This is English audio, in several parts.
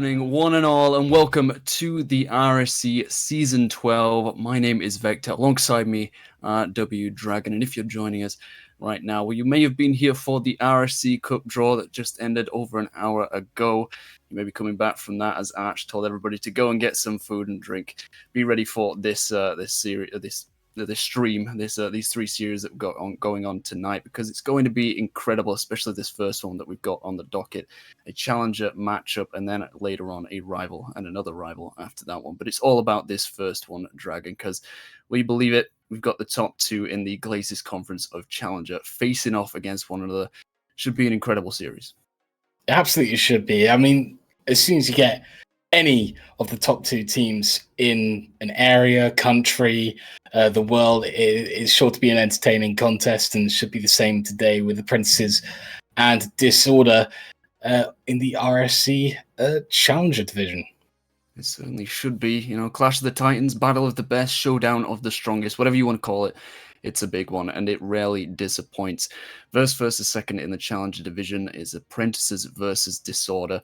evening, one and all, and welcome to the RSC Season 12. My name is Vector, alongside me, W Dragon, and if you're joining us right now, well, you may have been here for the RSC Cup draw that just ended over an hour ago. You may be coming back from that as Arch told everybody to go and get some food and drink. Be ready for this series, this stream, these three series that we've got going on tonight, because it's going to be incredible, especially this first one that we've got on the docket, a challenger matchup, and then later on a rival and another rival after that one. But it's all about this first one, Dragon, because we believe it, we've got the top two in the Glacis Conference of Challenger facing off against one another. Should be an incredible series. It absolutely should be. I mean, as soon as you get any of the top two teams in an area, country, the world, is sure to be an entertaining contest, and should be the same today with Apprentices and Disorder in the RSC Challenger division. It certainly should be. You know, Clash of the Titans, Battle of the Best, Showdown of the Strongest, whatever you want to call it. It's a big one, and it rarely disappoints. Versus second in the Challenger division is Apprentices versus Disorder.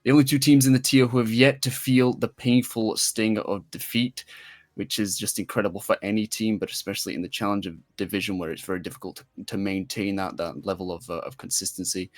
The only two teams in the tier who have yet to feel the painful sting of defeat, which is just incredible for any team, but especially in the Challenger division where it's very difficult to maintain that level of consistency.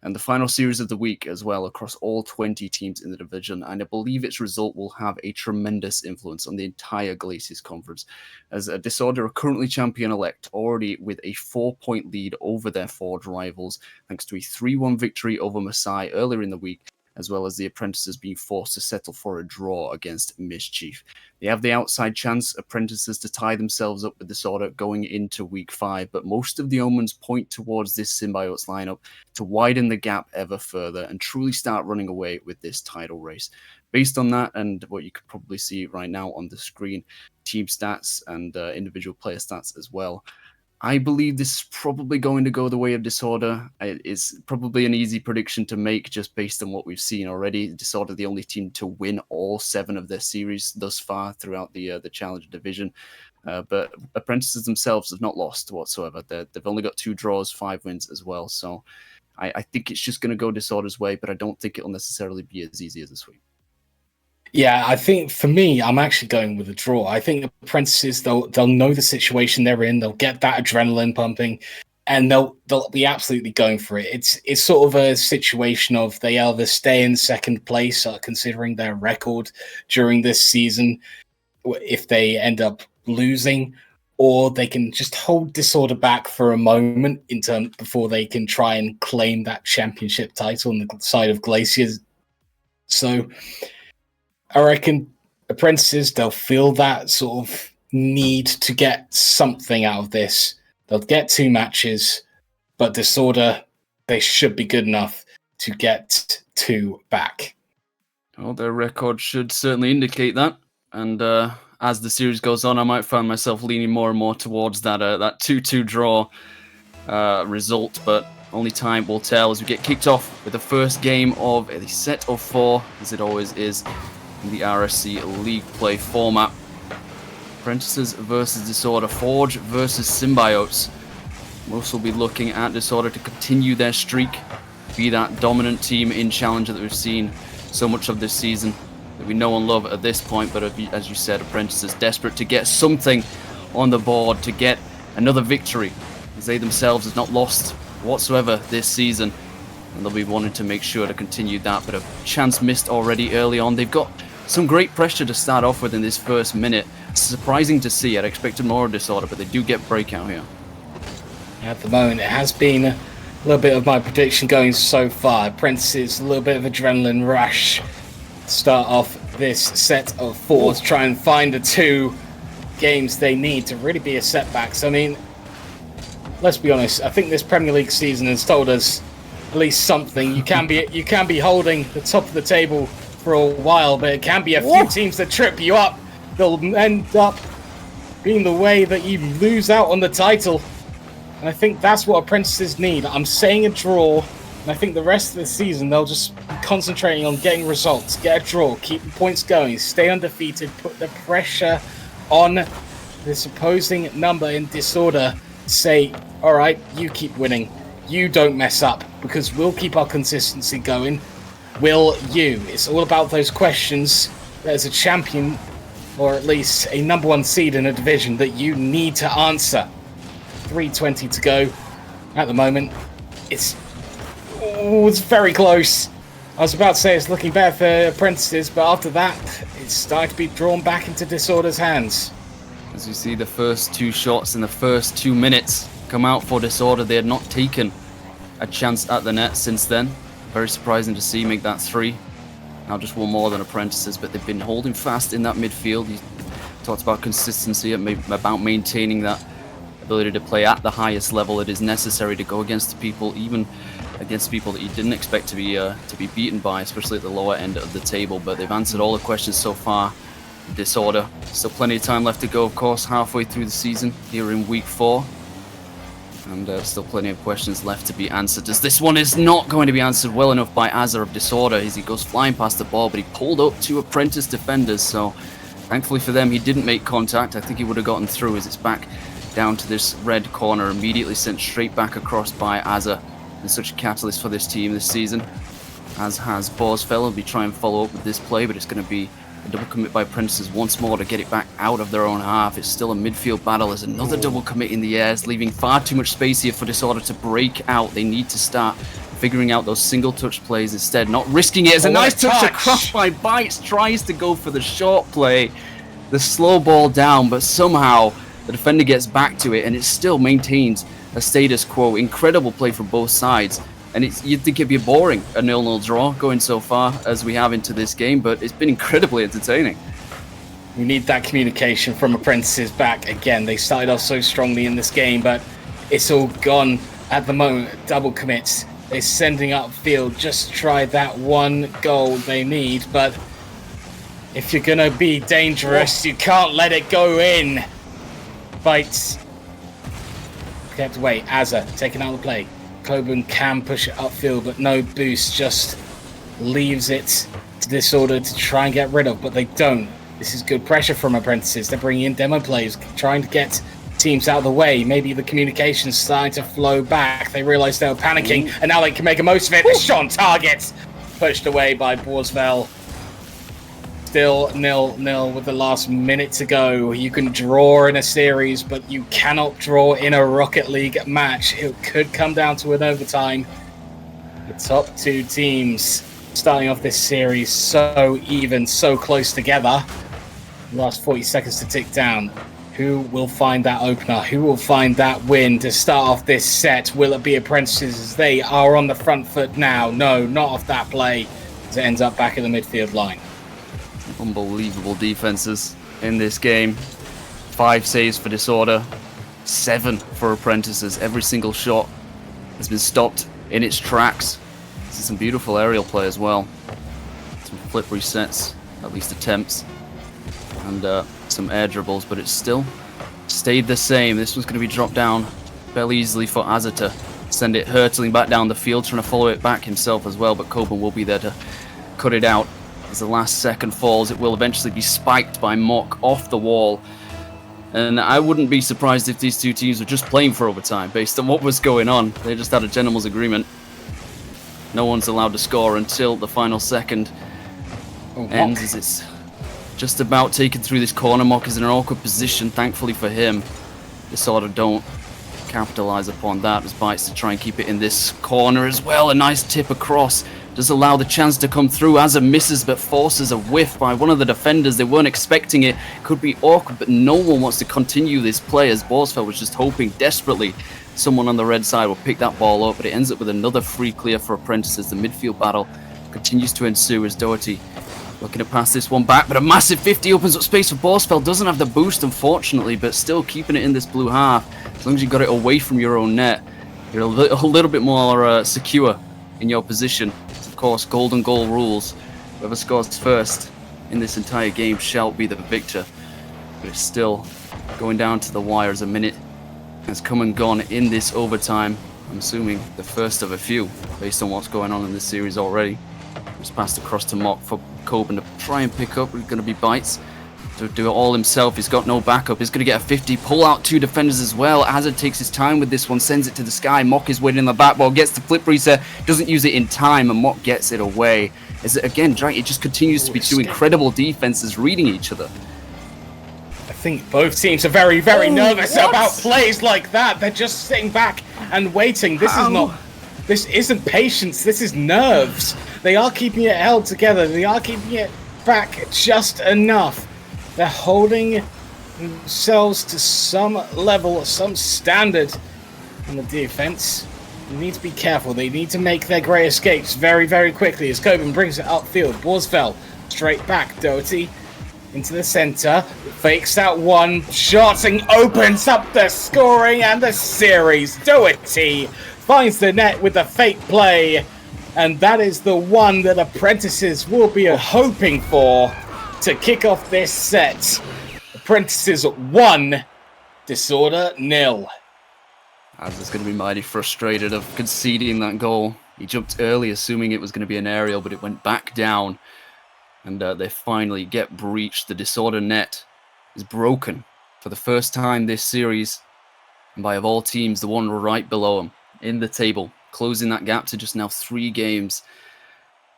And the final series of the week as well across all 20 teams in the division. And I believe its result will have a tremendous influence on the entire Glacis Conference, as Disorder are currently champion-elect, already with a 4-point lead over their Forge rivals, thanks to a 3-1 victory over Masai earlier in the week, as well as the Apprentices being forced to settle for a draw against Mischief. They have the outside chance, Apprentices, to tie themselves up with Disorder going into week 5, but most of the omens point towards this Symbiotes lineup to widen the gap ever further and truly start running away with this title race. Based on that, and what you could probably see right now on the screen, team stats and individual player stats as well, I believe this is probably going to go the way of Disorder. It is probably an easy prediction to make just based on what we've seen already. Disorder, the only team to win all 7 of their series thus far throughout the Challenger division. But Apprentices themselves have not lost whatsoever. They've only got 2 draws, 5 wins as well. So I think it's just going to go Disorder's way, but I don't think it'll necessarily be as easy as this week. Yeah, I think for me, I'm actually going with a draw. I think Apprentices, they'll know the situation they're in. They'll get that adrenaline pumping, and they'll be absolutely going for it. It's sort of a situation of they either stay in second place, considering their record during this season, if they end up losing, or they can just hold Disorder back for a moment before they can try and claim that championship title on the side of Glaciers. So I reckon Apprentices, they'll feel that sort of need to get something out of this. They'll get 2 matches, but Disorder, they should be good enough to get 2 back. Well, their record should certainly indicate that. And as the series goes on, I might find myself leaning more and more towards that 2-2 draw result, but only time will tell as we get kicked off with the first game of a set of 4, as it always is in the RSC League Play format. Apprentices versus Disorder, Forge versus Symbiotes. Most will be looking at Disorder to continue their streak, be that dominant team in Challenger that we've seen so much of this season, that we know and love at this point. But as you said, Apprentices desperate to get something on the board, to get another victory, as they themselves have not lost whatsoever this season, and they'll be wanting to make sure to continue that. But a chance missed already early on. They've got some great pressure to start off with in this first minute. It's surprising to see. I'd expected more of Disorder, but they do get breakout here. At the moment, it has been a little bit of my prediction going so far. Apprentices, a little bit of adrenaline rush. Start off this set of 4 to try and find the 2 games they need to really be a setback. So, I mean, let's be honest. I think this Premier League season has told us at least something. You can be holding the top of the table for a while, but it can be a few teams that trip you up. They'll end up being the way that you lose out on the title. And I think that's what Apprentices need. I'm saying a draw, and I think the rest of the season they'll just be concentrating on getting results, get a draw, keep the points going, stay undefeated, put the pressure on this opposing number in Disorder. Say, all right, you keep winning. You don't mess up, because we'll keep our consistency going. Will you? It's all about those questions. There's a champion, or at least a number 1 seed in a division that you need to answer. 3:20 to go at the moment. It's very close. I was about to say it's looking better for Apprentices, but after that, it's starting to be drawn back into Disorder's hands. As you see, the first 2 shots in the first 2 minutes come out for Disorder. They had not taken a chance at the net since then. Very surprising to see make that 3. Now just 1 more than Apprentices, but they've been holding fast in that midfield. You talked about consistency, about maintaining that ability to play at the highest level it is necessary to go against people, even against people that you didn't expect to be beaten by, especially at the lower end of the table. But they've answered all the questions so far. Disorder, still plenty of time left to go, of course, halfway through the season here in week 4. And still plenty of questions left to be answered, as this one is not going to be answered well enough by Azza of Disorder as he goes flying past the ball, but he pulled up 2 Apprentice defenders, so thankfully for them he didn't make contact. I think he would have gotten through, as it's back down to this red corner, immediately sent straight back across by Azza. And such a catalyst for this team this season, as has Borsfeld. Will be trying to follow up with this play, but it's going to be a double commit by Apprentices once more to get it back out of their own half. It's still a midfield battle. There's another double commit in the airs, leaving far too much space here for Disorder to break out. They need to start figuring out those single touch plays instead, not risking it. It's a nice touch across by Bites, tries to go for the short play, the slow ball down, but somehow the defender gets back to it and it still maintains a status quo. Incredible play from both sides, and you'd think it'd be boring, a 0-0 draw going so far as we have into this game, but it's been incredibly entertaining. We need that communication from Apprentices back again. They started off so strongly in this game, but it's all gone at the moment. Double commits. They're sending upfield, just try that 1 goal they need, but if you're gonna be dangerous, you can't let it go in. Bites kept away. Azza taking out the play. Coburn can push it upfield, but no boost, just leaves it to Disorder to try and get rid of, but they don't. This is good pressure from Apprentices. They're bringing in demo plays, trying to get teams out of the way. Maybe the communication's starting to flow back. They realised they were panicking, and now they can make a most of it. The shot on target, pushed away by Borsfeld. Still 0-0 with the last minute to go. You can draw in a series, but you cannot draw in a Rocket League match. It could come down to an overtime. The top 2 teams starting off this series so even, so close together. Last 40 seconds to tick down. Who will find that opener? Who will find that win to start off this set? Will it be Apprentices, as they are on the front foot now? No, not off that play, as it ends up back at the midfield line. Unbelievable defenses in this game. 5 saves for Disorder, 7 for Apprentices. Every single shot has been stopped in its tracks. This is some beautiful aerial play as well. Some flip resets, at least attempts, and some air dribbles, but it's still stayed the same. This one's going to be dropped down fairly easily for Azza to send it hurtling back down the field, trying to follow it back himself as well, but Coburn will be there to cut it out. As the last second falls, it will eventually be spiked by Mock off the wall. And I wouldn't be surprised if these 2 teams were just playing for overtime based on what was going on. They just had a gentleman's agreement. No one's allowed to score until the final second ends, as it's just about taken through this corner. Mock is in an awkward position, thankfully for him. Disorder don't capitalize upon that, as Bites to try and keep it in this corner as well. A nice tip across does allow the chance to come through. Azza misses, but forces a whiff by one of the defenders. They weren't expecting it. Could be awkward, but no one wants to continue this play, as Borsfeld was just hoping desperately someone on the red side will pick that ball up, but it ends up with another free clear for Apprentices. The midfield battle continues to ensue as Doherty looking to pass this one back, but a massive 50 opens up space for Borsfeld. Doesn't have the boost, unfortunately, but still keeping it in this blue half. As long as you got it away from your own net, you're a little bit more secure in your position. Of course, golden goal rules. Whoever scores first in this entire game shall be the victor. But it's still going down to the wire, as a minute has come and gone in this overtime. I'm assuming the first of a few, based on what's going on in this series already. It's passed across to Mock for Coburn to try and pick up. It's going to be Bites. to do it all himself. He's got no backup. He's going to get a 50, pull out 2 defenders as well. Hazard takes his time with this one, sends it to the sky. Mock is waiting in the back ball, gets the flip reset, doesn't use it in time, and Mock gets it away. Is it again, it just continues to be 2 incredible defenses reading each other. I think both teams are very, very nervous about plays like that. They're just sitting back and waiting. This isn't patience, this is nerves. They are keeping it held together. They are keeping it back just enough. They're holding themselves to some level, some standard on the defense. They need to be careful. They need to make their great escapes very, very quickly as Coben brings it upfield. Borsfeld straight back. Doherty into the center. Fakes that one shot and opens up the scoring and the series. Doherty finds the net with the fake play. And that is the one that Apprentices will be hoping for to kick off this set. Apprentices 1, Disorder 0. Az going to be mighty frustrated of conceding that goal. He jumped early assuming it was going to be an aerial, but it went back down. And they finally get breached. The Disorder net is broken for the first time this series. And by of all teams, the one right below him in the table, closing that gap to just now 3 games.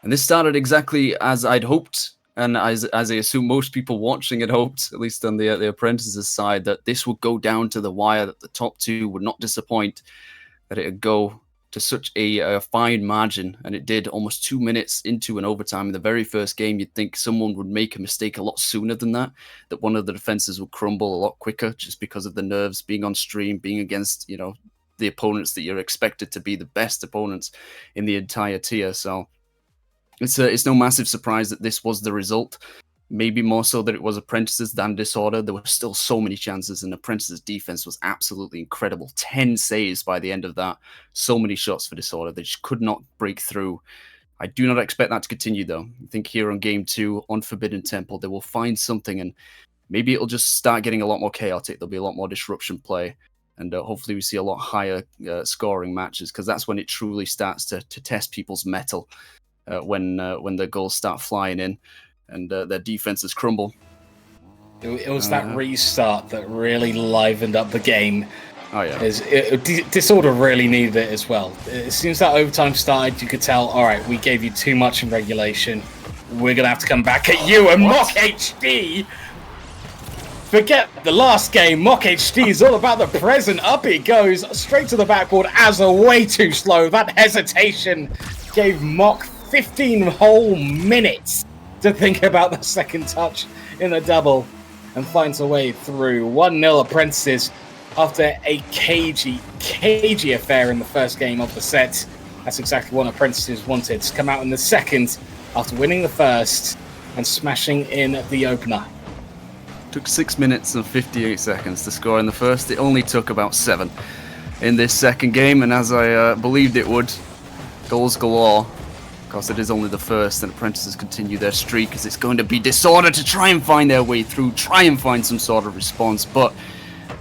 And this started exactly as I'd hoped, and as I assume most people watching had hoped, at least on the Apprentices side, that this would go down to the wire, that the top 2 would not disappoint, that it would go to such a fine margin. And it did. Almost 2 minutes into an overtime in the very first game, you'd think someone would make a mistake a lot sooner than that one of the defenses would crumble a lot quicker just because of the nerves, being on stream, being against, the opponents that you're expected to be the best opponents in the entire tier. So it's no massive surprise that this was the result. Maybe more so that it was Apprentices than Disorder. There were still so many chances, and Apprentices' defense was absolutely incredible. 10 saves by the end of that. So many shots for Disorder. They just could not break through. I do not expect that to continue, though. I think here on Game 2, on Forbidden Temple, they will find something, and maybe it'll just start getting a lot more chaotic. There'll be a lot more disruption play. And hopefully we see a lot higher scoring matches, because that's when it truly starts to test people's mettle, when the goals start flying in and their defenses crumble. It was that restart that really livened up the game. Oh, yeah. Disorder really needed it as well. As soon as that overtime started, you could tell, all right, we gave you too much in regulation. We're going to have to come back at you. And Mock HD... Forget the last game. Mock HD is all about the present. Up he goes, straight to the backboard. Azza way too slow. That hesitation gave Mock 15 whole minutes to think about the second touch in the double, and finds a way through. 1-0 Apprentices after a cagey affair in the first game of the set. That's exactly what Apprentices wanted, to come out in the second after winning the first and smashing in the opener. Took 6 minutes and 58 seconds to score in the first. It only took about 7 in this second game, and as I believed it would, goals galore. Of course, it is only the first, and Apprentices continue their streak as it's going to be Disorder to try and find their way through, try and find some sort of response, but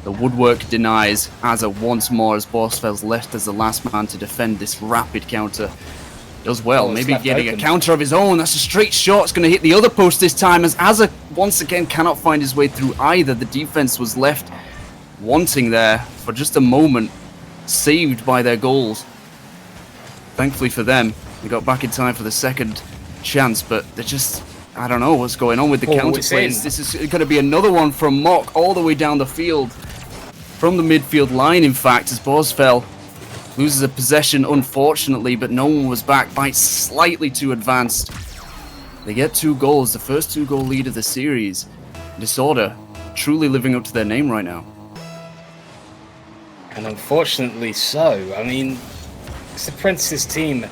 the woodwork denies Azza once more as Borsfeld's left as the last man to defend this rapid counter. Does well, maybe getting a counter of his own. That's a straight shot. It's going to hit the other post this time as Azza once again cannot find his way through either. The defense was left wanting there for just a moment, saved by their goals. Thankfully for them, they got back in time for the second chance, but they're just, I don't know what's going on with the counter plays. This is going to be another one from Mock all the way down the field, from the midfield line, in fact, as Borsfeld loses a possession, unfortunately, but no one was back. By slightly too advanced. They get 2 goals, the first 2-goal lead of the series. Disorder truly living up to their name right now. And unfortunately so. I mean, it's the Apprentices team.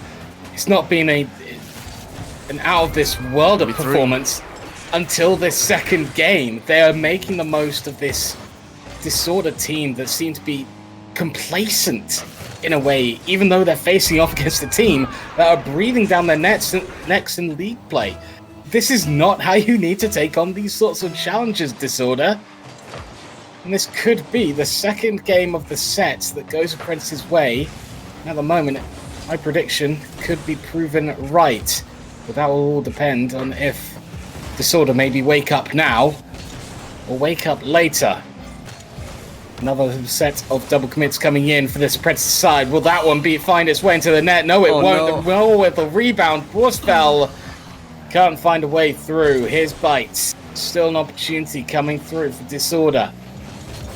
It's not been an out-of-this-world performance until this second game. They are making the most of this Disorder team that seem to be complacent in a way, even though they're facing off against a team that are breathing down their necks in league play. This is not how you need to take on these sorts of challenges, Disorder. And this could be the second game of the set that goes Apprentice's way. At the moment, my prediction could be proven right. But that will all depend on if Disorder maybe wake up now will wake up later. Another set of double commits coming in for this Apprentice side. Will that one find its way into the net? No, it won't. No, with the rebound, Borsfell can't find a way through. Here's Bites. Still an opportunity coming through for Disorder.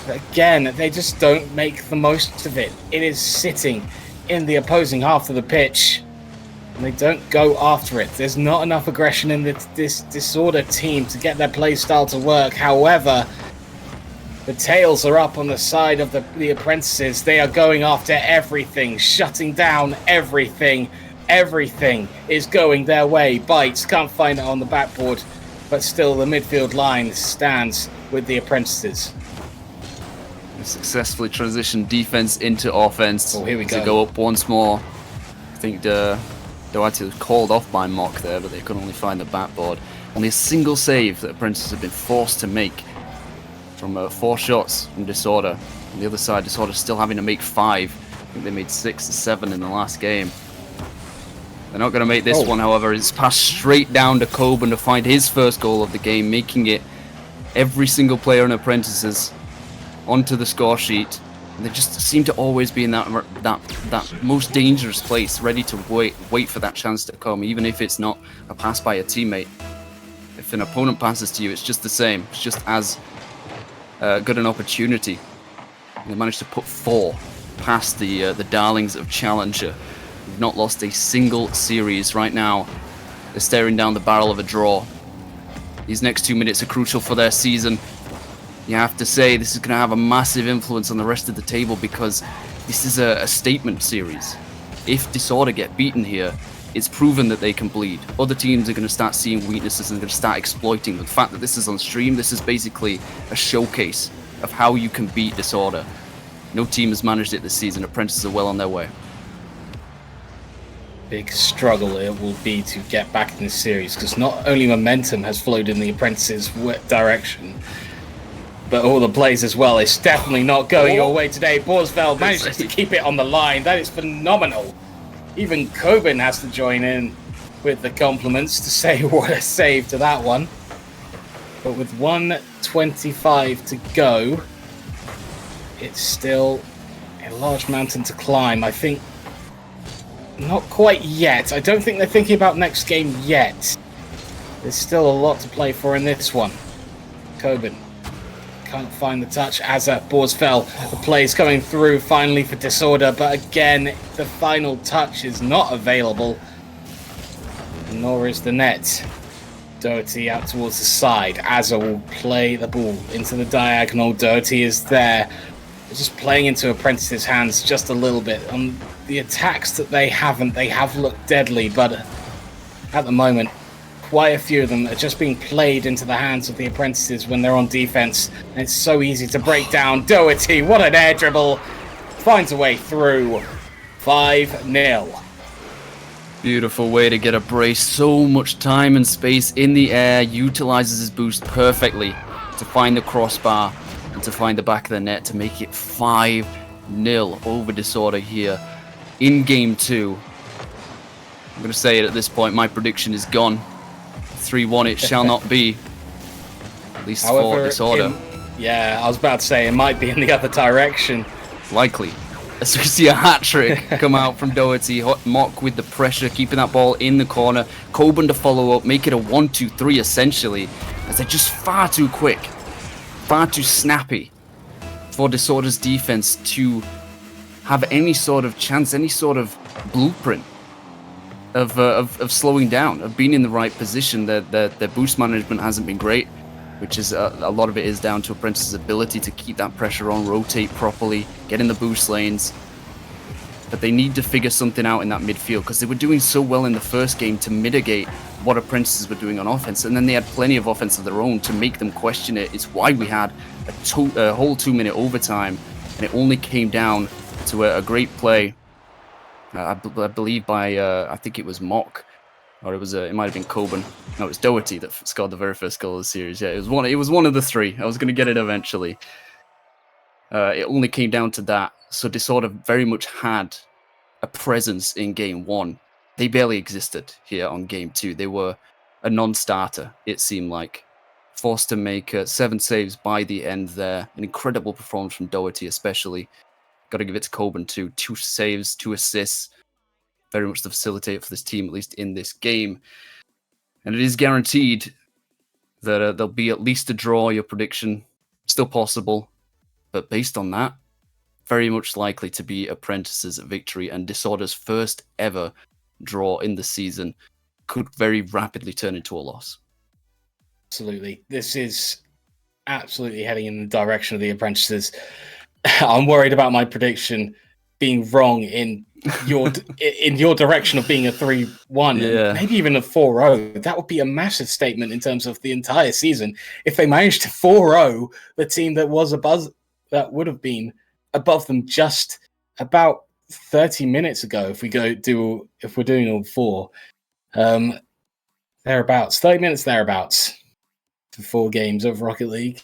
But again, they just don't make the most of it. It is sitting in the opposing half of the pitch, and they don't go after it. There's not enough aggression in this Disorder team to get their play style to work. However, the tails are up on the side of the Apprentices. They are going after everything, shutting down everything. Everything is going their way. Bites can't find it on the backboard, but still the midfield line stands with the Apprentices. Successfully transitioned defense into offense. Oh, here we to go up once more. I think Doherty was called off by Mock there, but they could only find the backboard. Only a single save that Apprentices have been forced to make from 4 shots from Disorder. On the other side, Disorder still having to make 5. I think they made 6 or 7 in the last game. They're not going to make this one, however. It's passed straight down to Coburn to find his first goal of the game, making it every single player in Apprentices onto the score sheet. And they just seem to always be in that most dangerous place, ready to wait for that chance to come, even if it's not a pass by a teammate. If an opponent passes to you, it's just the same. It's just as good an opportunity. They managed to put 4 past the darlings of Challenger. They've not lost a single series right now. They're staring down the barrel of a draw. These next 2 minutes are crucial for their season. You have to say this is going to have a massive influence on the rest of the table, because this is a statement series. If Disorder get beaten here, it's proven that they can bleed. Other teams are going to start seeing weaknesses and going to start exploiting them. The fact that this is on stream, this is basically a showcase of how you can beat Disorder. No team has managed it this season. Apprentices are well on their way. Big struggle it will be to get back in this series, because not only momentum has flowed in the Apprentices' direction, but all the plays as well. It's definitely not going your way today. Borsfeld manages to keep it on the line. That is phenomenal. Even Coburn has to join in with the compliments to say what a save to that one. But with 1:25 to go, it's still a large mountain to climb. I think not quite yet. I don't think they're thinking about next game yet. There's still a lot to play for in this one. Coburn can't find the touch. Azza, Borsfell, the plays coming through finally for Disorder, but again, the final touch is not available, nor is the net. Doherty out towards the side. Azza will play the ball into the diagonal. Doherty is there. They're just playing into Apprentice's hands just a little bit. On the attacks that they have looked deadly, but at the moment, quite a few of them are just being played into the hands of the Apprentices when they're on defense. And it's so easy to break down. Doherty, what an air dribble. Finds a way through. 5-0. Beautiful way to get a brace. So much time and space in the air. Utilizes his boost perfectly to find the crossbar and to find the back of the net to make it 5-0 over Disorder here in game 2. I'm going to say it at this point. My prediction is gone. 3-1 it shall not be. At least for Disorder. Yeah, I was about to say it might be in the other direction. Likely. As we see a hat-trick come out from Doherty. Mock with the pressure, keeping that ball in the corner. Coburn to follow up, make it a 1-2-3 essentially, as they're just far too quick, far too snappy for Disorder's defense to have any sort of chance, any sort of blueprint of slowing down, of being in the right position. Their boost management hasn't been great, which is a lot of it is down to Apprentice's ability to keep that pressure on, rotate properly, get in the boost lanes. But they need to figure something out in that midfield, because they were doing so well in the first game to mitigate what Apprentices were doing on offense, and then they had plenty of offense of their own to make them question it. It's why we had a whole 2-minute overtime, and it only came down to a great play. I believe by I think it was Mock, or it might have been Coburn. No, it was Doherty that scored the very first goal of the series. Yeah, it was one of the 3. I was going to get it eventually. It only came down to that. So Disorder very much had a presence in game 1. They barely existed here on game 2. They were a non-starter, it seemed like, forced to make 7 saves by the end there. An incredible performance from Doherty, especially. Got to give it to Coburn too. 2 saves, 2 assists. Very much the facilitator for this team, at least in this game. And it is guaranteed that there'll be at least a draw. Your prediction still possible, but based on that, very much likely to be Apprentice's victory, and Disorder's first ever draw in the season could very rapidly turn into a loss. Absolutely. This is absolutely heading in the direction of the Apprentices. I'm worried about my prediction being wrong in your direction of being a 3-1, and maybe even a 4-0. That would be a massive statement in terms of the entire season if they managed to 4-0 the team that was that would have been above them just about 30 minutes ago. If we're doing all 4, thereabouts, 30 minutes thereabouts for 4 games of Rocket League.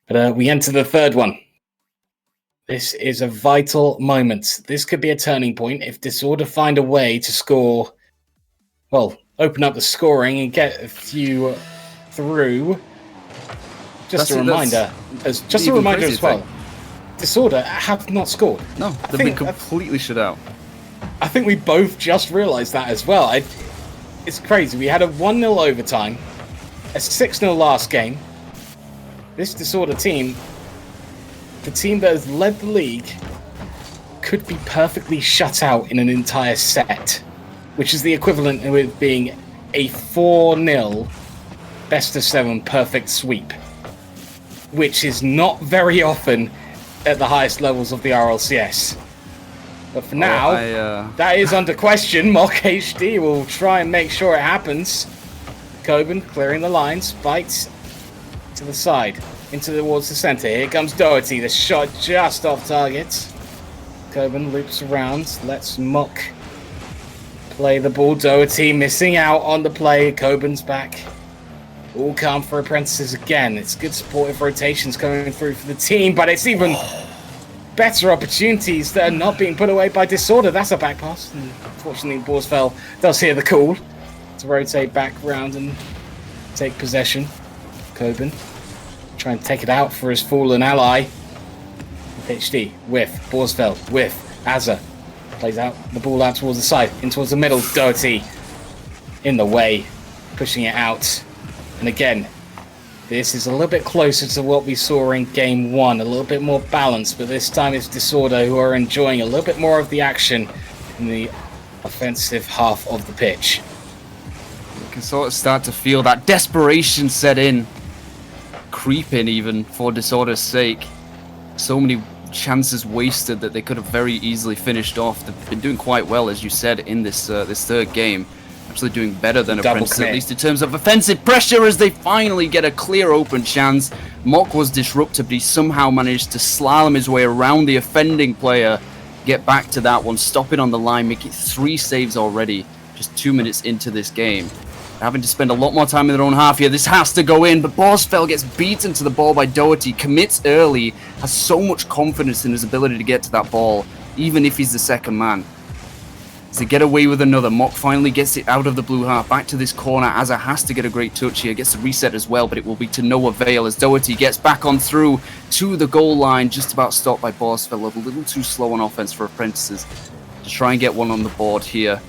But we enter the third one. This is a vital moment. This could be a turning point if Disorder find a way to score, well, open up the scoring and get a few through. Just a reminder as well. Disorder have not scored. No, they've been completely shut out. I think we both just realised that as well. It's crazy. We had a 1-0 overtime, a 6-0 last game. This Disorder team, the team that has led the league, could be perfectly shut out in an entire set, which is the equivalent with being a 4-0 best-of-7 perfect sweep, which is not very often at the highest levels of the RLCS. But for now, that is under question. Mock HD will try and make sure it happens. Coburn clearing the lines, bites to the side, towards the center. Here comes Doherty. The shot just off target. Coburn loops around, lets Mock play the ball. Doherty missing out on the play. Coburn's back. All calm for Apprentices again. It's good supportive rotations coming through for the team, but it's even better opportunities that are not being put away by Disorder. That's a back pass. Unfortunately, Borsfeld does hear the call to rotate back round and take possession. Coburn try and take it out for his fallen ally. HD with Borsfeld, with Azza. Plays out the ball out towards the side, in towards the middle. Doherty in the way, pushing it out. And again, this is a little bit closer to what we saw in Game 1, a little bit more balanced, but this time it's Disorder who are enjoying a little bit more of the action in the offensive half of the pitch. You can sort of start to feel that desperation set in, creeping even for Disorder's sake. So many chances wasted that they could have very easily finished off. They've been doing quite well, as you said, in this third game. Actually doing better than Apprentice, at least in terms of offensive pressure, as they finally get a clear open chance. Mock was disrupted, but he somehow managed to slalom his way around the offending player, get back to that one, stop it on the line, make it 3 saves already, just 2 minutes into this game. Having to spend a lot more time in their own half here. This has to go in, but Borsfeld gets beaten to the ball by Doherty, commits early, has so much confidence in his ability to get to that ball, even if he's the second man. As they get away with another, Mock finally gets it out of the blue half, back to this corner. Azza has to get a great touch here, gets a reset as well, but it will be to no avail as Doherty gets back on through to the goal line, just about stopped by Borsfeld. A little too slow on offense for Apprentices to try and get one on the board here.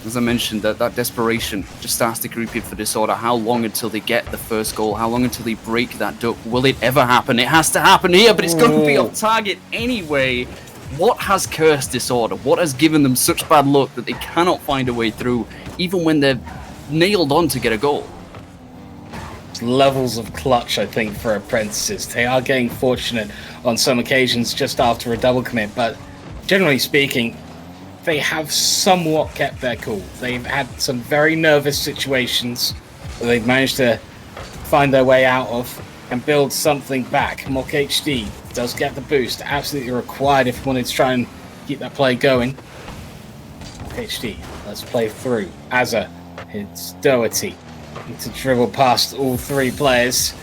As I mentioned, that desperation just starts to creep in for Disorder. How long until they get the first goal? How long until they break that duck? Will it ever happen? It has to happen here, but it's going to be off target anyway. What has cursed Disorder? What has given them such bad luck that they cannot find a way through, even when they're nailed on to get a goal? Levels of clutch, I think, for Apprentices. They are getting fortunate on some occasions just after a double commit, but generally speaking, they have somewhat kept their cool. They've had some very nervous situations that they've managed to find their way out of and build something back. Mock HD does get the boost, absolutely required if you wanted to try and keep that play going. Mock HD, let's play through. Azza, it's Doherty. Need to dribble past all 3 players.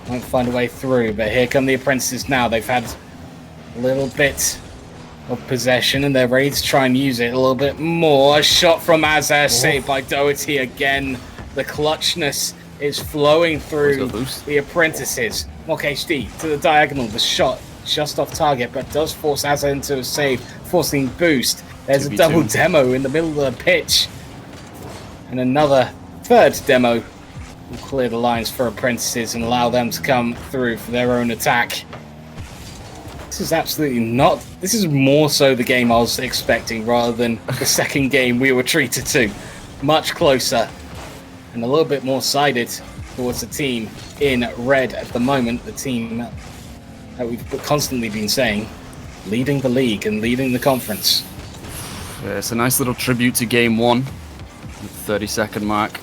Won't find a way through, but here come the Apprentices now. They've had a little bit of possession and they're ready to try and use it a little bit more. A shot from Azza, saved by Doherty again. The clutchness is flowing He's through got boost. the apprentices. Mock HD to the diagonal. The shot just off target, but does force Azza into a save, forcing boost. There's a 2v2. double demo in the middle of the pitch. And another third demo will clear the lines for apprentices and allow them to come through for their own attack. This is absolutely not... This is more so the game I was expecting rather than the second game we were treated to. Much closer and a little bit more sided towards the team in red at the moment. The team that we've constantly been saying, leading the league and leading the conference. Yeah, it's a nice little tribute to game 1. The 30-second mark.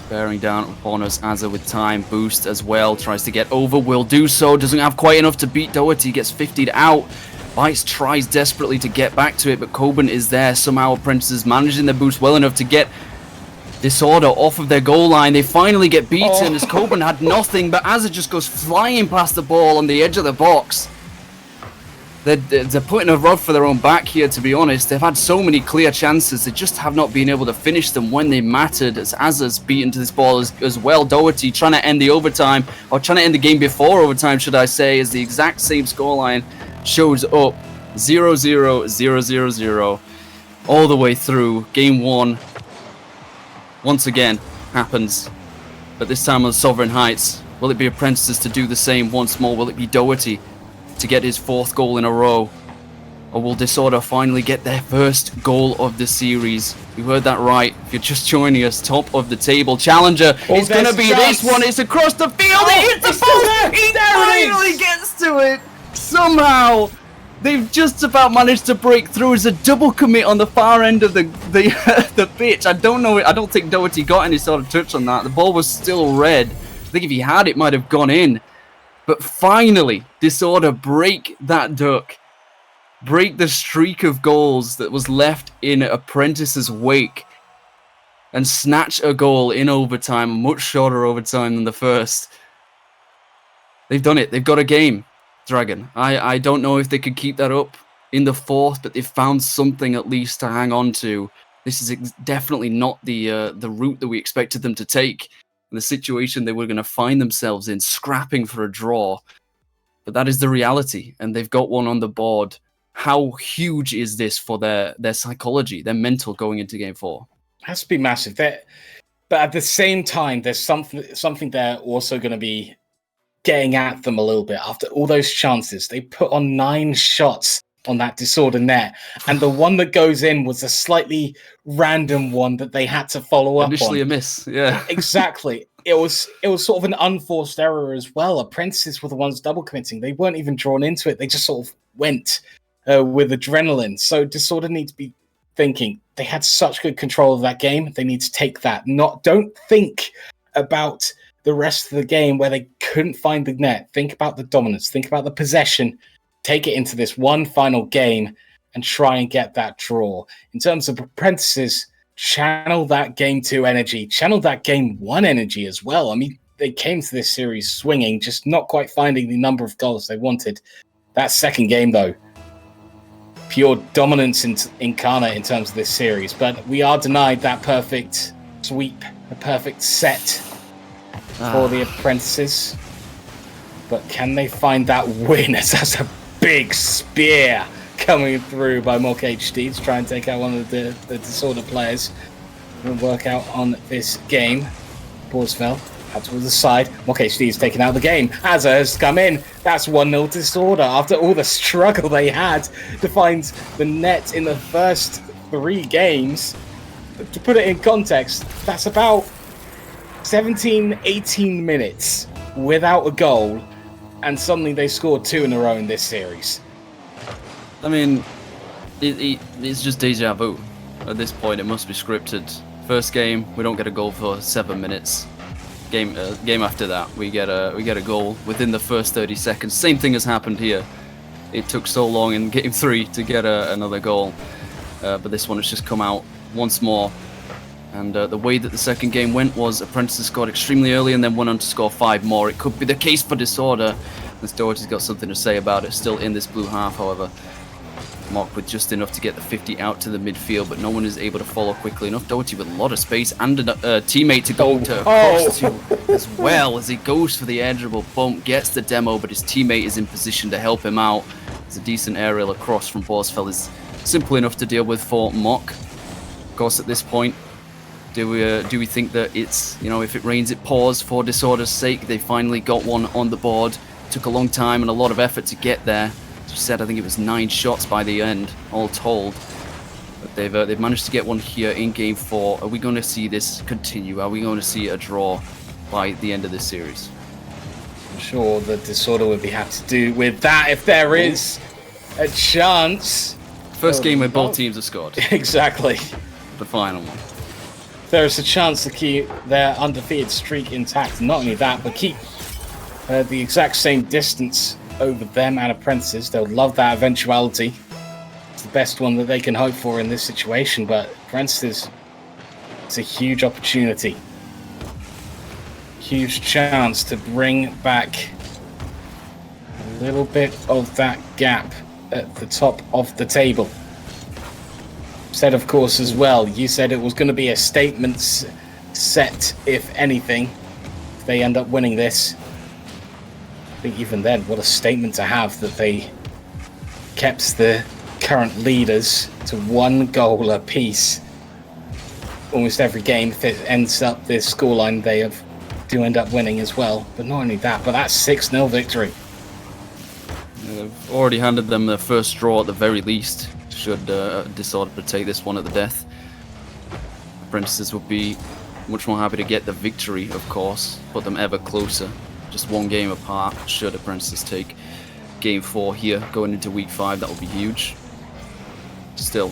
Bearing down upon us. Azza with time. Boost as well. Tries to get over. Will do so. Doesn't have quite enough to beat Doherty. Gets 50'd out. Bites tries desperately to get back to it, but Coburn is there. Somehow Apprentices managing their boost well enough to get Disorder off of their goal line. They finally get beaten as Coburn had nothing, but Azza just goes flying past the ball on the edge of the box. They're putting a rod for their own back here, to be honest. They've had so many clear chances. They just have not been able to finish them when they mattered, as Azza's beaten to this ball as well. Doherty trying to end the overtime, or trying to end the game before overtime, should I say, as the exact same scoreline shows up. 0-0, 0-0-0, all the way through. Game 1, once again, happens. But this time on Sovereign Heights. Will it be Apprentices to do the same once more? Will it be Doherty to get his 4th goal in a row? Or will Disorder finally get their first goal of the series? You heard that right. If you're just joining us, top of the table challenger is going to be this one. It's across the field. He hits the ball. He finally gets to it. Somehow, they've just about managed to break through. It's a double commit on the far end of the pitch. I don't know. I don't think Doherty got any sort of touch on that. The ball was still red. I think if he had, it might have gone in. But finally, Disorder break that duck. Break the streak of goals that was left in Apprentice's wake. And snatch a goal in overtime, a much shorter overtime than the first. They've done it. They've got a game, Dragon. I don't know if they could keep that up in the 4th, but they've found something at least to hang on to. This is definitely not the route that we expected them to take. The situation they were going to find themselves in, scrapping for a draw. But that is the reality, and they've got one on the board. How huge is this for their psychology, their mental going into Game 4? It has to be massive. But at the same time, there's something they're also going to be getting at them a little bit. After all those chances, they put on 9 shots on that Disorder net, and the one that goes in was a slightly random one that they had to follow up Initially on. a miss, yeah. Exactly. It was sort of an unforced error as well. Apprentices were the ones double committing. They weren't even drawn into it. They just sort of went with adrenaline. So Disorder need to be thinking, they had such good control of that game. They need to take that. Don't think about the rest of the game where they couldn't find the net. Think about the dominance. Think about the possession. Take it into this one final game and try and get that draw. In terms of Apprentices, channel that Game 2 energy. Channel that Game 1 energy as well. I mean, they came to this series swinging, just not quite finding the number of goals they wanted. That second game, though, pure dominance incarnate in terms of this series. But we are denied that perfect sweep, the perfect set for the Apprentices. But can they find that win? As that's a big spear coming through by Mock HD to try and take out one of the Disorder players. We'll work out on this game. Borsfeld out to the side. Mock HD is taken out of the game. Azza has come in. That's 1-0 Disorder after all the struggle they had to find the net in the first 3 games. To put it in context, that's about 17, 18 minutes without a goal, and suddenly they scored 2 in a row in this series. I mean, it's just deja vu. At this point, it must be scripted. First game, we don't get a goal for 7 minutes. Game after that, we get a goal within the first 30 seconds. Same thing has happened here. It took so long in Game 3 to get another goal, but this one has just come out once more. And the way that the second game went was Apprentices scored extremely early and then went on to score 5 more. It could be the case for Disorder. As Doherty's got something to say about it, still in this blue half, however. Mock with just enough to get the 50 out to the midfield, but no one is able to follow quickly enough. Doherty with a lot of space and a teammate to go across to as well, as he goes for the edgeable bump, gets the demo, but his teammate is in position to help him out. There's a decent aerial across from Borsfeld is simple enough to deal with for Mock. Of course, at this point, do we think that it's, if it rains, it pours for Disorder's sake? They finally got one on the board. Took a long time and a lot of effort to get there. As you said, I think it was 9 shots by the end, all told. But they've managed to get one here in Game 4. Are we going to see this continue? Are we going to see a draw by the end of this series? I'm sure that Disorder would be happy to do with that if there is a chance. First game where both teams have scored. Exactly. The final one. There is a chance to keep their undefeated streak intact. Not only that, but keep the exact same distance over them and Apprentices. They'll love that eventuality. It's the best one that they can hope for in this situation, but Apprentices, it's a huge opportunity. Huge chance to bring back a little bit of that gap at the top of the table. Said, of course, as well, you said it was going to be a statement set, if anything, if they end up winning this. I think even then, what a statement to have that they kept the current leaders to 1 goal apiece almost every game. If it ends up this scoreline, they do end up winning as well. But not only that, but that's 6-0 victory. They've already handed them their first draw at the very least. Should Disorder to take this one at the death. Apprentices would be much more happy to get the victory, of course, put them ever closer. Just 1 game apart. Should Apprentices take Game 4 here, going into Week 5, that would be huge. Still,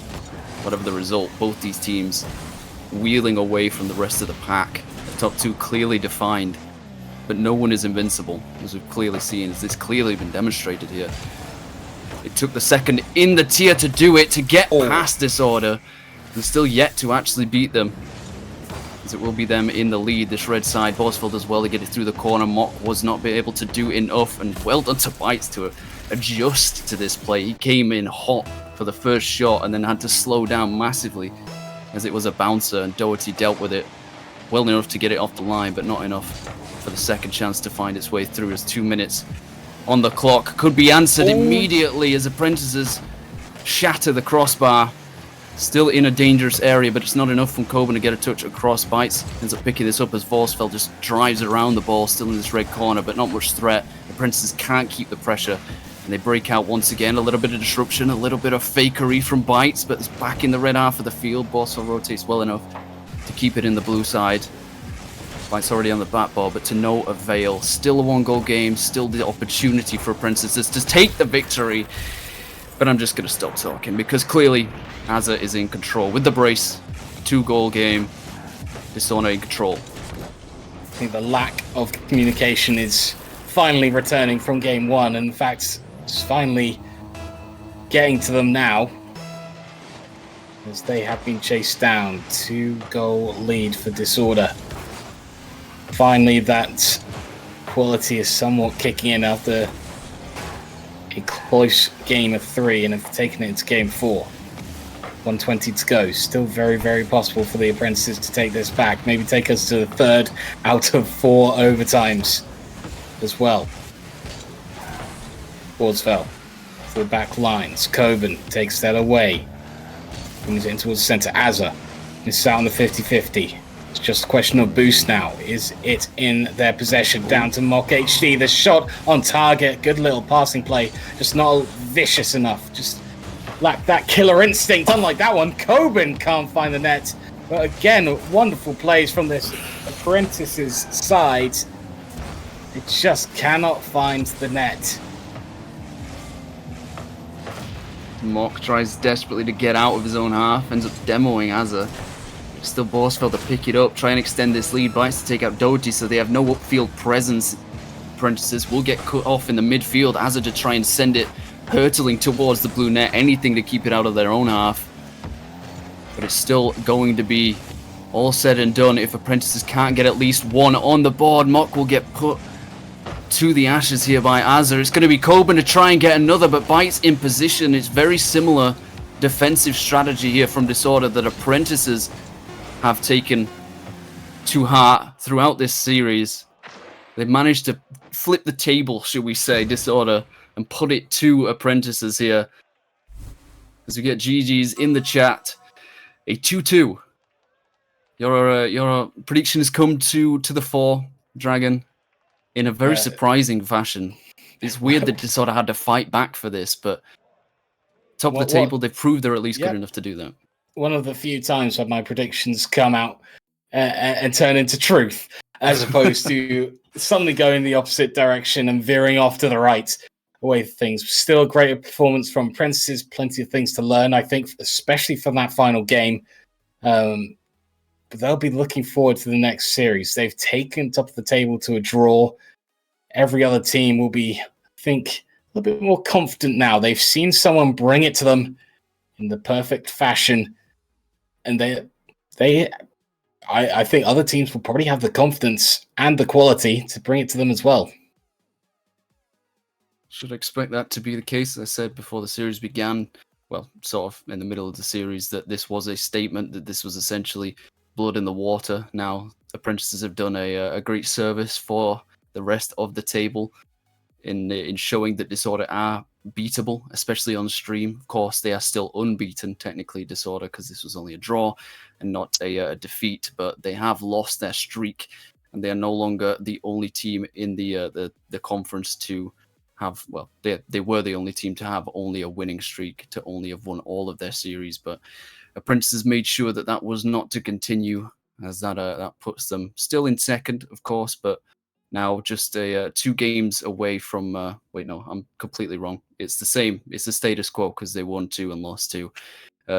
whatever the result, both these teams wheeling away from the rest of the pack. The top 2 clearly defined, but no one is invincible, as we've clearly seen, as it's clearly been demonstrated here. It took the second in the tier to do it, to get past Disorder, and still yet to actually beat them. As it will be them in the lead, this red side. Borsfeld as well to get it through the corner. Mock was not able to do enough, and well done to Bites to adjust to this play. He came in hot for the first shot and then had to slow down massively as it was a bouncer, and Doherty dealt with it well enough to get it off the line, but not enough for the second chance to find its way through, as 2 minutes on the clock could be answered immediately as Apprentices shatter the crossbar. Still in a dangerous area, but it's not enough from Coburn to get a touch across. Bites ends up picking this up as Vorsfeld just drives around the ball, still in this red corner, but not much threat. Apprentices can't keep the pressure, and they break out once again. A little bit of disruption, a little bit of fakery from Bites, but it's back in the red half of the field. Borsfeld rotates well enough to keep it in the blue side. Bites already on the bat ball, but to no avail. Still a 1-goal game, still the opportunity for Apprentices to take the victory. But I'm just going to stop talking, because clearly Azza is in control with the brace. 2-goal game, Disorder in control. I think the lack of communication is finally returning from Game 1, and in fact, it's finally getting to them now, as they have been chased down. 2-goal lead for Disorder. Finally, that quality is somewhat kicking in after a close game of 3, and have taken it into Game 4. 120 to go. Still very, very possible for the Apprentices to take this back. Maybe take us to the 3rd out of 4 overtimes as well. Borsfeld to the back lines. Coburn takes that away. Brings it in towards the centre. Azza is sat on the 50-50. It's just a question of boost now. Is it in their possession? Down to Mock HD. The shot on target. Good little passing play. Just not vicious enough. Just lack that killer instinct. Unlike that one, Coburn can't find the net. But again, wonderful plays from this Apprentices side. They just cannot find the net. Mock tries desperately to get out of his own half. Ends up demoing Azza. Still Borsfeld to pick it up, try and extend this lead. Bites to take out Doherty, so they have no upfield presence. Apprentices will get cut off in the midfield. Azza to try and send it hurtling towards the blue net. Anything to keep it out of their own half. But it's still going to be all said and done if Apprentices can't get at least one on the board. Mock will get put to the ashes here by Azza. It's going to be Coburn to try and get another, but Bites in position. It's very similar defensive strategy here from Disorder that Apprentices have taken to heart throughout this series. They've managed to flip the table, should we say, Disorder, and put it to Apprentices here. As we get GG's in the chat, a 2-2. Your prediction has come to the fore, Dragon, in a very surprising fashion. It's weird that Disorder had to fight back for this, but top of the table, they've proved they're at least good enough to do that. One of the few times when my predictions come out and turn into truth, as opposed to suddenly going the opposite direction and veering off to the right away from things. Still a great performance from Apprentices. Plenty of things to learn, I think, especially from that final game. But they'll be looking forward to the next series. They've taken top of the table to a draw. Every other team will be, I think, a little bit more confident now. They've seen someone bring it to them in the perfect fashion. And I think other teams will probably have the confidence and the quality to bring it to them as well. Should expect that to be the case. As I said before the series began, well, sort of in the middle of the series, that this was a statement, that this was essentially blood in the water. Now, Apprentices have done a great service for the rest of the table in showing that Disorder are beatable, especially on stream. Of course, they are still unbeaten, technically, Disorder, because this was only a draw and not a defeat, but they have lost their streak, and they are no longer the only team in the conference to have, well, they were the only team to have only a winning streak, to only have won all of their series, but Apprentices made sure that that was not to continue, as that puts them still in second, of course, but now just 2 games away from... wait, no, I'm completely wrong. It's the same. It's the status quo because they won 2 and lost 2.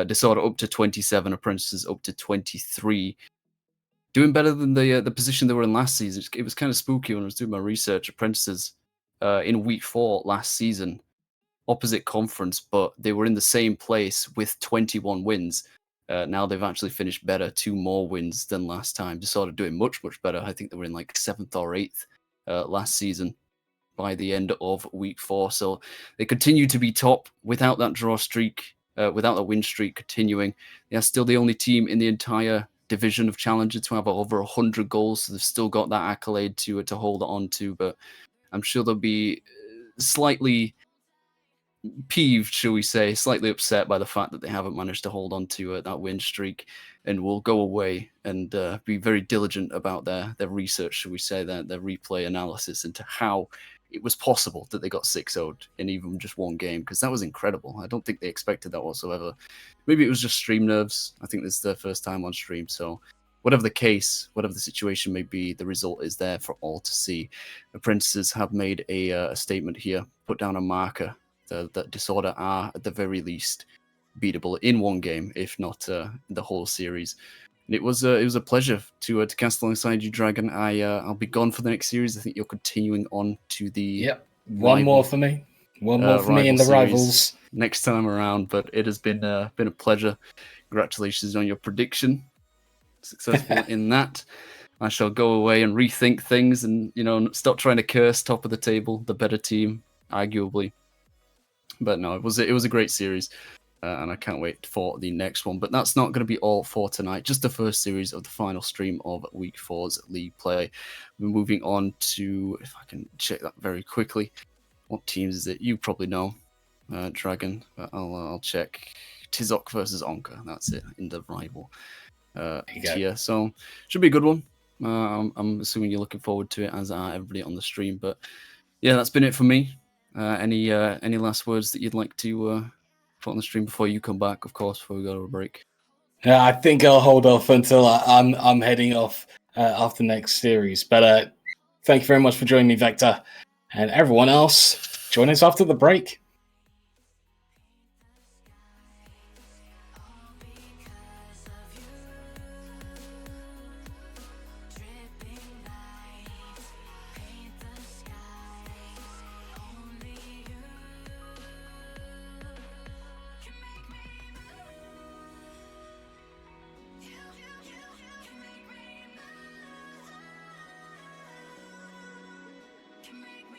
Disorder up to 27, Apprentices up to 23. Doing better than the position they were in last season. It was kind of spooky when I was doing my research. Apprentices in week 4 last season, opposite conference, but they were in the same place with 21 wins. Now they've actually finished better, 2 more wins than last time. Disorder doing much better. I think they were in like 7th or 8th last season by the end of week 4. So they continue to be top without that draw streak, without the win streak continuing. They are still the only team in the entire division of Challenger to have over 100 goals. So they've still got that accolade to hold on to, but I'm sure they'll be slightly peeved, shall we say, slightly upset by the fact that they haven't managed to hold on to that win streak, and will go away and be very diligent about their research, shall we say, their replay analysis into how it was possible that they got 6-0'd in even just one game, because that was incredible. I don't think they expected that whatsoever. Maybe it was just stream nerves. I think this is their first time on stream, so whatever the case, whatever the situation may be, the result is there for all to see. Apprentices have made a statement here, put down a marker that Disorder are at the very least beatable in one game, if not the whole series. And it was a pleasure to cast alongside you, Dragon. I'll be gone for the next series. I think you're continuing on to the one more for me in the Rivals next time around. But it has been a pleasure. Congratulations on your prediction, successful in that. I shall go away and rethink things, and stop trying to curse top of the table, the better team, arguably. But no, it was a great series, and I can't wait for the next one. But that's not going to be all for tonight. Just the first series of the final stream of Week 4's League Play. We're moving on to, if I can check that very quickly, what teams is it? You probably know, Dragon. But I'll check. Tizok versus Onka. That's it in the rival tier. So should be a good one. I'm assuming you're looking forward to it, as are everybody on the stream. But yeah, that's been it for me. Any last words that you'd like to put on the stream before you come back, of course, before we go to a break? I think I'll hold off until I'm heading off after next series. But thank you very much for joining me, Vector, and everyone else. Join us after the break. Make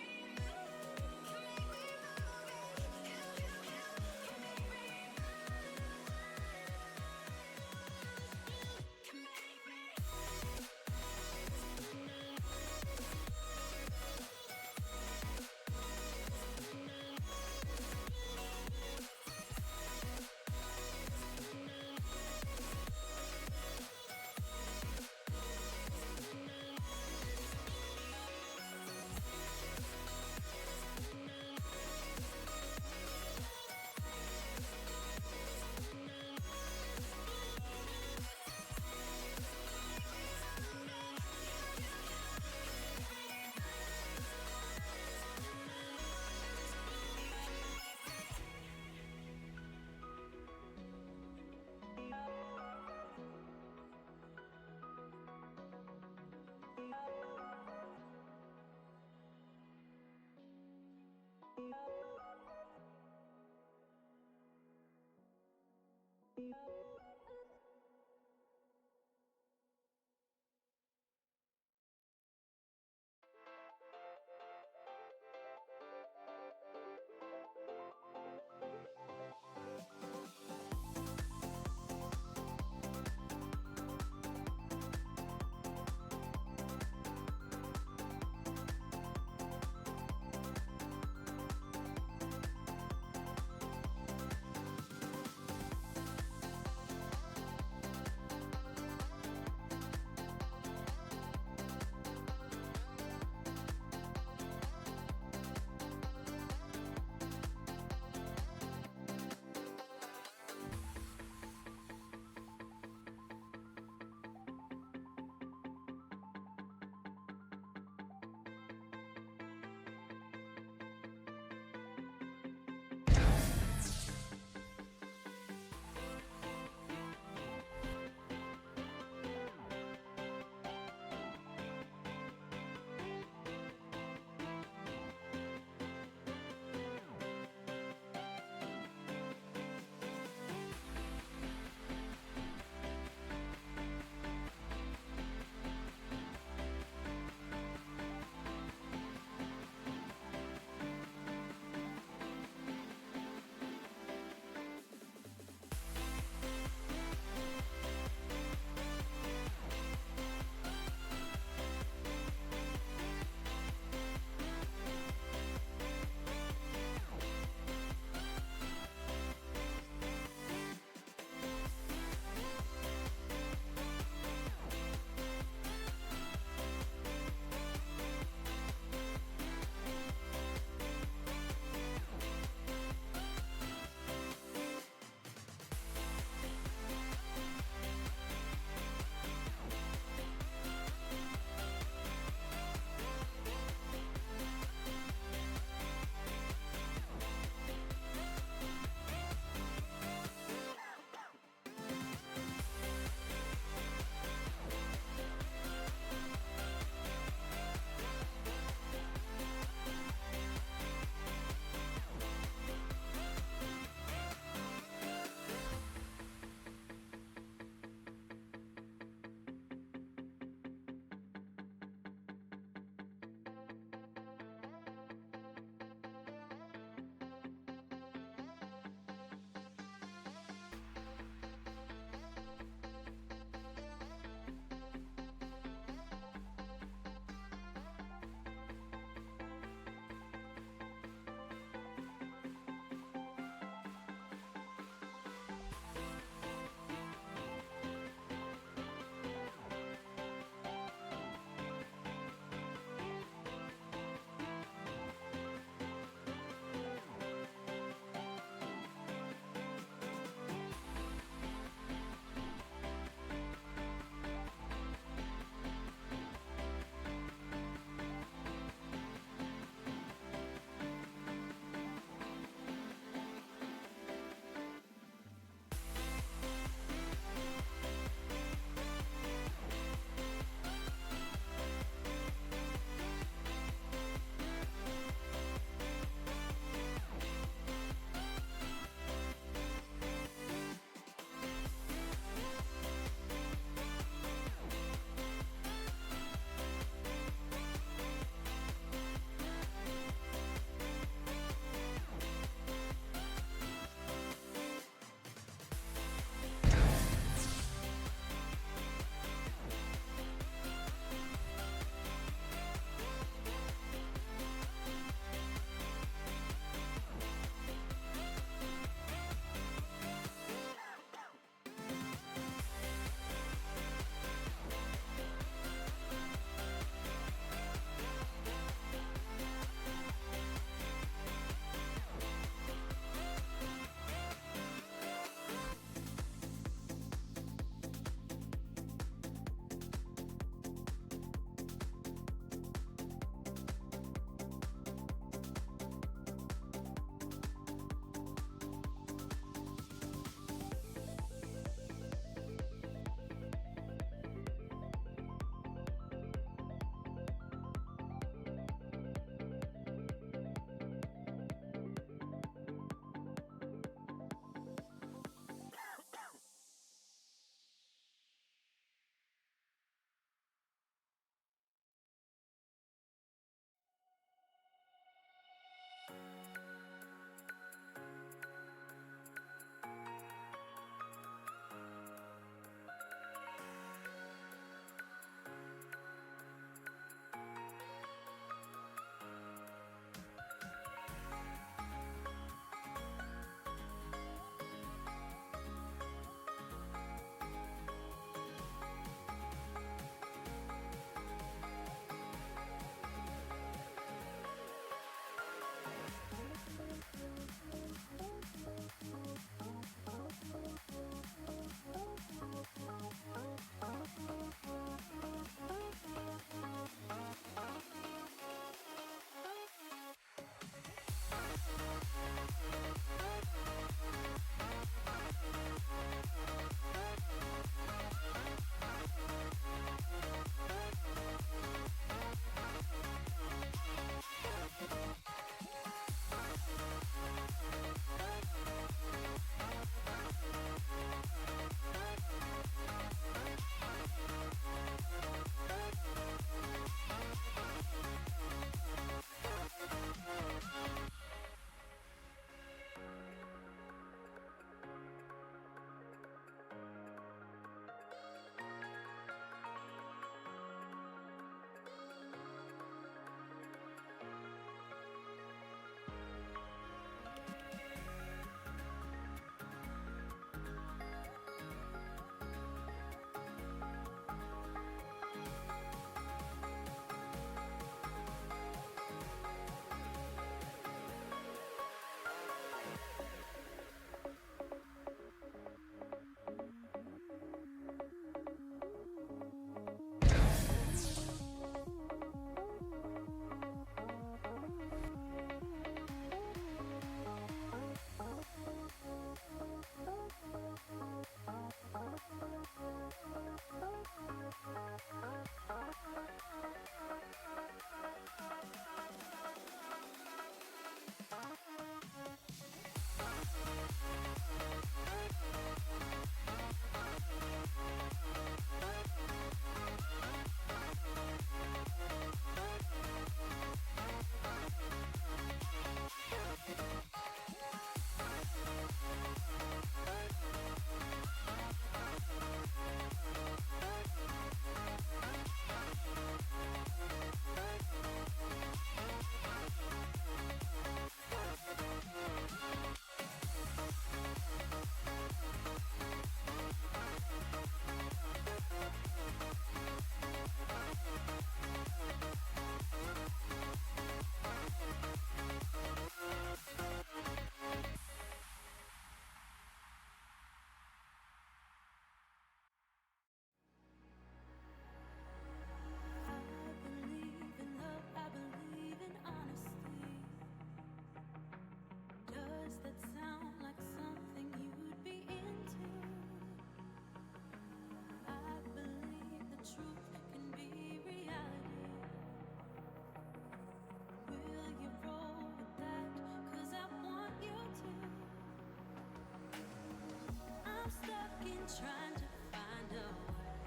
trying to find a way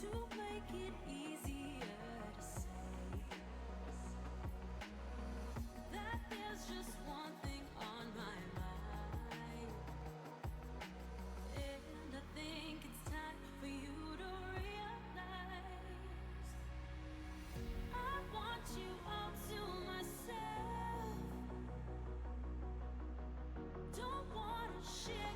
to make it easier to say that there's just one thing on my mind, and I think it's time for you to realize I want you all to myself. Don't wanna share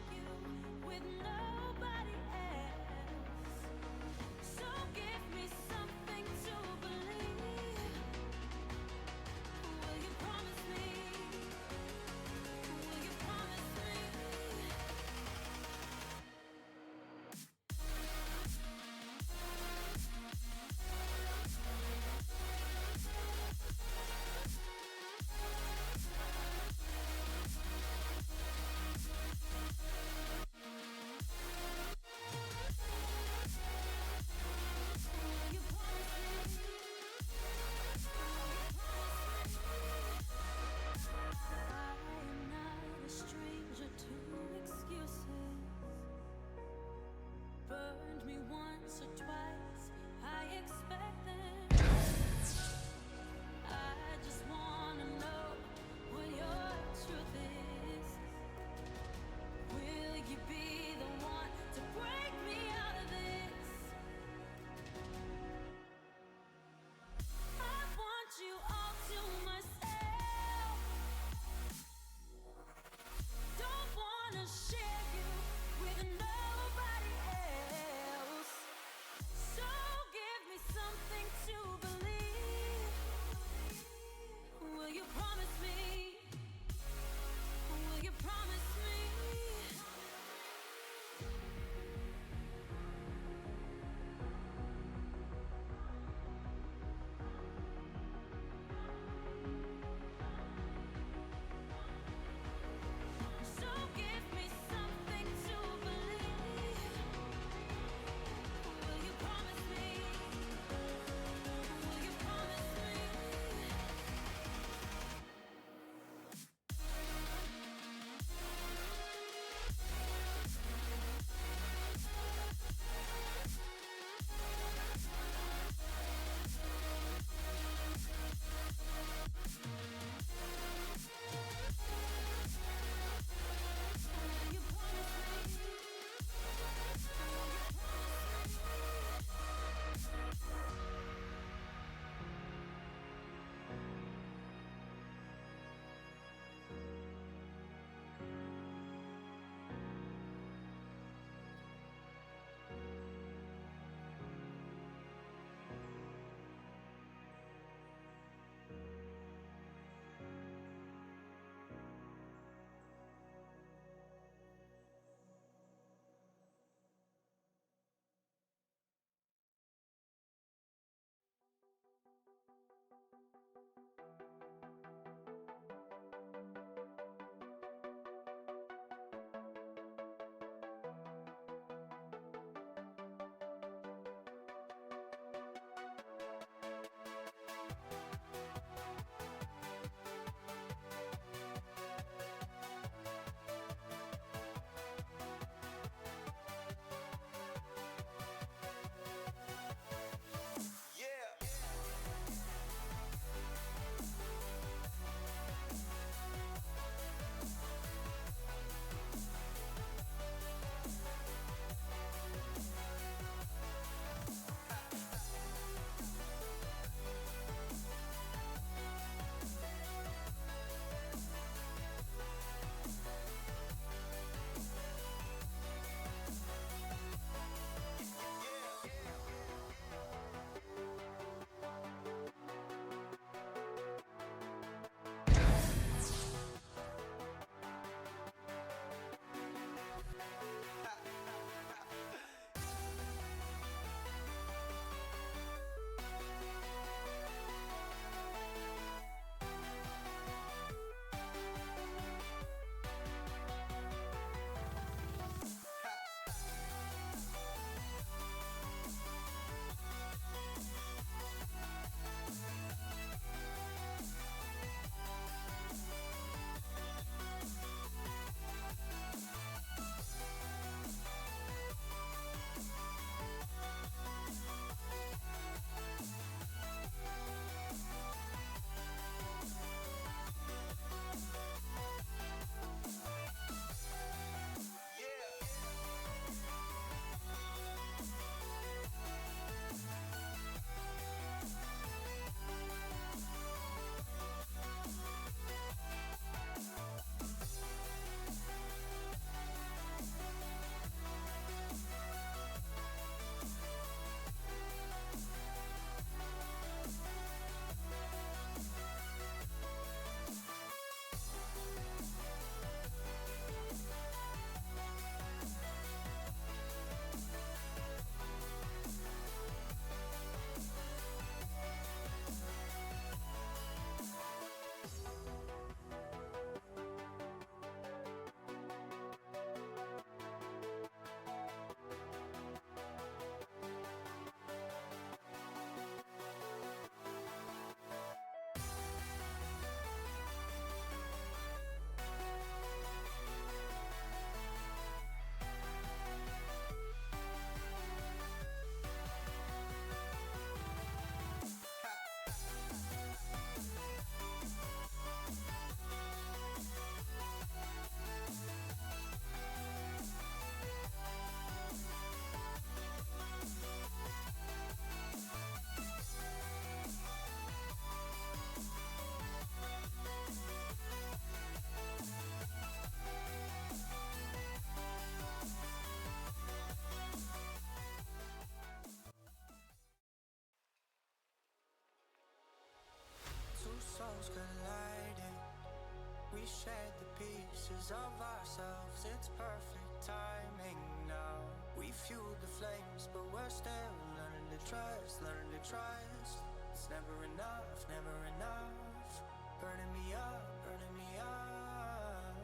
pieces of ourselves, it's perfect timing now. We fueled the flames, but we're still learning to trust, learning to trust. It's never enough, never enough. Burning me up, burning me up.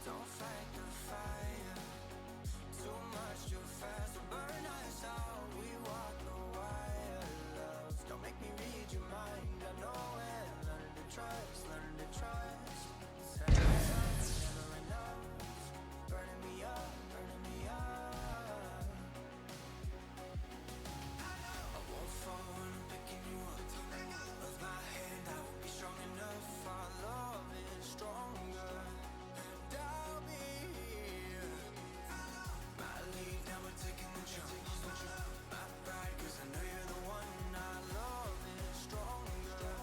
Don't fight the fire, too much too fast to burn us out. We walk the wire, love. Don't make me read your mind, I know it. Learning to trust, learning to trust. It's never enough, never enough. Burning me up, burning me up. I won't fall when I'm picking you up. Of my hand, I won't be strong enough. Our love is stronger, and I'll be here. My lead, now we're taking the jump. My pride, 'cause I know you're the one. Our love is stronger.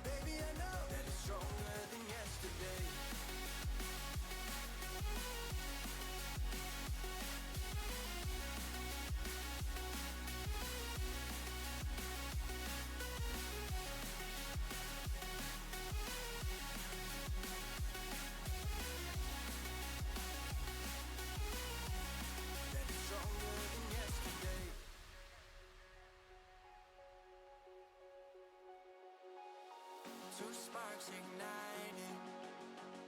Baby, I know that it's stronger than yesterday. That it's stronger than yesterday. Two sparks ignited.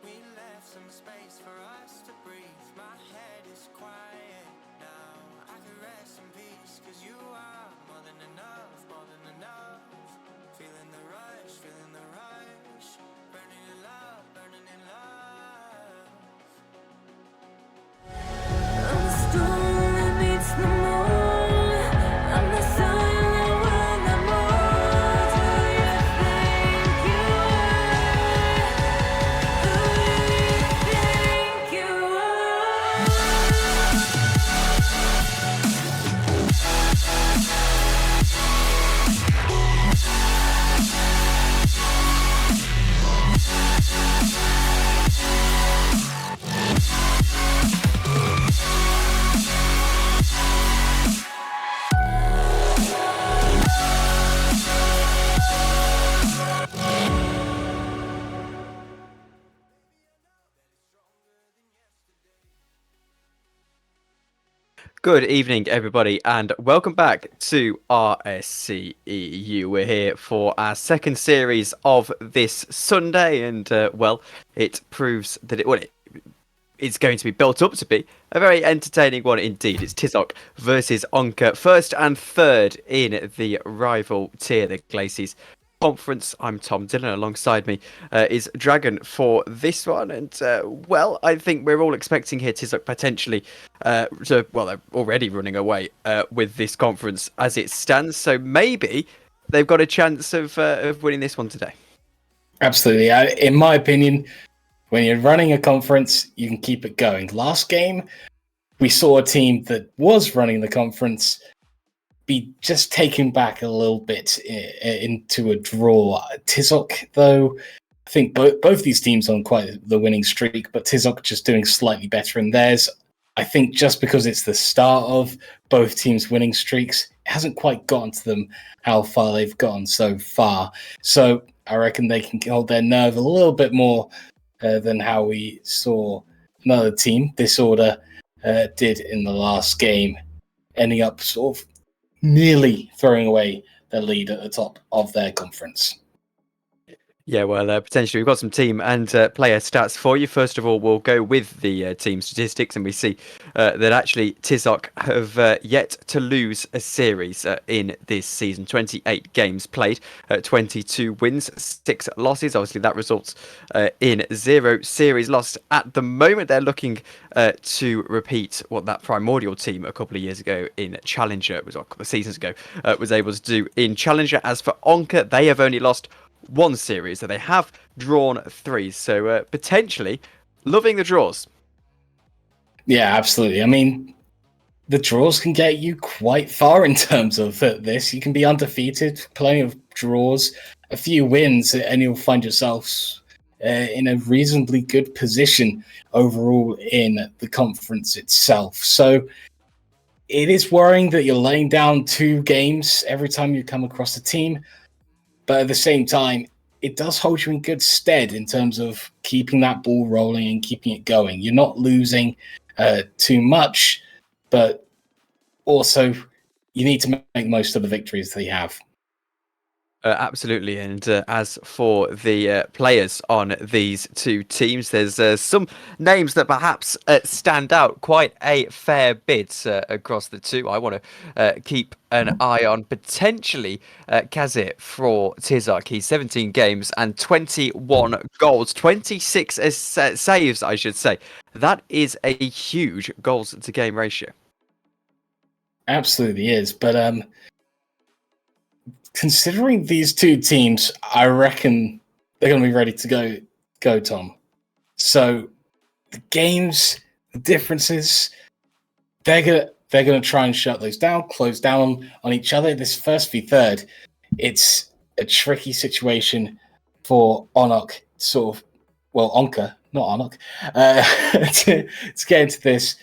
We left some space for us to breathe. My head is quiet now. I can rest in peace, 'cause you are more than enough, more than enough. Feeling the rush, feeling the rush. Burning in love, burning in love. I'm the storm that meets the moon. I'm the sun that will not move. Who you think you are? Who you think you Good evening, everybody, and welcome back to RSCEU. We're here for our second series of this Sunday, and well, it proves that it's going to be built up to be a very entertaining one indeed. It's Tizoc versus Onka, first and third in the rival tier, the Glacies Conference. I'm Tom Dillon. Alongside me is Dragon for this one, and well, I think we're all expecting here Tizoc potentially they're already running away with this conference as it stands, so maybe they've got a chance of winning this one today. Absolutely. In my opinion, when you're running a conference, you can keep it going. Last game, we saw a team that was running the conference be just taken back a little bit into a draw. Tizoc, though, I think both these teams on quite the winning streak, but Tizoc just doing slightly better in theirs. I think just because it's the start of both teams' winning streaks, it hasn't quite gotten to them how far they've gone so far. So I reckon they can hold their nerve a little bit more than how we saw another team, Disorder, did in the last game, ending up sort of nearly throwing away their lead at the top of their conference. Yeah, well, potentially we've got some team and player stats for you. First of all, we'll go with the team statistics, and we see that actually Tizoc have yet to lose a series in this season. 28 games played, 22 wins, 6 losses. Obviously, that results in 0 series lost. At the moment, they're looking to repeat what that Primordial team a couple of years ago in Challenger, a couple of seasons ago, was able to do in Challenger. As for Onka, they have only lost 1 series, so they have drawn 3, so potentially loving the draws. Yeah, absolutely. I mean, the draws can get you quite far in terms of this. You can be undefeated, plenty of draws, a few wins, and you'll find yourselves in a reasonably good position overall in the conference itself. So it is worrying that you're laying down 2 games every time you come across a team. But at the same time, it does hold you in good stead in terms of keeping that ball rolling and keeping it going. You're not losing too much, but also you need to make the most of the victories they have. Absolutely, and as for the players on these two teams, there's some names that perhaps stand out quite a fair bit across the two. I want to keep an eye on potentially Kazir for Tizok. He's 17 games and 21 goals, 26 saves, I should say. That is a huge goals to game ratio. Absolutely is, but considering these two teams, I reckon they're going to be ready to go, Tom. So the games, the differences, they're gonna try and shut those down, close down on each other. This first v third, it's a tricky situation for Onok, Onka, not Onok, to get into this.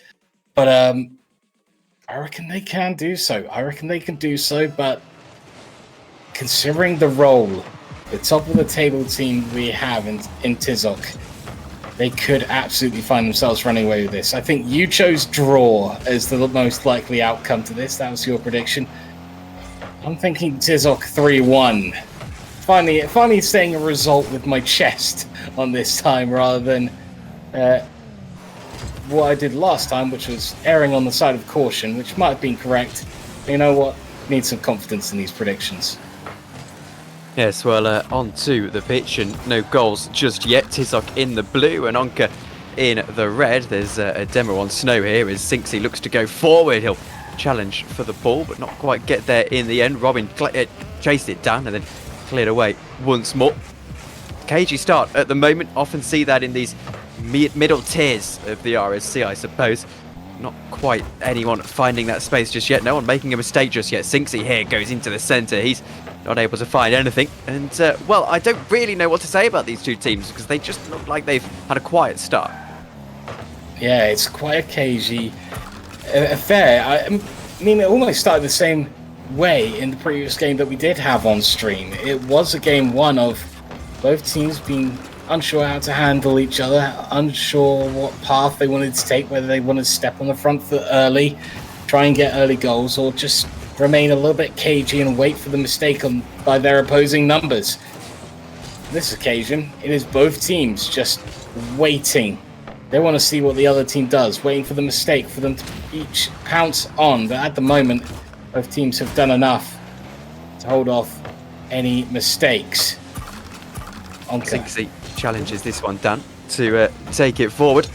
But I reckon they can do so. But considering the role, the top of the table team we have in Tizok, they could absolutely find themselves running away with this. I think you chose draw as the most likely outcome to this. That was your prediction. I'm thinking Tizok 3-1. Finally saying a result with my chest on this time rather than what I did last time, which was erring on the side of caution, which might have been correct. But you know what? Need some confidence in these predictions. Yes, well, onto the pitch, and no goals just yet. Tizok in the blue and Onka in the red. There's a demo on snow here as Sinksy looks to go forward. He'll challenge for the ball, but not quite get there in the end. Robin chased it down and then cleared away once more. Cagey start at the moment. Often see that in these middle tiers of the RSC, I suppose. Not quite anyone finding that space just yet. No one making a mistake just yet. Sinksy here goes into the centre. He's not able to find anything. And, well, I don't really know what to say about these two teams because they just look like they've had a quiet start. Yeah, it's quite a cagey affair. I mean, it almost started the same way in the previous game that we did have on stream. It was a game one of both teams being unsure how to handle each other, unsure what path they wanted to take, whether they wanted to step on the front foot early, try and get early goals, or just remain a little bit cagey and wait for the mistake by their opposing numbers. This occasion, it is both teams just waiting. They want to see what the other team does, waiting for the mistake, for them to each pounce on. But at the moment, both teams have done enough to hold off any mistakes. Sinksy challenges this one down to take it forward.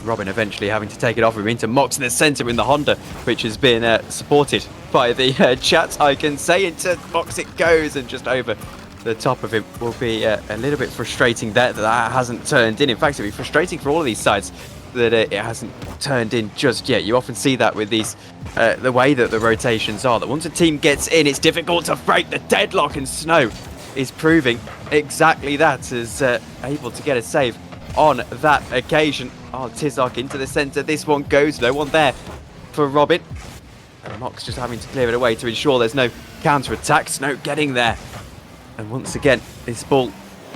Robin eventually having to take it off him into Mox in the centre in the Honda, which has been supported by the chat, I can say. Into Mox it goes, and just over the top of him will be a little bit frustrating that hasn't turned in. In fact, it'll be frustrating for all of these sides that it hasn't turned in just yet. You often see that with these, the way that the rotations are, that once a team gets in, it's difficult to break the deadlock, and Snow is proving exactly that, as able to get a save on that occasion. Oh, Tizok into the centre. This one goes. No one there for Robin. And Mox just having to clear it away to ensure there's no counter-attack. Snow getting there. And once again, this ball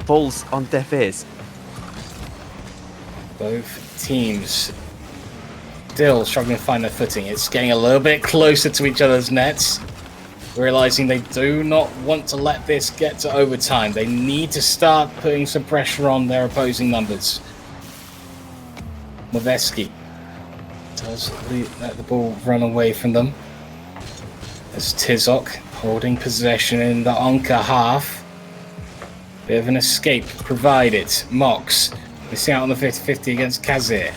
falls on deaf ears. Both teams still struggling to find their footing. It's getting a little bit closer to each other's nets, realizing they do not want to let this get to overtime. They need to start putting some pressure on their opposing numbers. Moveski does let the ball run away from them. As Tizok holding possession in the Onka half. Bit of an escape provided. Mox missing out on the 50-50 against Kazir.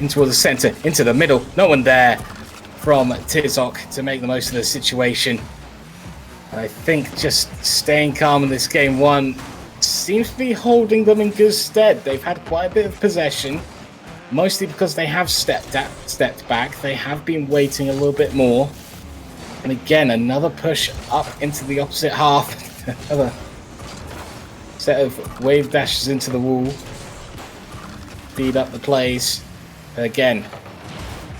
Into the centre, into the middle. No one there from Tizok to make the most of the situation. I think just staying calm in this game one seems to be holding them in good stead. They've had quite a bit of possession, mostly because they have stepped back. They have been waiting a little bit more. And again, another push up into the opposite half. Another set of wave dashes into the wall. Speed up the plays. Again,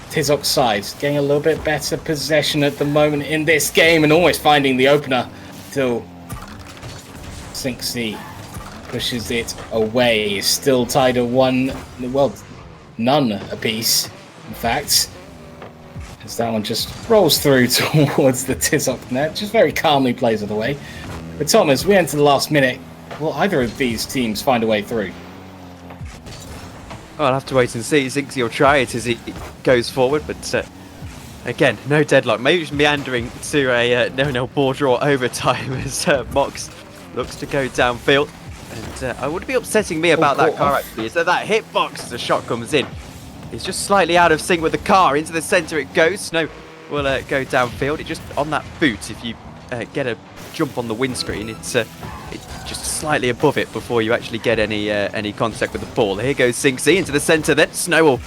Tizok's side getting a little bit better possession at the moment in this game, and almost finding the opener till Sinksy pushes it away. Is still tied at none apiece, in fact. As that one just rolls through towards the Tizoc net, just very calmly plays it away. But Thomas, we enter the last minute. Will either of these teams find a way through? Well, I'll have to wait and see. Zinksy will try it as he goes forward, but again, no deadlock. Maybe just meandering to a 0-0 ball draw overtime as Mox looks to go downfield. And I would be upsetting me about that car actually, is that hitbox as the shot comes in. It's just slightly out of sync with the car. Into the centre it goes. Snow will go downfield. It just on that boot, if you get a jump on the windscreen, it's just slightly above it before you actually get any contact with the ball. Here goes Sinksy into the centre. Then Snow will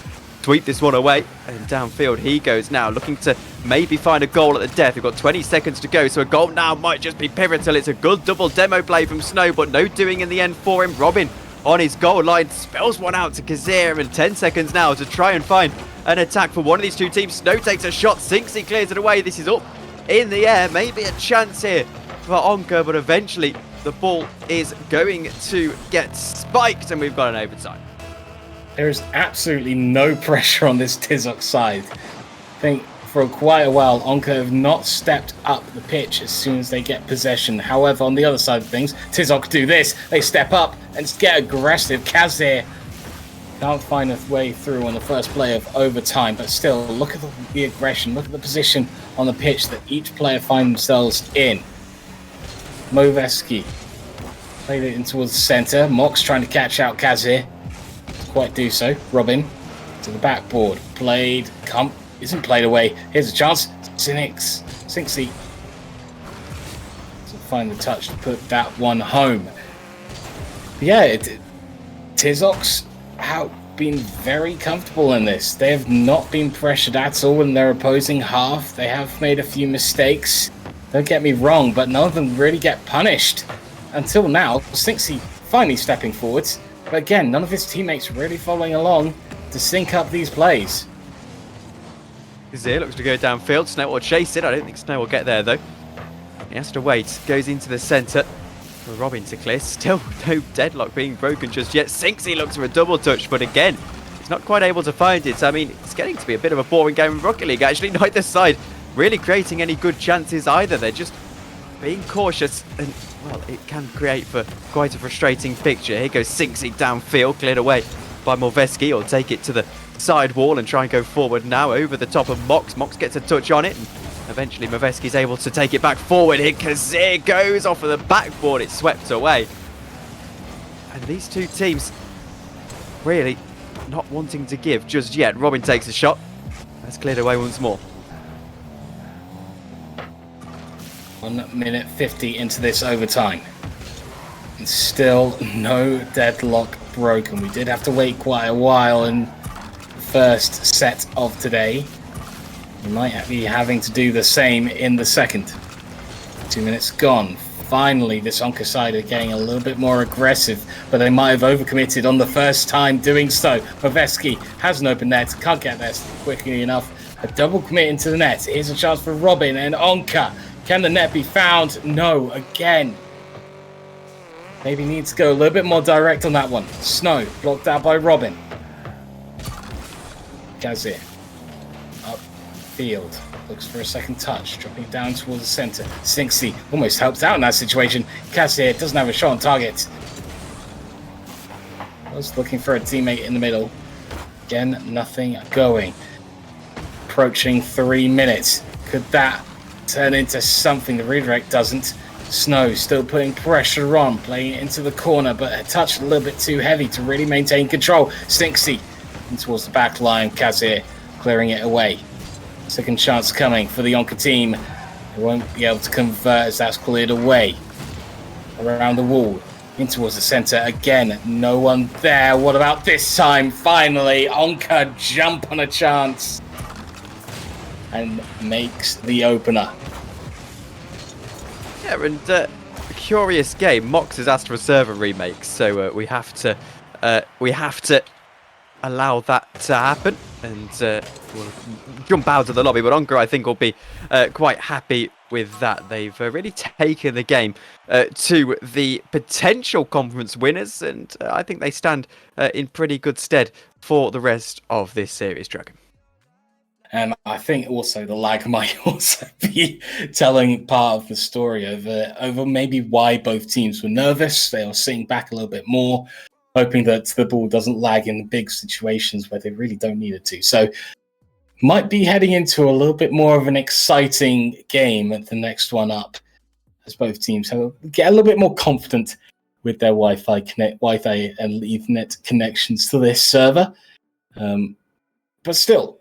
sweep this one away, and downfield he goes now, looking to maybe find a goal at the death. We've got 20 seconds to go, so a goal now might just be pivotal. It's a good double demo play from Snow, but no doing in the end for him. Robin on his goal line spells one out to Kazir, and 10 seconds now to try and find an attack for one of these two teams. Snow takes a shot, Sinksy clears it away. This is up in the air, maybe a chance here for Onka, but eventually the ball is going to get spiked, and we've got an overtime. There is absolutely no pressure on this Tizoc side. I think for quite a while, Onka have not stepped up the pitch as soon as they get possession. However, on the other side of things, Tizoc do this. They step up and get aggressive. Kazir can't find a way through on the first play of overtime, but still, look at the aggression. Look at the position on the pitch that each player finds themselves in. Moveski played it in towards the centre. Mox trying to catch out Kazir. Quite do so. Robin to the backboard. Isn't played away. Here's a chance. Sinksy to find the touch to put that one home. Yeah, Tizoc's been very comfortable in this. They have not been pressured at all in their opposing half. They have made a few mistakes. Don't get me wrong, but none of them really get punished. Until now, Sinksy finally stepping forwards. But again, none of his teammates really following along to sync up these plays. Kazir looks to go downfield. Snow will chase it. I don't think Snow will get there though. He has to wait. Goes into the centre for Robin to clear. Still no deadlock being broken just yet. Sinksy looks for a double touch, but again, he's not quite able to find it. I mean, it's getting to be a bit of a boring game of Rocket League actually. Neither side really creating any good chances either. They're just being cautious, and well, it can create for quite a frustrating picture. Here goes Sinksy downfield, cleared away by Moveski. He'll take it to the side wall and try and go forward now over the top of Mox. Mox gets a touch on it, and eventually Moveski's able to take it back forward. Here Kazir goes off of the backboard. It's swept away. And these two teams really not wanting to give just yet. Robin takes a shot. That's cleared away once more. 1 minute 50 into this overtime. And still no deadlock broken. We did have to wait quite a while in the first set of today. We might be having to do the same in the second. 2 minutes gone. Finally, this Onka side are getting a little bit more aggressive, but they might have overcommitted on the first time doing so. Moveski has an open net, can't get there quickly enough. A double commit into the net. Here's a chance for Robin and Onka. Can the net be found? No, again. Maybe needs to go a little bit more direct on that one. Snow, blocked out by Robin. Kazir, upfield. Looks for a second touch, dropping down towards the centre. Sinksy almost helps out in that situation. Kazir doesn't have a shot on target. Was looking for a teammate in the middle. Again, nothing going. Approaching 3 minutes. Could that turn into something? The redirect doesn't. Snow still putting pressure on, playing it into the corner, but a touch a little bit too heavy to really maintain control. Sinksy towards the back line. Kazir clearing it away. Second chance coming for the Onka team. They won't be able to convert as that's cleared away. Around the wall, in towards the centre again. No one there. What about this time? Finally, Onka jump on a chance and makes the opener. Yeah, and a curious game. Mox has asked for a server remake, so we have to allow that to happen, and we'll jump out of the lobby. But Onka, I think, will be quite happy with that. They've really taken the game to the potential conference winners, and I think they stand in pretty good stead for the rest of this series, Dragon. And I think also the lag might also be telling part of the story over maybe why both teams were nervous. They were sitting back a little bit more, hoping that the ball doesn't lag in the big situations where they really don't need it to. So might be heading into a little bit more of an exciting game at the next one up, as both teams get a little bit more confident with their Wi-Fi and Ethernet connections to this server. But still,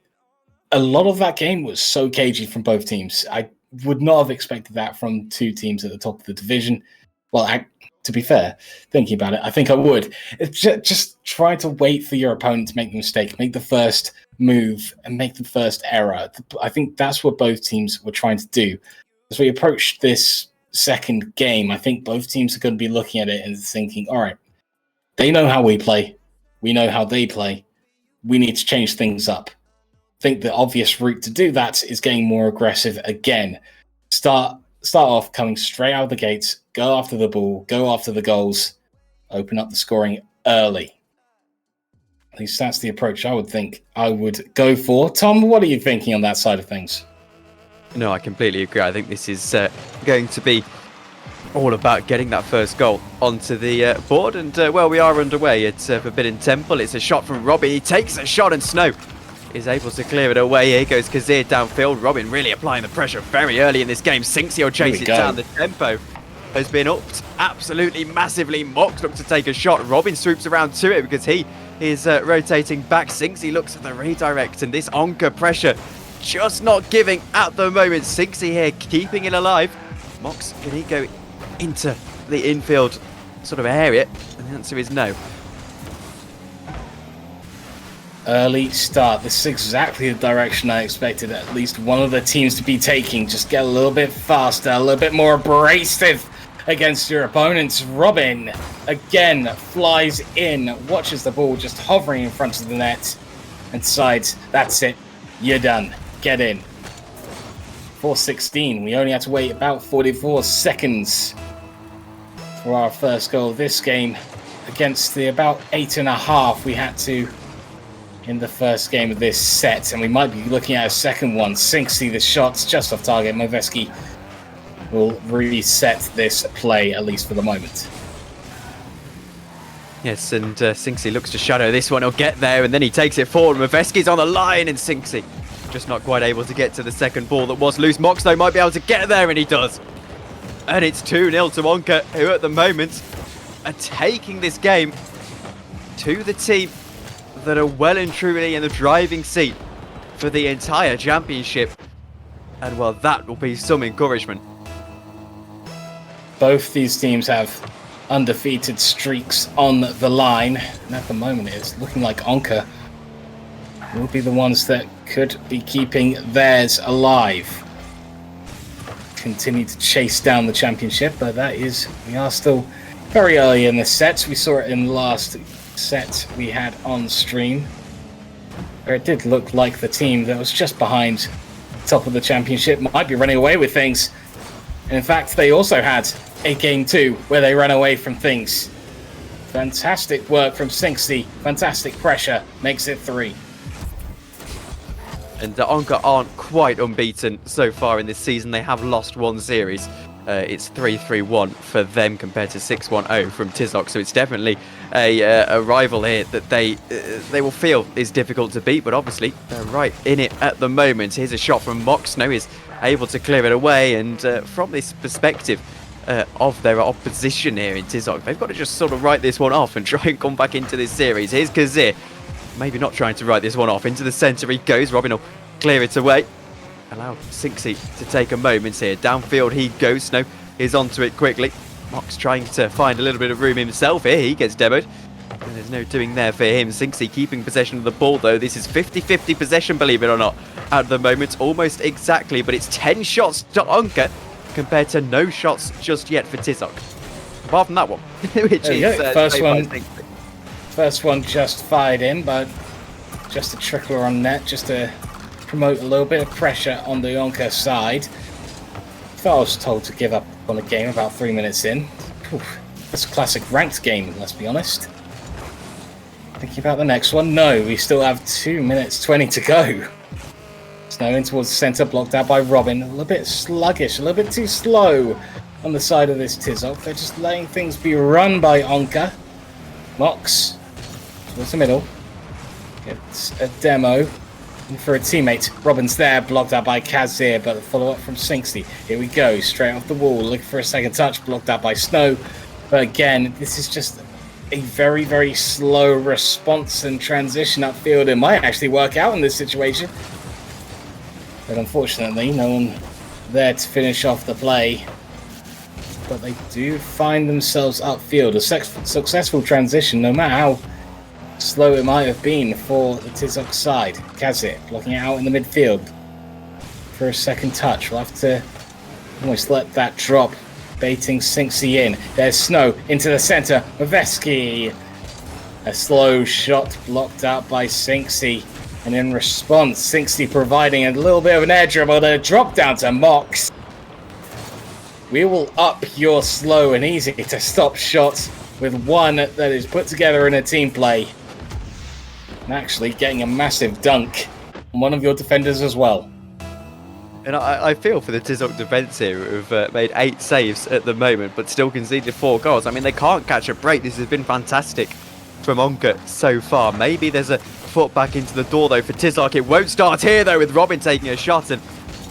a lot of that game was so cagey from both teams. I would not have expected that from two teams at the top of the division. Well, to be fair, thinking about it, I think I would. It's just try to wait for your opponent to make the mistake, make the first move, and make the first error. I think that's what both teams were trying to do. As we approach this second game, I think both teams are going to be looking at it and thinking, all right, they know how we play. We know how they play. We need to change things up. I think the obvious route to do that is getting more aggressive again. Start off coming straight out of the gates, go after the ball, go after the goals, open up the scoring early. At least that's the approach I would think I would go for. Tom, what are you thinking on that side of things? No, I completely agree. I think this is going to be all about getting that first goal onto the board. And, well, we are underway at Forbidden Temple. It's a shot from Robbie. He takes a shot and Snow is able to clear it away. Here goes Kazir downfield. Robin really applying the pressure very early in this game. Sinksy will chase it down. The tempo has been upped absolutely massively. Mox looks to take a shot. Robin swoops around to it because he is rotating back. Sinksy looks at the redirect, and this Onka pressure just not giving at the moment. Sinksy here keeping it alive. Mox, can he go into the infield sort of area? And the answer is no. Early start. This is exactly the direction I expected at least one of the teams to be taking. Just get a little bit faster, a little bit more abrasive against your opponents. Robin, again, flies in, watches the ball just hovering in front of the net and decides, that's it, you're done. Get in. 4:16. We only had to wait about 44 seconds for our first goal of this game against the about 8.5 we had to in the first game of this set, and we might be looking at a second one. Sinksy, the shot's just off target. Moveski will reset this play, at least for the moment. Yes, and Sinksy looks to shadow this one. He'll get there, and then he takes it forward. Moveski's on the line, and Sinksy just not quite able to get to the second ball that was loose. Mox, though, might be able to get there, and he does. And it's 2-0 to Wonka, who at the moment are taking this game to the team that are well and truly in the driving seat for the entire championship. And well, that will be some encouragement. Both these teams have undefeated streaks on the line, and at the moment it's looking like Onka will be the ones that could be keeping theirs alive. Continue to chase down the championship, but we are still very early in the set. We saw it in the last set we had on stream, where it did look like the team that was just behind top of the championship might be running away with things. In fact, they also had a game 2 where they ran away from things. Fantastic work from Sinksy. Fantastic pressure. Makes it 3. And the Onka aren't quite unbeaten so far in this season. They have lost one series. It's 3-3-1 for them compared to 6-1-0 from Tizok. So it's definitely a rival here that they will feel is difficult to beat. But obviously, they're right in it at the moment. Here's a shot from Mox. Now he's able to clear it away. And from this perspective of their opposition here in Tizok, they've got to just sort of write this one off and try and come back into this series. Here's Kazir. Maybe not trying to write this one off. Into the centre he goes. Robin will clear it away. Allow Sinksy to take a moment here. Downfield he goes. Snow is onto it quickly. Mox trying to find a little bit of room himself here. He gets demoed. And there's no doing there for him. Sinksy keeping possession of the ball, though. This is 50-50 possession, believe it or not, at the moment. Almost exactly, but it's 10 shots to Onka compared to no shots just yet for Tizok. Apart from that one, which is... First one just fired in, but just a trickler on net, just to promote a little bit of pressure on the Onka side. thought I was told to give up on a game about 3 minutes in. Whew, that's a classic ranked game, let's be honest. Thinking about the next one. No, we still have 2 minutes 20 to go. Snow in towards the centre, blocked out by Robin. A little bit sluggish, a little bit too slow on the side of this Tizoc. They're just letting things be run by Onka. Mox towards the middle. Gets a demo for a teammate. Robin's there, blocked out by Kazir, but the follow-up from Sinksy. Here we go, straight off the wall, looking for a second touch, blocked out by Snow. But again, this is just a very, very slow response and transition upfield. It might actually work out in this situation. But unfortunately, no one there to finish off the play. But they do find themselves upfield. A successful transition, no matter how slow it might have been for the Tizoc side. Kazir blocking it out in the midfield for a second touch. We'll have to almost let that drop, baiting Sinksy in. There's Snow into the centre. Maveski. A slow shot blocked out by Sinksy. And in response, Sinksy providing a little bit of an air dribble, then a drop down to Mox. We will up your slow and easy to stop shots with one that is put together in a team play. And actually getting a massive dunk on one of your defenders as well. And I feel for the Tizoc defence here, who've made 8 saves at the moment, but still conceded 4 goals. I mean, they can't catch a break. This has been fantastic from Onka so far. Maybe there's a foot back into the door, though, for Tizoc. It won't start here, though, with Robin taking a shot and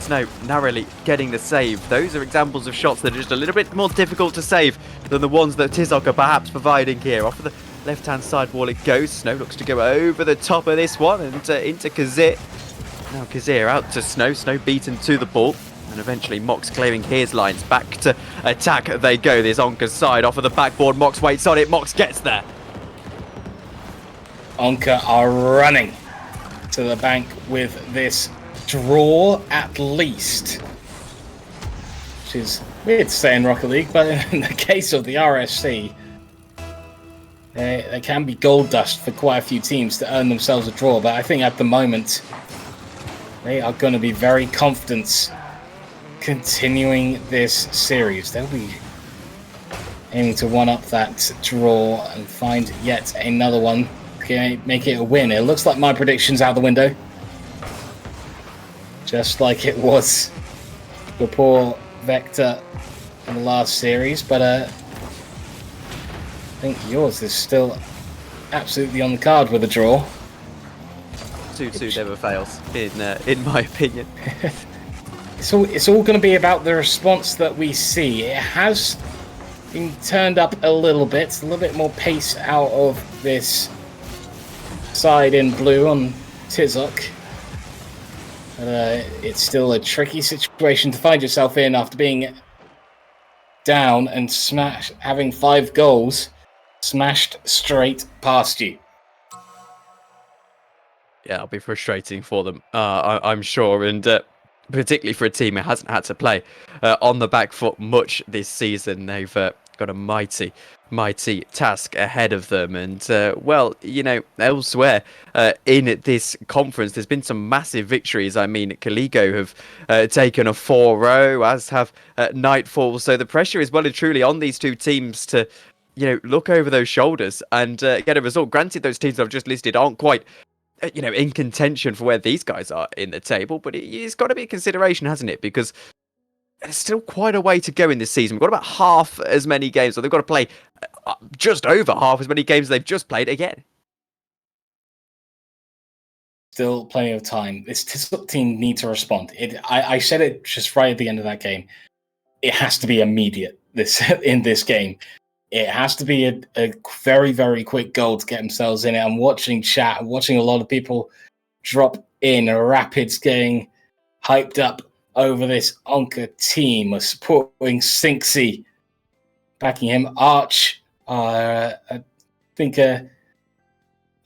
Snow narrowly getting the save. Those are examples of shots that are just a little bit more difficult to save than the ones that Tizoc are perhaps providing here. Off of the left-hand side wall it goes. Snow looks to go over the top of this one and into Kazir. Now Kazir out to Snow. Snow beaten to the ball. And eventually Mox clearing his lines. Back to attack they go. There's Onka's side. Off of the backboard. Mox waits on it. Mox gets there. Onka are running to the bank with this draw at least. Which is weird to say in Rocket League, but in the case of the RSC, there can be gold dust for quite a few teams to earn themselves a draw. But I think at the moment, they are going to be very confident continuing this series. They'll be aiming to one-up that draw and find yet another one. Okay, make it a win. It looks like my prediction's out the window. Just like it was for poor Vector in the last series. But I think yours is still absolutely on the card with a draw. 2-2 never fails, in my opinion. It's all going to be about the response that we see. It has been turned up a little bit more pace out of this side in blue on Tizoc. But it's still a tricky situation to find yourself in after being down and having 5 goals smashed straight past you. Yeah, it'll be frustrating for them, I'm sure, and particularly for a team who hasn't had to play on the back foot much this season. They've got a mighty task ahead of them, and well, you know, elsewhere in this conference, there's been some massive victories. I mean, Caligo have taken a 4-0, as have Nightfall, so the pressure is well and truly on these two teams to, you know, look over those shoulders and get a result. Granted, those teams I've just listed aren't quite, you know, in contention for where these guys are in the table, but it's got to be a consideration, hasn't it? Because there's still quite a way to go in this season. We've got about half as many games, so they've got to play just over half as many games as they've just played again. Still plenty of time. This team need to respond. I said it just right at the end of that game. It has to be immediate in this game. It has to be a very, very quick goal to get themselves in it. I'm watching chat, I'm watching a lot of people drop in. Rapids getting hyped up over this Onka team, supporting Sinksy, backing him. Arch, I think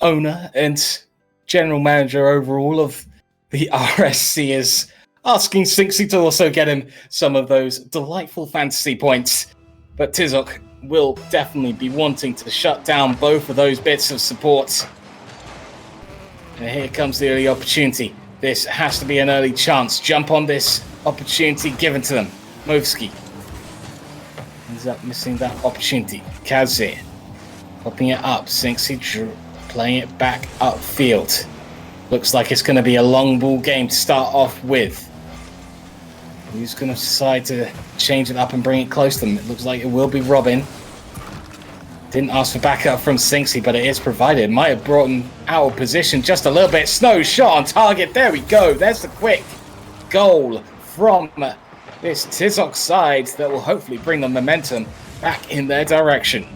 owner and general manager overall of the RSC is asking Sinksy to also get him some of those delightful fantasy points. But Tizoc will definitely be wanting to shut down both of those bits of support. And here comes the early opportunity. This has to be an early chance. Jump on this opportunity given to them. Movski ends up missing that opportunity. Kazir popping it up. Sinksy playing it back upfield. Looks like it's going to be a long ball game to start off with. Who's going to decide to change it up and bring it close to them? It looks like it will be Robin. Didn't ask for backup from Sinksy, but it is provided. Might have brought him out of position just a little bit. Snow shot on target. There we go. There's the quick goal from this Tizoc side that will hopefully bring the momentum back in their direction.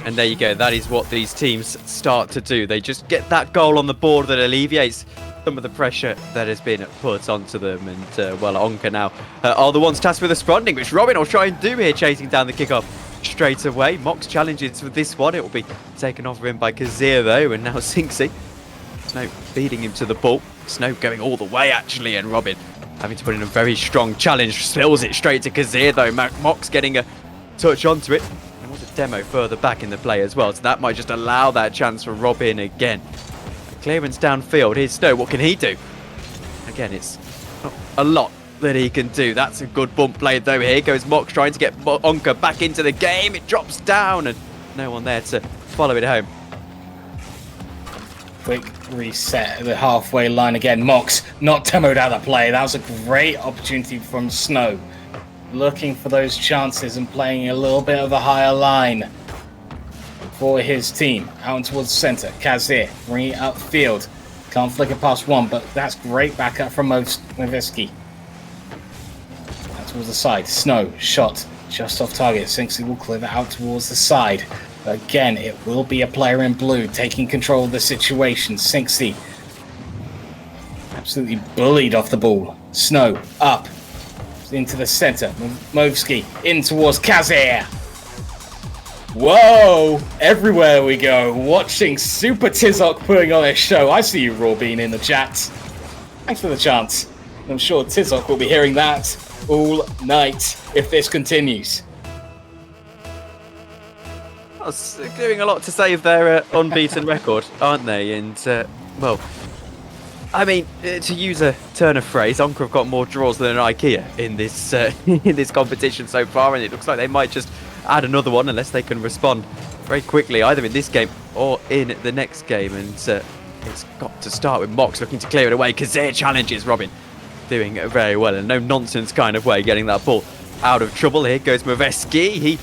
And there you go. That is what these teams start to do. They just get that goal on the board that alleviates some of the pressure that has been put onto them. And, well, Onka now are the ones tasked with responding, which Robin will try and do here, chasing down the kickoff straight away. Mox challenges for this one. It will be taken off of him by Kazir, though, and now Sinksy. Snow feeding him to the ball. Snow going all the way, actually, and Robin having to put in a very strong challenge. Spills it straight to Kazir, though. Mox getting a touch onto it. There was a demo further back in the play as well, so that might just allow that chance for Robin again. Clearance downfield. Here's Snow. What can he do? Again, it's not a lot that he can do. That's a good bump play, though. Here goes Mox trying to get Onka back into the game. It drops down, and no one there to follow it home. Quick reset at the halfway line again. Mox not demoed out of play. That was a great opportunity from Snow. Looking for those chances and playing a little bit of a higher line for his team. Out towards the center. Kazir bringing it upfield. Can't flick it past one, but that's great backup from Moviski. Out towards the side. Snow shot just off target. Sinksy will clear that out towards the side. Again, it will be a player in blue taking control of the situation. Sinksy absolutely bullied off the ball. Snow up into the center. Movski in towards Kazir. Whoa! Everywhere we go. Watching Super Tizoc putting on a show. I see you, Rawbean, in the chat. Thanks for the chance. I'm sure Tizoc will be hearing that all night if this continues. Doing a lot to save their unbeaten record, aren't they? And, well, I mean, to use a turn of phrase, Onka have got more draws than an IKEA in this in this competition so far, and it looks like they might just add another one unless they can respond very quickly, either in this game or in the next game. And it's got to start with Mox looking to clear it away. Kazir challenges Robin, doing it very well in no nonsense kind of way, getting that ball out of trouble. Here goes Moveski. He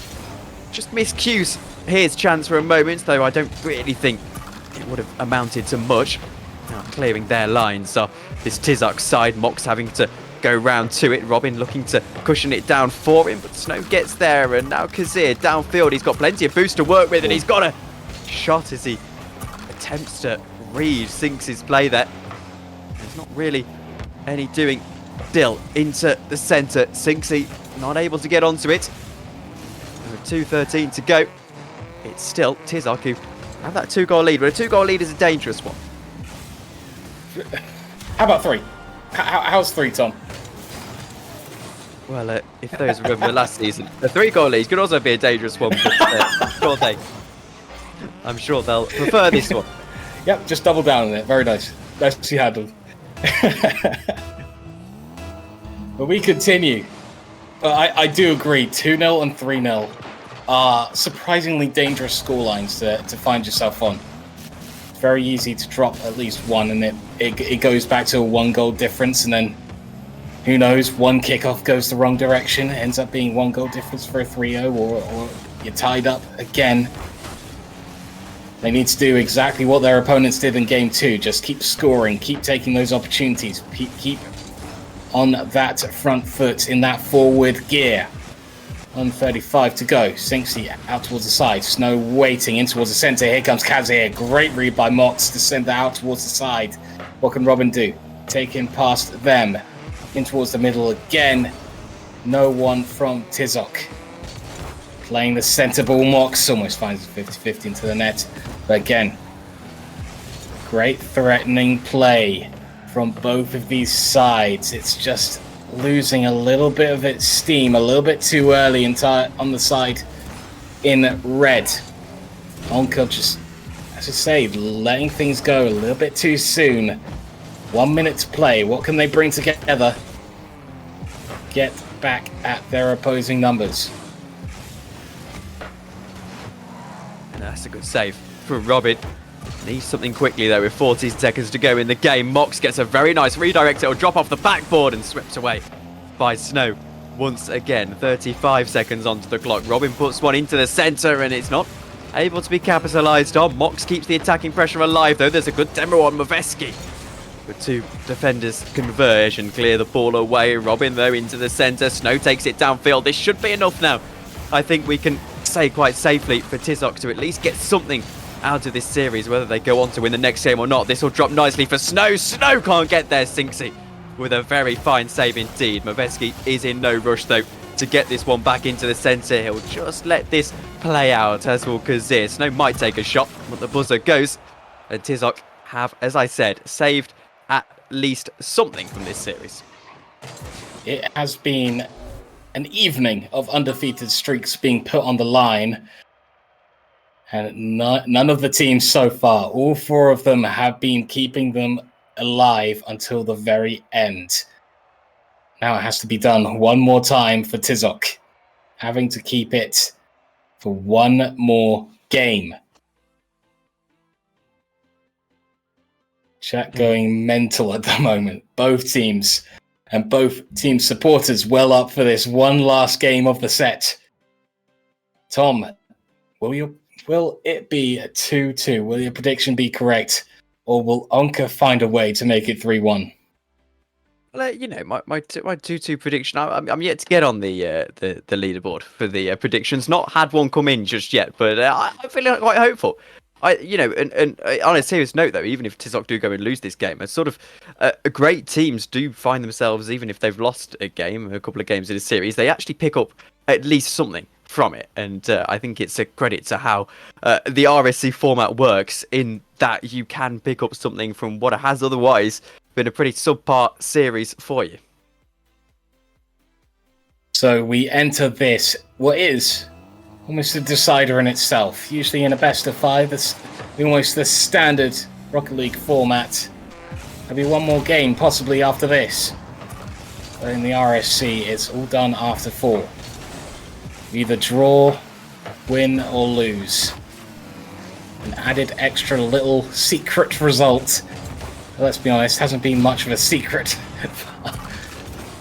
just miscues his chance for a moment, though I don't really think it would have amounted to much. Now clearing their lines, so this Tizoc side, Mox having to go round to it. Robin looking to cushion it down for him, but Snow gets there, and now Kazir downfield. He's got plenty of boost to work with, and he's got a shot as he attempts to read Sinks' play there. There's not really any doing. Still into the centre. Sinksy not able to get onto it. With 2:13 to go. It's still Tizoc who have that 2-goal lead, but a 2-goal lead is a dangerous one. How about 3? How's 3, Tom? Well, if those remember last season, a 3-goal lead could also be a dangerous one, but I'm sure they'll prefer this one. Yep, just double down on it. Very nice. Nicely handled. But we continue. I do agree, 2-0 and 3-0 are surprisingly dangerous scorelines to find yourself on. It's very easy to drop at least one, and it goes back to a 1-goal difference, and then who knows, one kickoff goes the wrong direction, it ends up being 1-goal difference for a 3-0, or you're tied up again. They need to do exactly what their opponents did in game 2. Just keep scoring, keep taking those opportunities, keep on that front foot in that forward gear. 1:35 to go. Sinksy out towards the side. Snow waiting in towards the centre. Here comes Kazir. Great read by Mox to send that out towards the side. What can Robin do? Taking past them. In towards the middle again. No one from Tizoc. Playing the centre ball. Mox almost finds a 50-50 into the net. But again, great threatening play from both of these sides. It's just losing a little bit of its steam a little bit too early on the side in red. Onka just, as I say, letting things go a little bit too soon. 1 minute to play. What can they bring together? get back at their opposing numbers. And that's a good save from Robin. Needs something quickly though with 14 seconds to go in the game. Mox gets a very nice redirect. It'll drop off the backboard and swept away by Snow. Once again, 35 seconds onto the clock. Robin puts one into the centre and it's not able to be capitalised on. Mox keeps the attacking pressure alive though. There's a good demo on Maveski. With two defenders converge and clear the ball away. Robin though into the centre. Snow takes it downfield. This should be enough now. I think we can say quite safely for Tizoc to at least get something out of this series, whether they go on to win the next game or not. This will drop nicely for Snow. Snow can't get there. Sinksy with a very fine save indeed. Maveski is in no rush though to get this one back into the centre. He'll just let this play out, as will Kazir. Snow might take a shot, but the buzzer goes. And Tizoc have, as I said, saved at least something from this series. It has been an evening of undefeated streaks being put on the line. And none of the teams so far, all four of them have been keeping them alive until the very end. Now it has to be done one more time for Tizoc, having to keep it for one more game. Chat going mental at the moment. Both teams and both team supporters well up for this one last game of the set. Tom, will it be a 2-2? Will your prediction be correct? Or will Onka find a way to make it 3-1? Well, you know, my 2-2 prediction. I'm yet to get on the leaderboard for the predictions. Not had one come in just yet, but I'm feeling quite hopeful. And on a serious note though, even if Tizoc do go and lose this game, great teams do find themselves, even if they've lost a couple of games in a series, they actually pick up at least something from it. And I think it's a credit to how the RSC format works, in that you can pick up something from what has otherwise been a pretty subpar series for you. So we enter this, what is almost a decider in itself. Usually in a best of five, that's almost the standard Rocket League format. There'll be one more game possibly after this. But in the RSC, it's all done after 4. Either draw, win, or lose. An added extra little secret result. Let's be honest, hasn't been much of a secret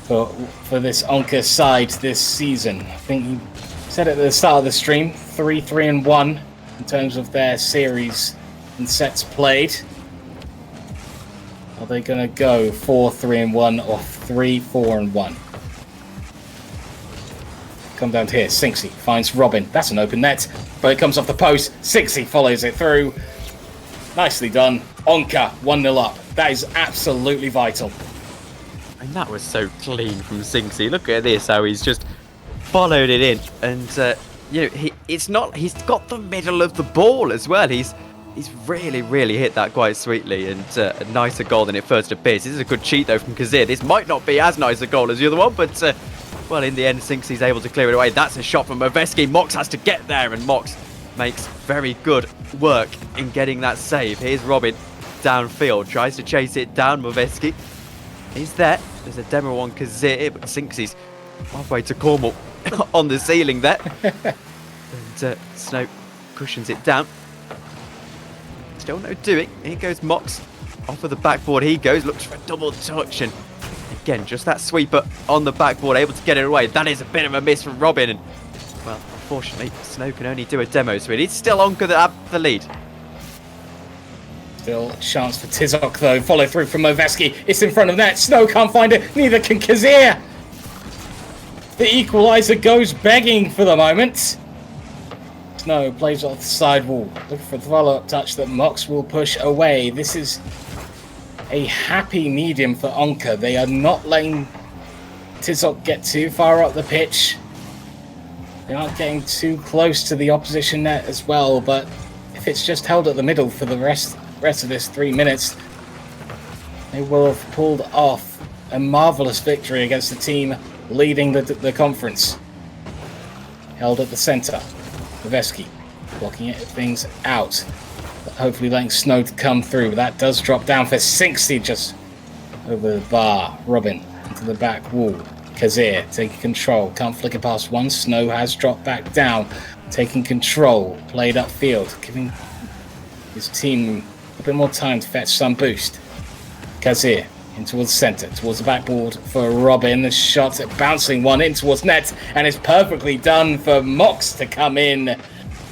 for this Onka side this season. I think you said at the start of the stream, 3-3-1 in terms of their series and sets played. Are they going to go 4-3-1 or 3-4-1? Come down to here. Sinksy finds Robin. That's an open net, but it comes off the post. Sinksy follows it through. Nicely done. Onka 1-0 up. That is absolutely vital. And that was so clean from Sinksy. Look at this, how he's just followed it in, and he's got the middle of the ball as well. He's really hit that quite sweetly, and a nicer goal than it first appears. This is a good cheat though from Kazir. This might not be as nice a goal as the other one, but well, in the end, Sinksy's able to clear it away. That's a shot from Maveski. Mox has to get there, and Mox makes very good work in getting that save. Here's Robin downfield, tries to chase it down. Maveski is there. There's a demo on Kazir, but Sinksy's halfway to Cornwall on the ceiling there. And Snow cushions it down. Still no doing. Here goes Mox. Off of the backboard he goes, looks for a double touch, and again, just that sweeper on the backboard, able to get it away. That is a bit of a miss from Robin, and well, unfortunately, Snow can only do a demo, so it is still Onka that have the lead. Still a chance for Tizoc though. Follow through from Maveski. It's in front of net. Snow can't find it. Neither can Kazir. The equaliser goes begging for the moment. Snow plays off the sidewall. Looking for the follow-up touch that Mox will push away. This is a happy medium for Onka. They are not letting Tizoc get too far up the pitch. They aren't getting too close to the opposition net as well, but if it's just held at the middle for the rest of this 3 minutes, they will have pulled off a marvellous victory against the team leading the conference. Held at the centre. Maveski blocking things out. Hopefully letting Snow to come through. That does drop down for Sinksy just over the bar. Robin into the back wall. Kazir taking control. Can't flick it past one. Snow has dropped back down. Taking control. Played upfield. Giving his team a bit more time to fetch some boost. Kazir in towards the centre. Towards the backboard for Robin. The shot bouncing one in towards net. And it's perfectly done for Mox to come in.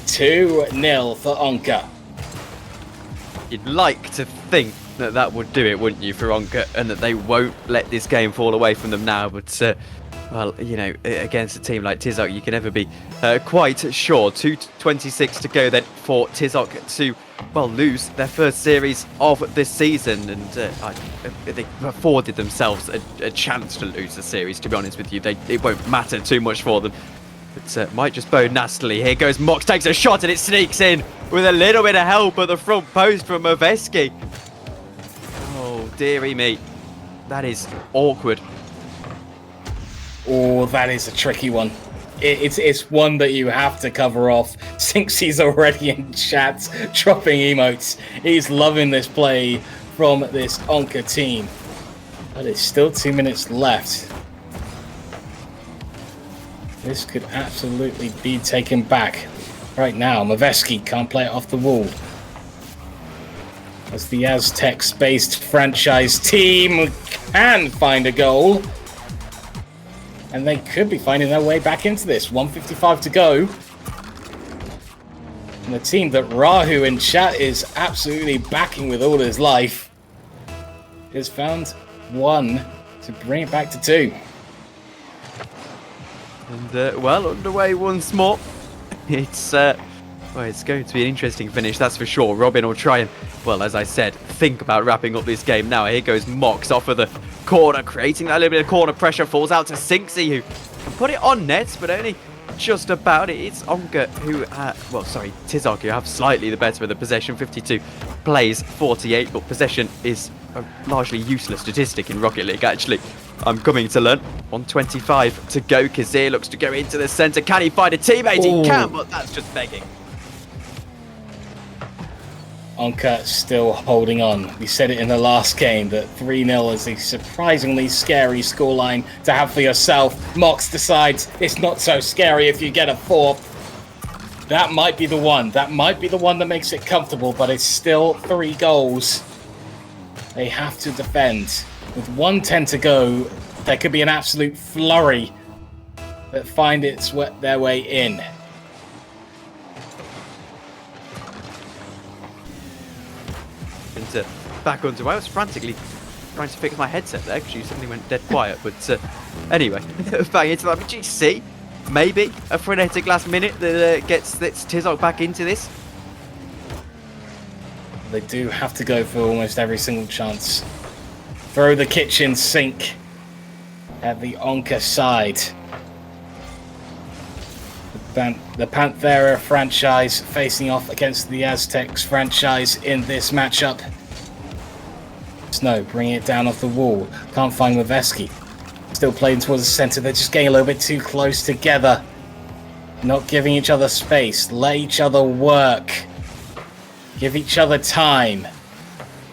2-0 for Onka. You'd like to think that would do it, wouldn't you, for Onka, and that they won't let this game fall away from them now. But, well, you know, against a team like Tizok, you can never be quite sure. 2:26 to go then for Tizok to, well, lose their first series of this season. And they afforded themselves a chance to lose the series, to be honest with you. It won't matter too much for them. It might just bode nastily. Here goes Mox, takes a shot, and it sneaks in with a little bit of help at the front post from Maveski. Oh, dearie me. That is awkward. Oh, that is a tricky one. It's one that you have to cover off. Sinxie's already in chat, dropping emotes. He's loving this play from this Onka team. But it's still 2 minutes left. This could absolutely be taken back. Right now, Maveski can't play it off the wall. As the Aztecs-based franchise team can find a goal. And they could be finding their way back into this. 1:55 to go. And the team that Rahu in chat is absolutely backing with all his life has found one to bring it back to 2. And, well, underway once more. It's going to be an interesting finish, that's for sure. Robin will try and, well, as I said, think about wrapping up this game now. Here goes Mox off of the corner, creating that little bit of corner pressure. Falls out to Sinksy, who can put it on net, but only just about it. It's Onka who, Tizok, who have slightly the better of the possession. 52 plays 48, but possession is a largely useless statistic in Rocket League, actually. I'm coming to learn. 1:25 to go. Kazir looks to go into the centre. Can he find a teammate? Ooh. He can, but that's just begging. Onka still holding on. We said it in the last game that 3-0 is a surprisingly scary scoreline to have for yourself. Mox decides it's not so scary if you get a 4. That might be the one. That might be the one that makes it comfortable, but it's still 3 goals. They have to defend. With 1:10 to go, there could be an absolute flurry that find their way in. And back onto, I was frantically trying to fix my headset there because you suddenly went dead quiet. But anyway, back into that. Did you see? Maybe a frenetic last minute that gets Tizok back into this. They do have to go for almost every single chance. Throw the kitchen sink at the Onka side. The Panthera franchise facing off against the Aztecs franchise in this matchup. Snow bringing it down off the wall. Can't find Maveski. Still playing towards the centre. They're just getting a little bit too close together. Not giving each other space. Let each other work. Give each other time.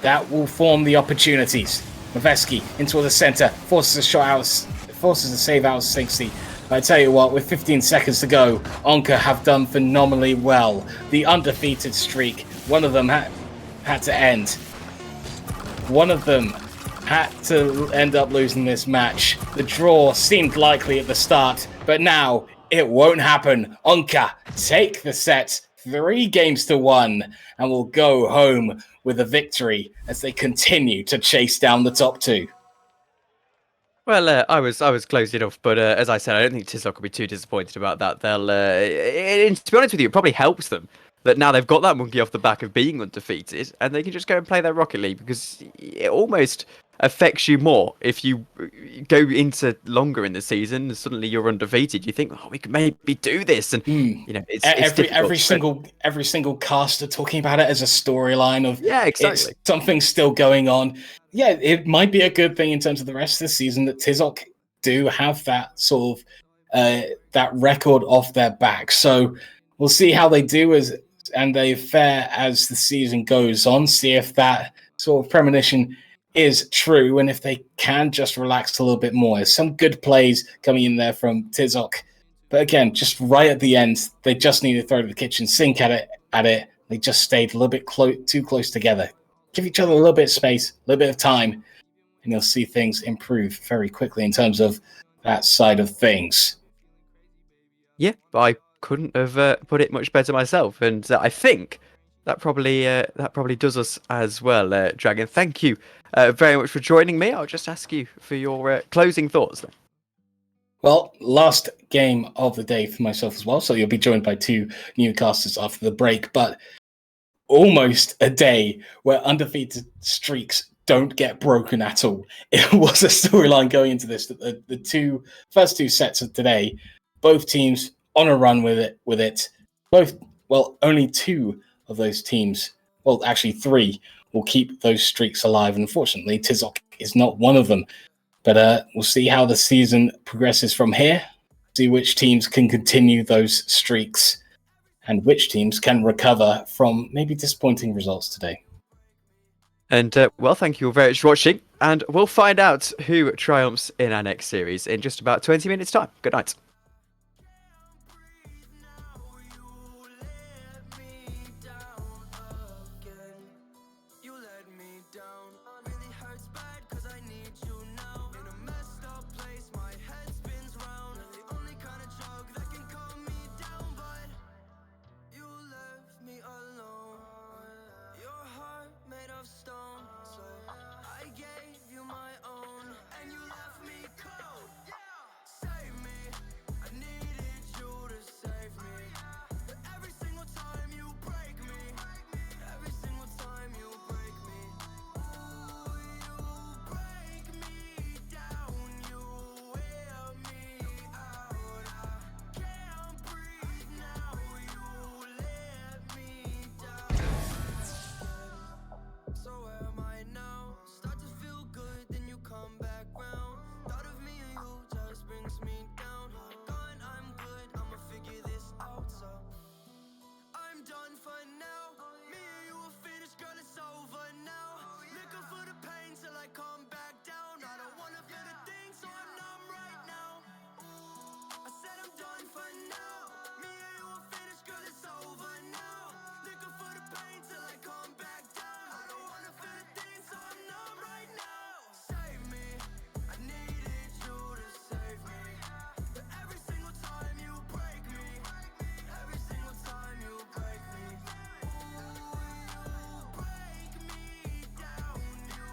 That will form the opportunities. Maveski into the centre, forces a save out of 60. But I tell you what, with 15 seconds to go, Onka have done phenomenally well. The undefeated streak, one of them had to end. One of them had to end up losing this match. The draw seemed likely at the start, but now it won't happen. Onka take the set 3-1 and will go home with a victory as they continue to chase down the top 2. Well, I was close enough, but as I said, I don't think Tizok will be too disappointed about that. They'll, and to be honest with you, it probably helps them that now they've got that monkey off the back of being undefeated, and they can just go and play their Rocket League, because it almost affects you more if you go into longer in the season and suddenly you're undefeated. You think, oh, we could maybe do this, and you know, it's every single caster talking about it as a storyline of exactly something still going on. Yeah, it might be a good thing in terms of the rest of the season that Tizok do have that sort of that record off their back. So we'll see how they do and they fare as the season goes on. See if that sort of premonition is true, and if they can just relax a little bit more. There's some good plays coming in there from Tizok. But again, just right at the end, they just need to throw to the kitchen sink at it. They just stayed a little bit too close together. Give each other a little bit of space, a little bit of time, and you'll see things improve very quickly in terms of that side of things. Yeah, I couldn't have put it much better myself, and I think that probably does us as well, Dragon. Thank you very much for joining me. I'll just ask you for your closing thoughts then. Well, last game of the day for myself as well, so you'll be joined by two newcasters after the break, but almost a day where undefeated streaks don't get broken at all. It was a storyline going into this, that the first two sets of today, both teams on a run with it. Only two of those teams, well, actually three, will keep those streaks alive. Unfortunately, Tizok is not one of them. But we'll see how the season progresses from here, see which teams can continue those streaks and which teams can recover from maybe disappointing results today. And well, thank you all very much for watching, and we'll find out who triumphs in our next series in just about 20 minutes' time. Good night. You let me down. Really hurts bad cause I need you now. In a messed up place, my head spins round. You're the only kind of drug that can calm me down, but you left me alone. Your heart made of stone, so I gave you my own, and you left me cold. Save me, I needed you to save me. But every single time you break me, every single time you break me. Ooh, you break me down, you wear me out. I can't breathe now, you let me down. So where am I now? Start to feel good, then you come back round. Thought of me and you just brings me down. Gone, I'm good, I'ma figure this out, so I'm done for now. Me and you are finished, girl, it's over now. Looking for the pain till I come back down. I don't wanna feel the thing, so I'm numb right now. I said I'm done for now. Me and you are finished, girl, it's over now. Looking for the pain till I come back down. I don't wanna feel the thing, so I'm numb right now. Save me, I needed you to save me. But every single time you break me, every single time you break me. Ooh, you break me down, you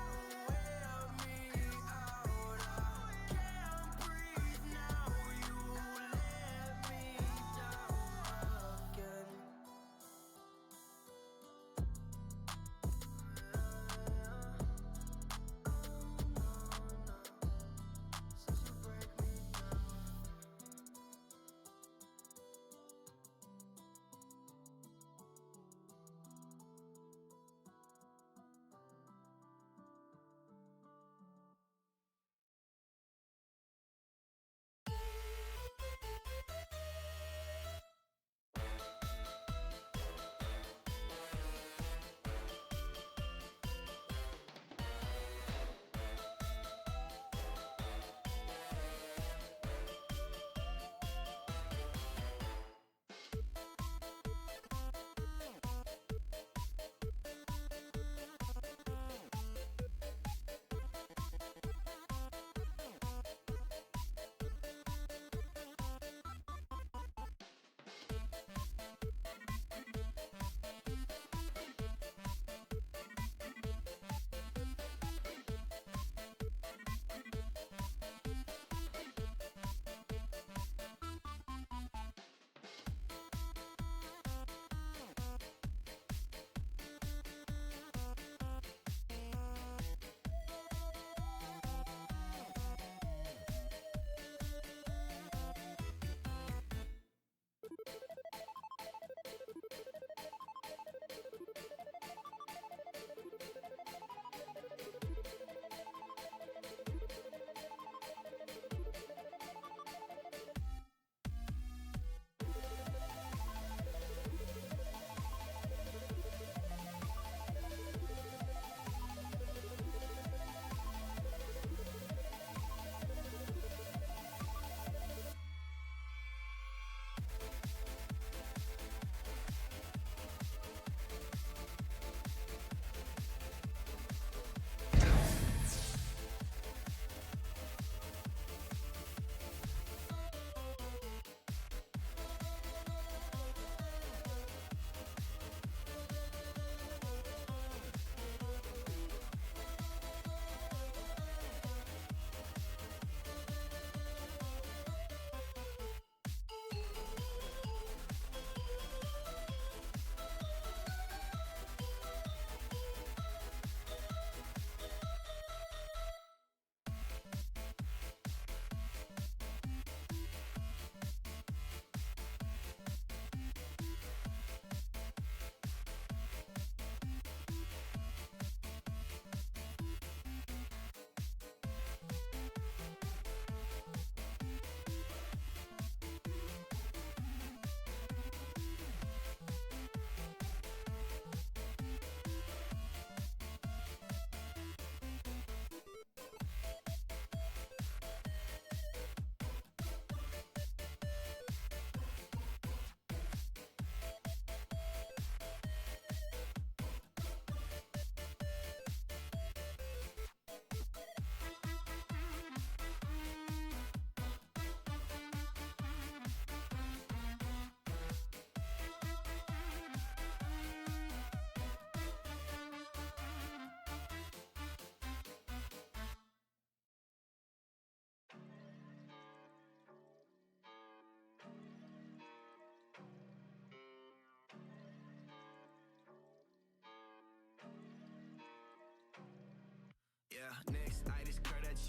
wear me out. I can't breathe now, you let me down again.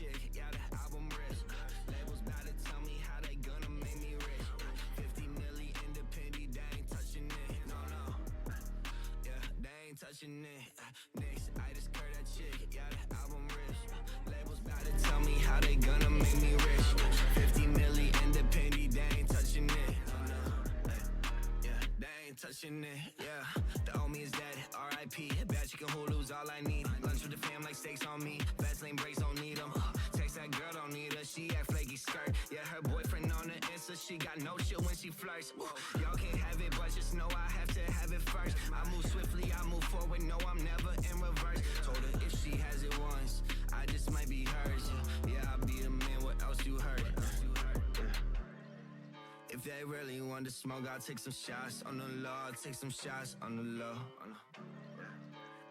chick, yeah, the album rich. Labels bout to tell me how they gonna make me rich. 50 milli independent, they ain't touching it, no, no. Yeah, they ain't touching it. Next, I just curved that chick, yeah, the album rich. Labels bout to tell me how they gonna make me rich. 50 milli independent, they ain't touching it, no, no. Yeah, they ain't touching it, yeah. The owe me is dead, R.I.P. Bad chicken Hulu's all I need. Lunch with the fam like steaks on me. Fast lane breaks, don't need them. Text that girl, don't need her. She act flaky skirt. Yeah, her boyfriend on the Insta. She got no shit when she flirts. Y'all can't have it, but just know I have to have it first. I move swiftly, I move forward. No, I'm never in reverse. Told her if she has it once, I just might be hers. Yeah, I'll be the man. What else you heard? If they really want to smoke, I'll take some shots on the low. I'll take some shots on the low.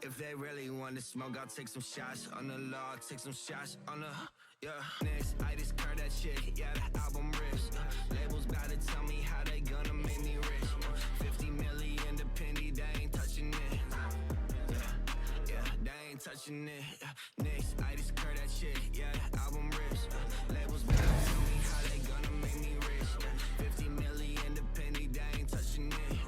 If they really want to smoke, I'll take some shots on the low. I'll take some shots on the, yeah. Next, I just curved that chick, yeah, the album rich. Labels bout to tell me how they gonna make me rich. 50 milli independent, they ain't touching it. Yeah, they ain't touching it. Next, I just curved that chick, yeah, the album rich. Labels bout to tell me how they gonna make me rich. 50 milli independent, they ain't touching it.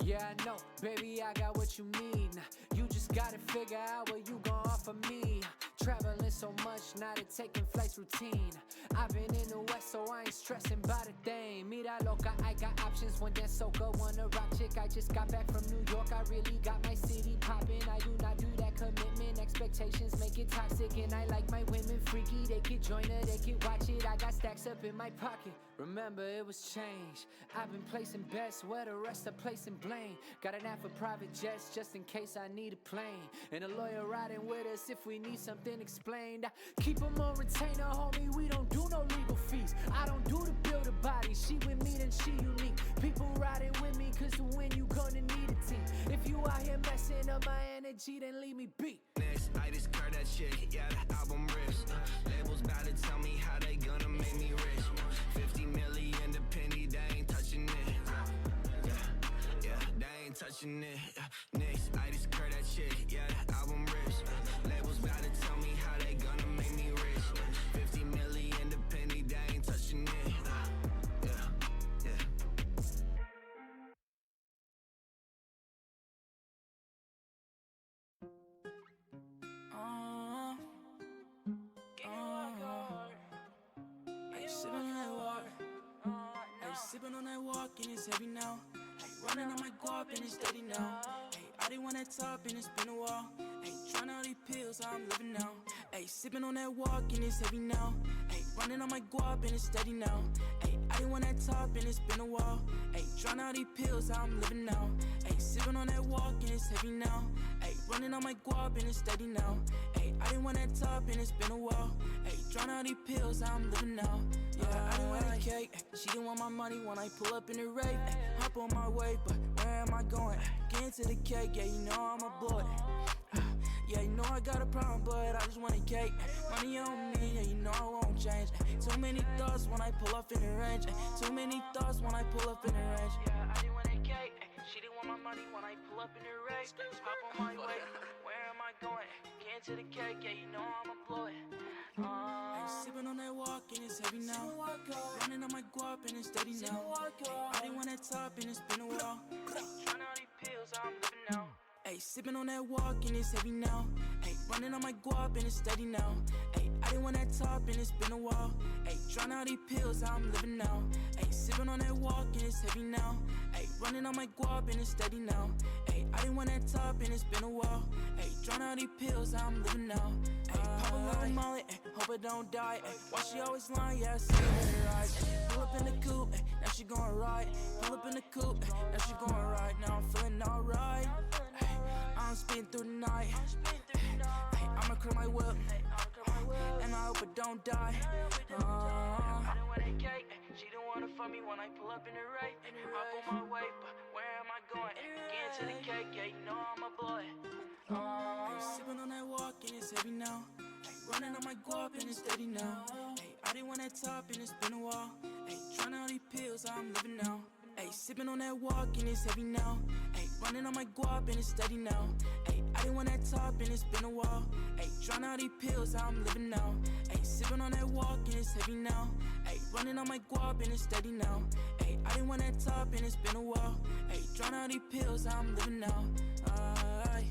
Yeah, I know, baby, I got what you need. You just gotta figure out what you gon' offer me. Traveling so much, now that taking flights routine. I've been in the West, so I ain't stressing about a thing. Mira loca, I got options, one dance soca, one a rock chick. I just got back from New York, I really got my city poppin'. I do not do that commitment, expectations make it toxic. And I like my women freaky, they could join her, they could watch it. I got stacks up in my pocket, remember it was change. I've been placing bets where the rest are placing blame. Got an app for private jets, just in case I need a plane. And a lawyer riding with us if we need something explained. I keep them on retainer, homie, we don't do no legal fees. I don't do the build a body, she with me then she unique. People riding with me cause to win you gonna need a team. If you out here messing up my energy then leave me be. Next, I just curved that chick, yeah, the album rich. Labels bout to tell me how they gonna make me rich. 50 milli independent, they ain't touching it. Yeah, they ain't touching it. Next, I just curved that chick, yeah, the album rich. Labels bout to tell me how they gonna make me rich. 50 milli independent, they ain't touching it. Yeah. Sipping on that walk and it's heavy now. Hey, running on my guap and it's steady now. Hey, I didn't want that top and it's been a while. Hey, trying all these pills, how I'm living now. Hey, sipping on that walk and it's heavy now. Hey, running on my guap and it's steady now. Hey, I didn't want that top and it's been a while. Hey, trying all these pills, how I'm living now. Hey, sipping on that walk and it's heavy now. Hey, running on my guap and it's steady now. Hey, I didn't want that top and it's been a while. Hey, trying all these pills, how I'm living now. Yeah, I didn't want that cake. She didn't want my money when I pull up in the rave. Hop on my way, but where am I going? Get into the cake, yeah, you know I'ma blow it. Yeah, you know I got a problem, but I just want a cake. Money on me, yeah, you know I won't change. Too many thoughts when I pull up in the range. Too many thoughts when I pull up in the range. Yeah, I didn't want a cake. She didn't want my money when I pull up in the range. Hop on my way, where am I going? Get into the cake, yeah, you know I'ma blow it. Sipping on that walk and it's heavy now. Running on my guap and it's steady now. I didn't want that top and it's been a while. Trying all these pills, how I'm living now. Ayy, sipping on that walk and it's heavy now. Ayy, running on my guap and it's steady now. Ayy, I didn't want that top and it's been a while. Ayy, trying all these pills, how I'm living now. Ayy, sipping on that walk and it's heavy now. Ayy, running on my guap and it's steady now. Ayy, I didn't want that top and it's been a while. Ayy, trying all these pills, how I'm living now. Ayy, pop a little molly, hope I don't die. Why she always lying? Yeah, I see her in her eyes. Pull up in the coupe, now she going ride. Pull up in the coupe, now she going ride. Now I'm feeling alright. I'm speeding through the night. I'ma curl my whip, and I hope I don't die. I don't want that cake. She don't wanna fuck me when I pull up in the rape. Hop on my way, but where am I going? Get into the cake, yeah, you know I'ma blow it. Sipping on that walk and it's heavy now. Running on my guap and it's steady now. I didn't want that top and it's been a while. Trying all these pills, how I'm living now. Ayy, sipping on that walk and it's heavy now. Ayy, running on my guap and it's steady now. Hey, I didn't want that top and it's been a while. Hey, trying out these pills, how I'm living now. Hey, sipping on that walk and it's heavy now. Hey, running on my guap and it's steady now. Hey, I didn't want that top and it's been a while. Hey, trying out these pills, how I'm living now. Aye.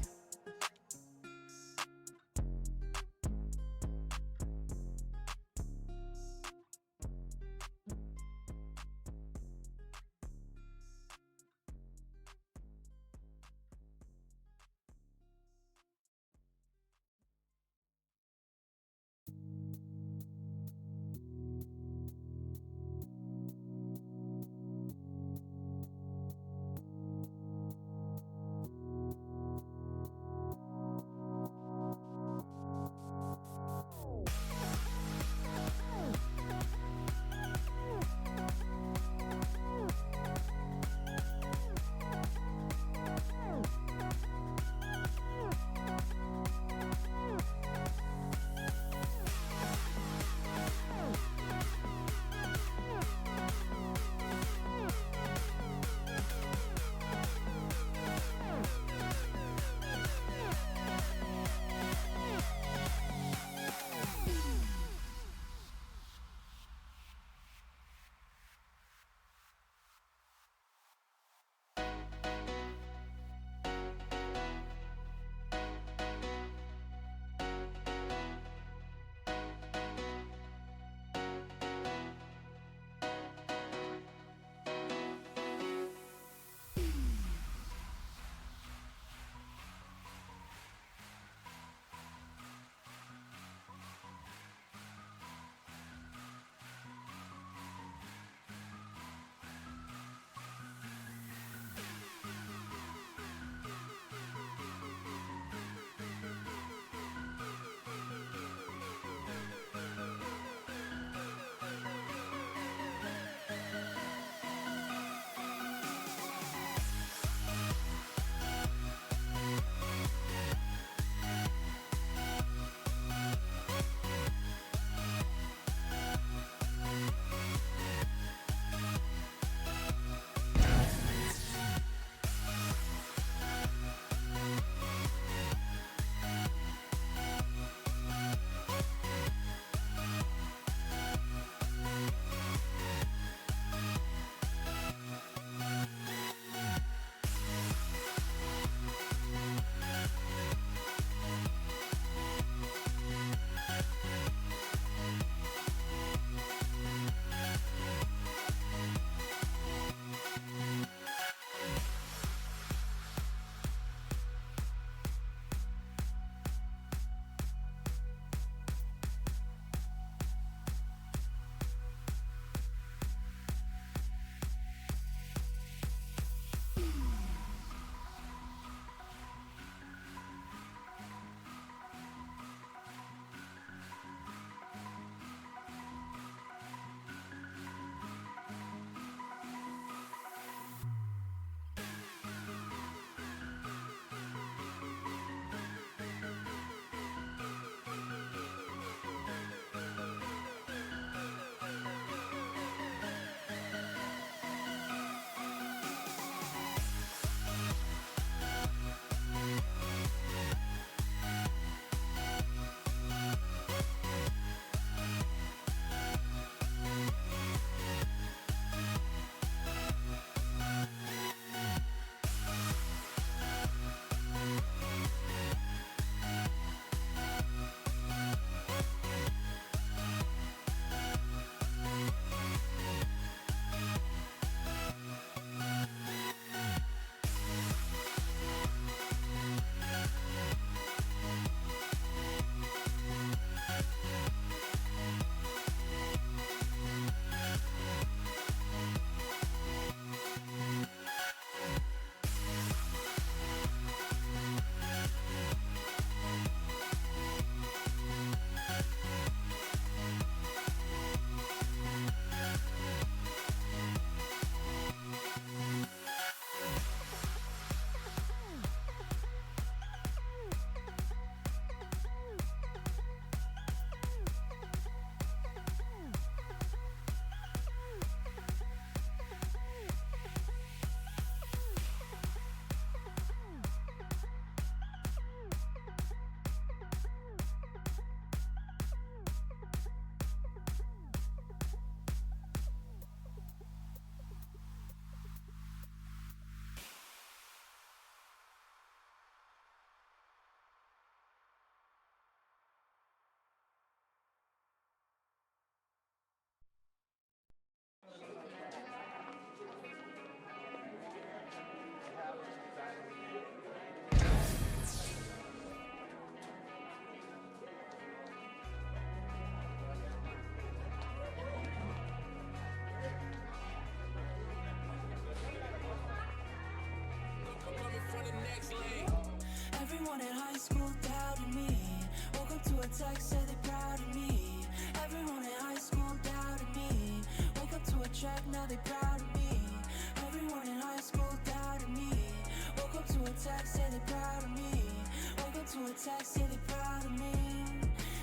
text, say they proud of me,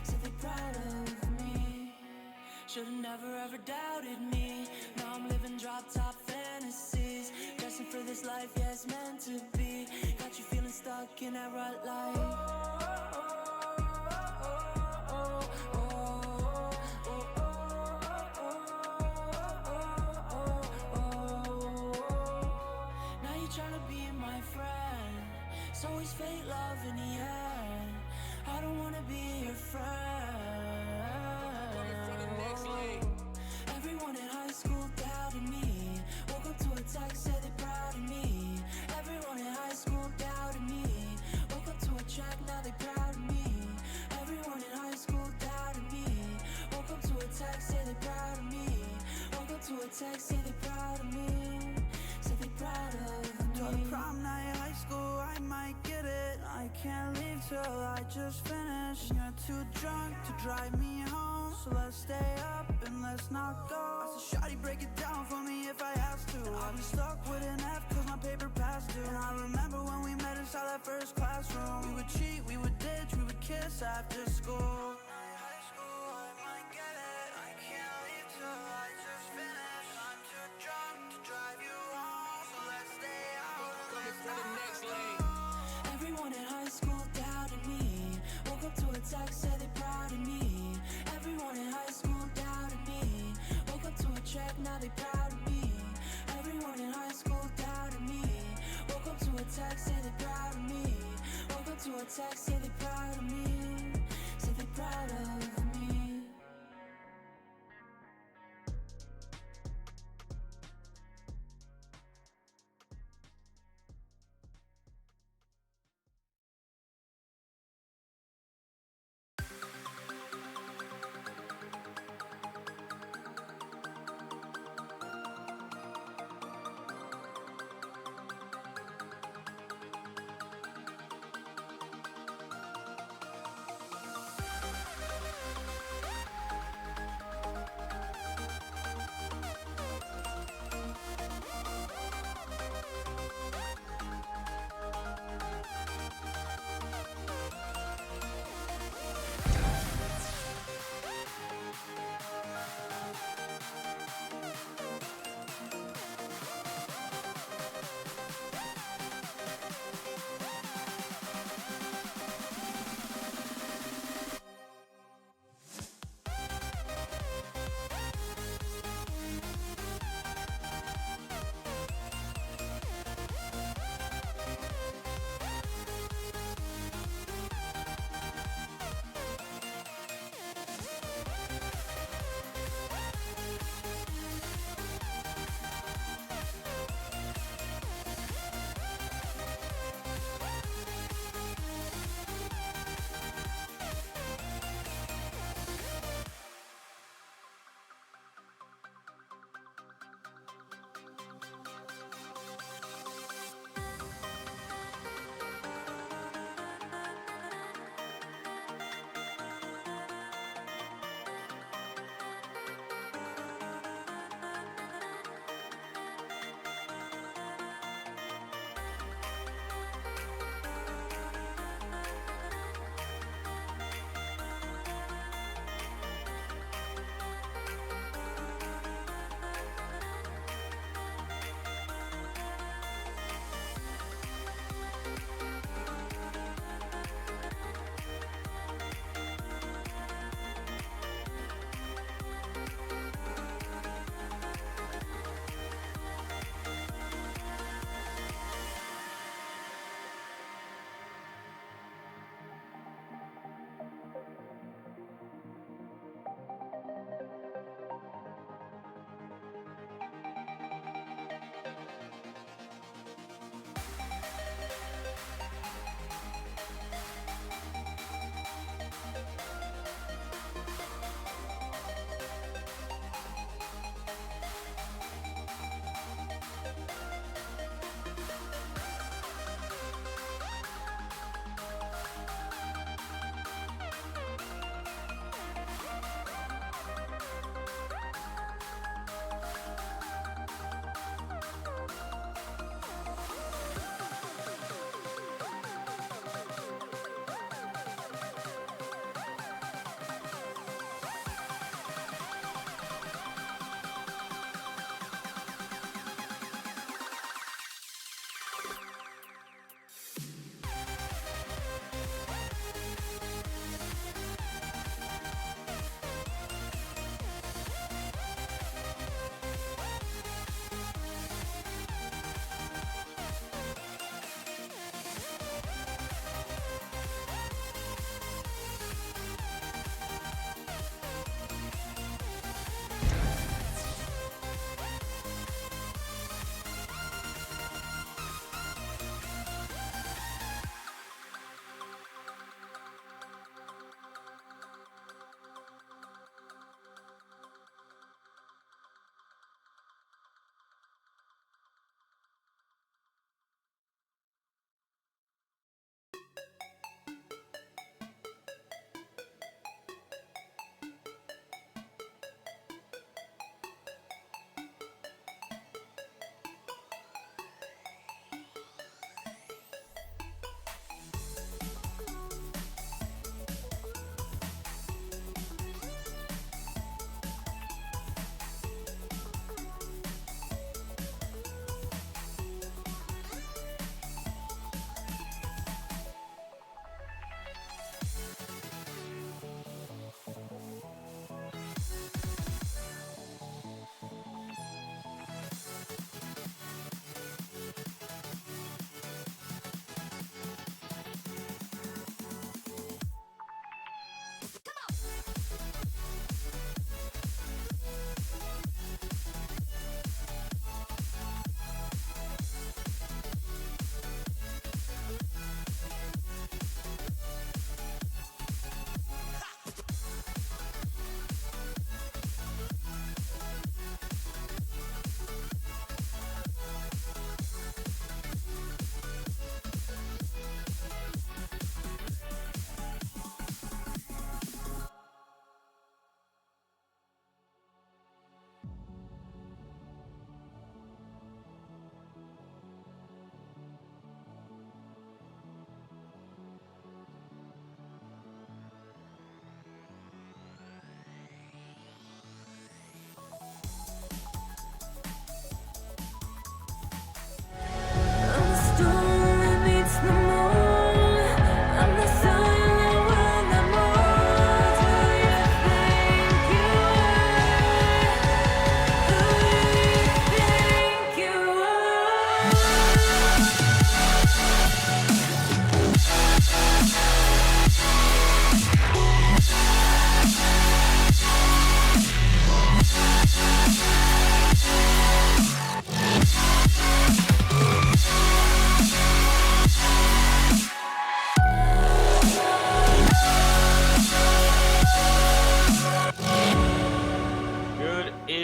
say they proud of me. Should've never ever doubted me. Now I'm living drop top fantasies, dressing for this life, yeah, it's meant to be. Got you feeling stuck in that rut life. Now you tryna be my friend. It's always fake love in the end. I don't wanna be your friend. Everyone in high school doubted me. Woke up to a text, said they proud of me. Everyone in high school doubted me. Woke up to a track, now they proud of me. Everyone in high school doubted me. Woke up to a text, say they proud of me. Woke up to a text, say they proud of me. Say they proud of me. To the prom night, high school, I might get it. I can't leave till I just finish. You're too drunk to drive me home, so let's stay up and let's not go. I said, shawty, break it down for me if I have to. I'll be stuck with an F cause my paper passed due. And I remember when we met inside that first classroom. We would cheat, we would ditch, we would kiss after school. High school, I might get it. I can't leave till I just finish. I'm too drunk to drive you home, so let's stay out and let's not go. Everyone in high school doubted me. Woke up to a text, said they proud of me. Everyone in high school doubted me. Woke up to a track, now they proud of me. Everyone in high school doubted me. Woke up to a text, say they proud of me. Woke up to a text, say they proud of me. Say they proud of me.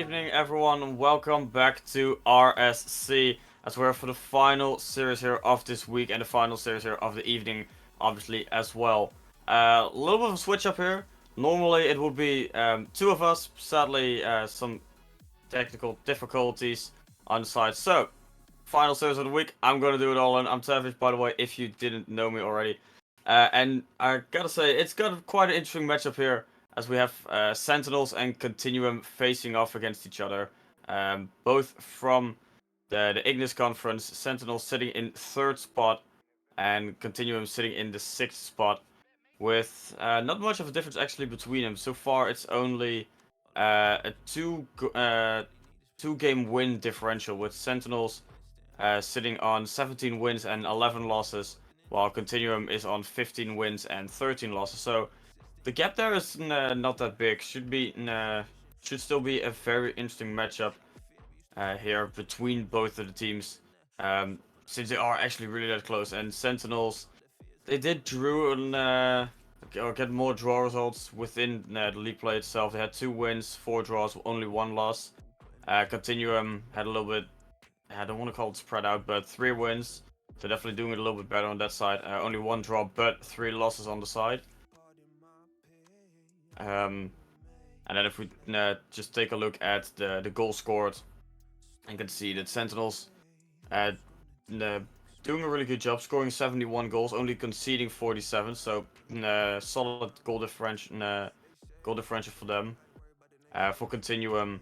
evening, everyone, and welcome back to RSC, as we're for the final series here of this week and the final series here of the evening, obviously, as well. A little bit of a switch up here. Normally it would be two of us, sadly some technical difficulties on the side. So, final series of the week, I'm gonna do it all, and I'm Tavish, by the way, if you didn't know me already. And I gotta say, it's got quite an interesting matchup here, as we have Sentinels and Continuum facing off against each other. Both from the Ignis Conference, Sentinels sitting in 3rd spot, and Continuum sitting in the 6th spot, with not much of a difference actually between them. So far, it's only a two-game win differential, with Sentinels sitting on 17 wins and 11 losses, while Continuum is on 15 wins and 13 losses. So the gap there is not that big. Should still be a very interesting matchup here between both of the teams, since they are actually really that close. And Sentinels, they did drew or get more draw results within the league play itself. They had 2 wins, 4 draws, only 1 loss. Continuum had a little bit, I don't want to call it spread out, but 3 wins. So definitely doing it a little bit better on that side. Only 1 draw, but 3 losses on the side. And then if we just take a look at the goals scored, you can see that Sentinels doing a really good job, scoring 71 goals, only conceding 47. So solid goal differential for them. For Continuum,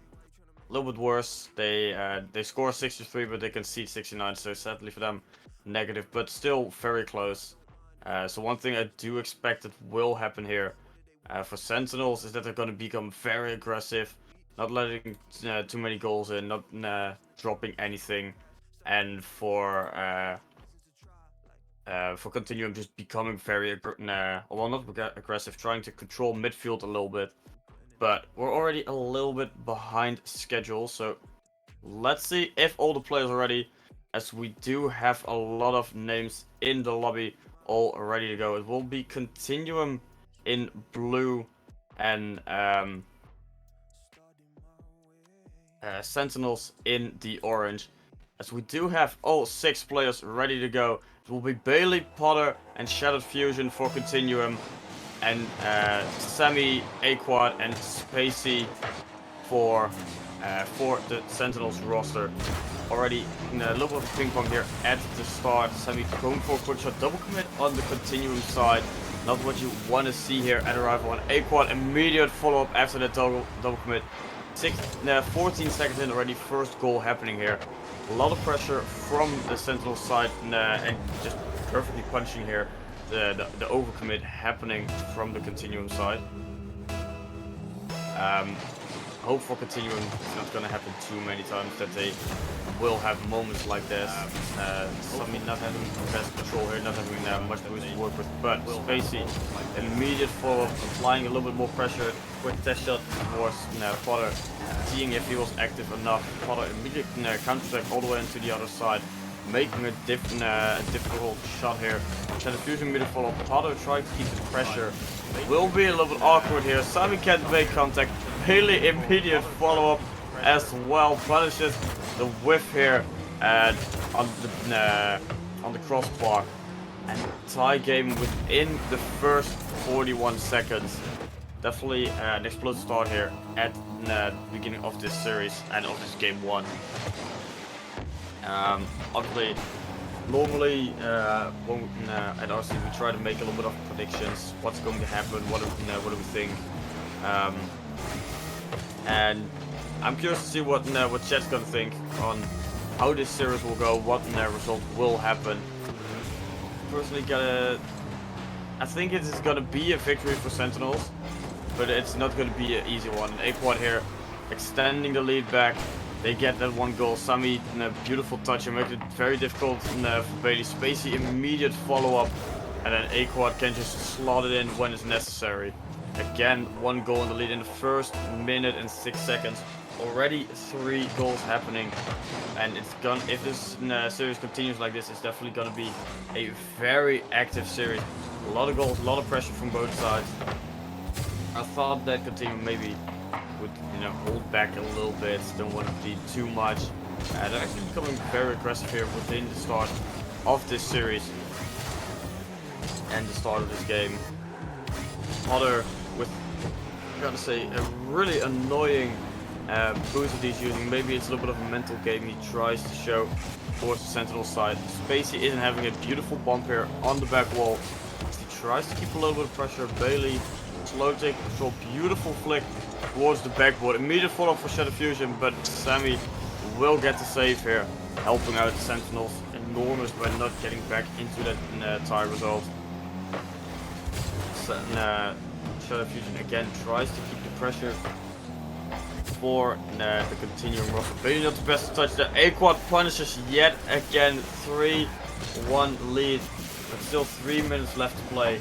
a little bit worse. They score 63, but they concede 69. So sadly for them, negative, but still very close. So one thing I do expect that will happen here for Sentinels is that they're going to become very aggressive, not letting too many goals in, not dropping anything, and for Continuum just becoming very not aggressive, trying to control midfield a little bit. But we're already a little bit behind schedule, so let's see if all the players are ready, as we do have a lot of names in the lobby all ready to go. It will be Continuum in blue and Sentinels in the orange, as we do have all 6 players ready to go. It will be Bailey, Potter, and Shattered Fusion for Continuum, and Sammy, Aquad, and Spacey for the Sentinels roster. Already a little bit of ping pong here at the start. Sammy going for a quick shot, double commit on the Continuum side. Not what you want to see here at arrival. And Aquad, immediate follow-up after that double commit. 14 seconds in already, first goal happening here. A lot of pressure from the Sentinel side, and just perfectly punching here the overcommit happening from the Continuum side. Hope for Continuum it's not going to happen too many times, that they will have moments like this. Sammy not having the best control here, not having much boost to work with, but Spacey, immediate follow-up, applying a little bit more pressure, quick test shot towards Potter, seeing if he was active enough. Potter immediate counter-attack all the way into the other side, making a difficult shot here. Shattered Fusion immediate follow-up, Potter trying to keep the pressure. Will be a little bit awkward here. Sammy can't make contact. Bailey immediate follow-up as well, punishes the whiff here on the crossbar, and tie game within the first 41 seconds. Definitely an explosive start here at the beginning of this series and of this game 1. Obviously, normally at RC we try to make a little bit of predictions, what's going to happen, what do we think, and I'm curious to see what chat's gonna think on how this series will go, what result will happen. Personally, I think it is gonna be a victory for Sentinels, but it's not gonna be an easy one. Aquad here extending the lead back. They get that 1 goal. Sammy, a beautiful touch and make it very difficult for Bailey. Spacey, immediate follow-up, and then Aquad can just slot it in when it's necessary. Again, 1 goal in the lead in the first minute and 6 seconds. Already 3 goals happening, and if this series continues like this, it's definitely gonna be a very active series. A lot of goals, a lot of pressure from both sides. I thought that Continuum maybe would hold back a little bit, don't want to bleed too much. They're actually becoming very aggressive here within the start of this series and the start of this game. Potter with, I gotta say, a really annoying boost that he's using. Maybe it's a little bit of a mental game he tries to show towards the Sentinel side. Spacey isn't having a beautiful bump here on the back wall. He tries to keep a little bit of pressure. Bailey, slow take control, beautiful flick towards the backboard. Immediate follow-up for Shadow Fusion, but Sammy will get the save here, helping out the Sentinels enormous by not getting back into that tie result. Shadow Fusion again tries to keep the pressure for the continuing roster. Bailey not the best to touch. The A-Quad punishes yet again. 3-1 lead, but still 3 minutes left to play.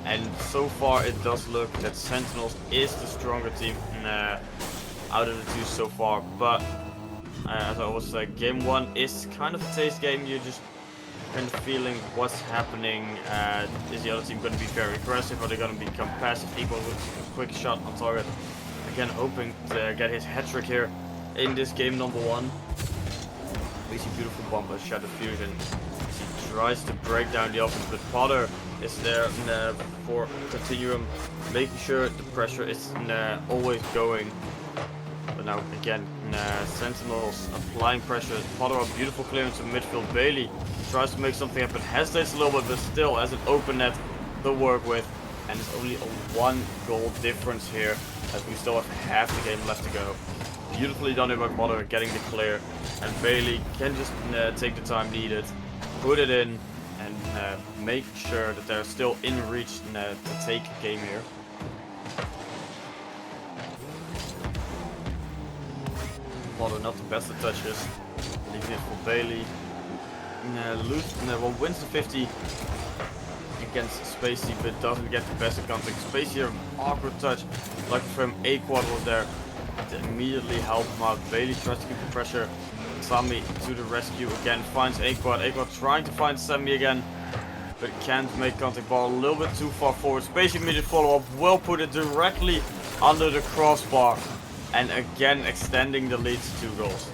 And so far it does look that Sentinels is the stronger team out of the two so far. But as I always say, game 1 is kind of a taste game. You're just kind of feeling what's happening. Is the other team going to be very aggressive? Are they going to become passive? Equal with a quick shot on target. Again, hoping to get his hat-trick here in this game number 1. We see beautiful bump by Shadow Fusion. He tries to break down the offense, but Potter is there for Continuum, making sure the pressure is always going. But now again, Sentinels applying pressure. Potter a beautiful clearance to midfield. Bailey tries to make something happen, hesitates a little bit, but still has an open net to work with. And it's only a 1 goal difference here, as we still have half the game left to go. Beautifully done here by Potter, getting the clear. And Bailey can just take the time needed, put it in, and make sure that they're still in reach to take a game here. Potter not the best of touches, leaving it for Bailey. Wins the 50 against Spacey, but doesn't get the best of contact. Spacey here, awkward touch. Lucky for him, A-Quad was there to immediately help him out. Bailey tries to keep the pressure. Sammy to the rescue again, finds A-Quad. A-Quad trying to find Sammy again, but can't make contact. Ball a little bit too far forward. Spacey immediate follow-up, will put it directly under the crossbar. And again extending the lead to 2 goals.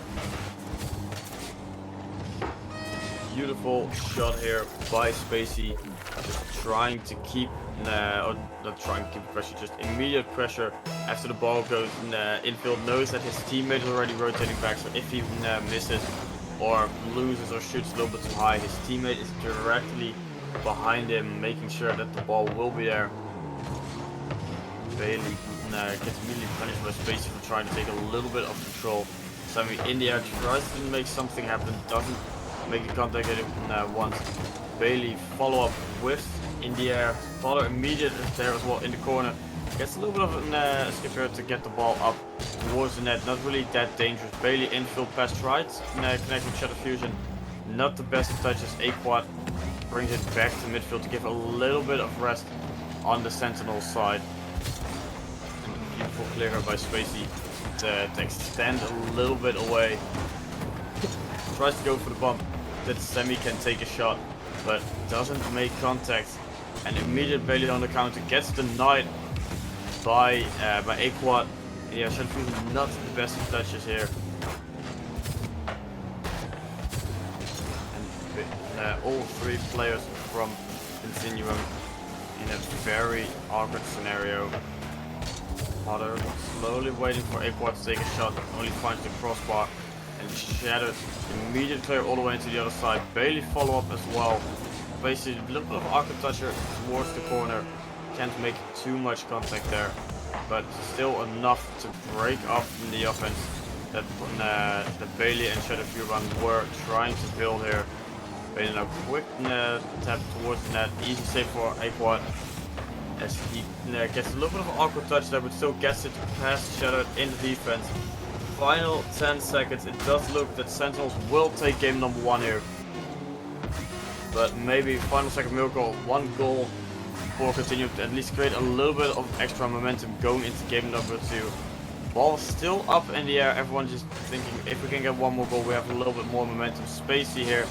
Beautiful shot here by Spacey. Just trying to keep, or not trying to keep the pressure, just immediate pressure after the ball goes infield. Knows that his teammate is already rotating back, so if he misses or loses or shoots a little bit too high, his teammate is directly behind him, making sure that the ball will be there. Bailey gets immediately punished by Spacey for trying to take a little bit of control. Sammy in the air tries to make something happen, doesn't make the contact at him once. Bailey follow up with in the air. Potter immediate is there as well in the corner. Gets a little bit of a skip here to get the ball up towards the net. Not really that dangerous. Bailey infield pass right, connecting Shadow Fusion. Not the best of touches. A-Quad brings it back to midfield to give a little bit of rest on the Sentinel side. Beautiful clear here by Spacey to extend a little bit away. Tries to go for the bump that Sammy can take a shot, but doesn't make contact. And immediate Bailey on the counter gets denied by A-Quad. Yeah, Shadow Fusion not the best of touches here. And all 3 players from Continuum in a very awkward scenario. Potter slowly waiting for A-Quad to take a shot, only finds the crossbar and Shadow immediate clear all the way into the other side. Bailey follow up as well. Basically a little bit of awkward toucher towards the corner. Can't make too much contact there, but still enough to break up in the offense that Bailey and Shadow Fusion were trying to build here. Bailey now quick tap towards the net, easy save for A-Quad. As he gets a little bit of an awkward touch there, but still gets it past Shadow in the defense. Final 10 seconds. It does look that Sentinels will take game number 1 here. But maybe final second miracle, 1 goal for Continuum to at least create a little bit of extra momentum going into game number 2. Ball still up in the air. Everyone just thinking if we can get 1 more goal, we have a little bit more momentum. Spacey here,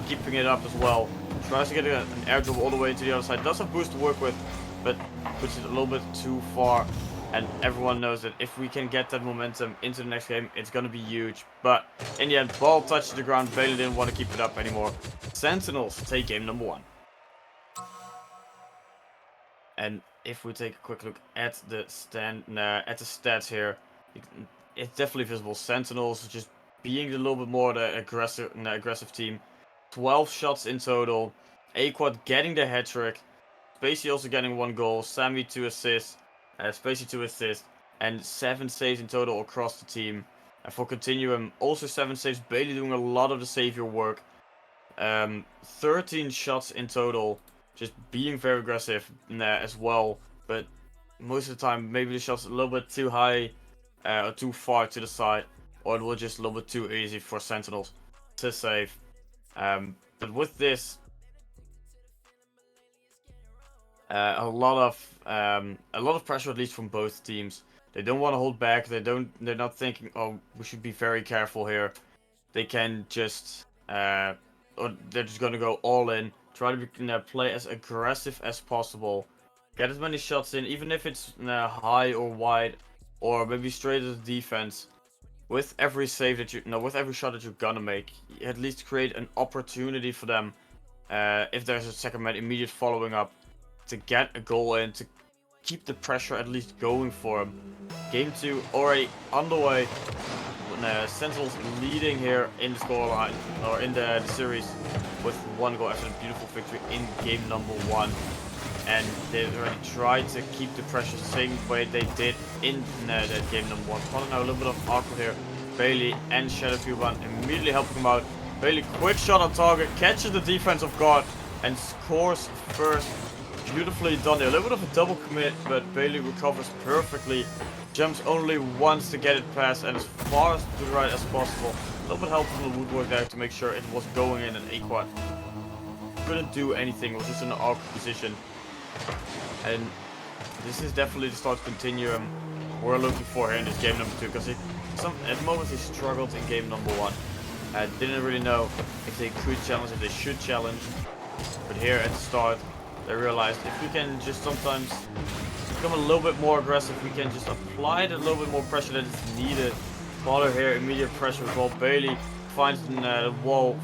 keeping it up as well. Tries to get an air dribble all the way to the other side. Does have boost to work with, but puts it a little bit too far And everyone knows that if we can get that momentum into the next game, it's going to be huge. But in the end, ball touches the ground. Bailey didn't want to keep it up anymore. Sentinels take game number 1. And if we take a quick look at the stats here, it's definitely visible. Sentinels just being a little bit more the aggressive team. 12 shots in total. Aquad getting the hat trick. Spacey also getting 1 goal. Sammy 2 assists. Spacey 2 assists. And 7 saves in total across the team. And for Continuum, also 7 saves. Bailey doing a lot of the savior work. 13 shots in total. Just being very aggressive as well. But most of the time, maybe the shot's a little bit too high or too far to the side. Or it was just a little bit too easy for Sentinels to save. But with this, a lot of pressure, at least from both teams. They don't want to hold back. They're not thinking, oh, we should be very careful here. They can just, or they're just gonna go all in. Try to play as aggressive as possible. Get as many shots in, even if it's high or wide, or maybe straight at the defense. With every save that with every shot that you're gonna make, at least create an opportunity for them. If there's a second man immediate following up, to get a goal in, to keep the pressure at least going for them. Game 2 already underway. Sentinels leading here in the scoreline, or in the series, with 1 goal after a beautiful victory in game number 1. And they already tried to keep the pressure the same way they did in that game number 1. Connor now a little bit of awkward here. Bailey and Shadowfuban immediately helping him out. Bailey, quick shot on target, catches the defensive guard, and scores first. Beautifully done there. A little bit of a double commit, but Bailey recovers perfectly. Jumps only once to get it past and as far to the right as possible. A little bit help from the woodwork there to make sure it was going in, and Aquad couldn't do anything. It was just in an awkward position. And this is definitely the start continuum we're looking for here in this game number 2, because at the moment he struggled in game number 1. Didn't really know if they could challenge, if they should challenge. But here at the start, they realized if we can just sometimes become a little bit more aggressive, we can just apply a little bit more pressure that is needed. Potter here, immediate pressure as well. Bailey finds the wall,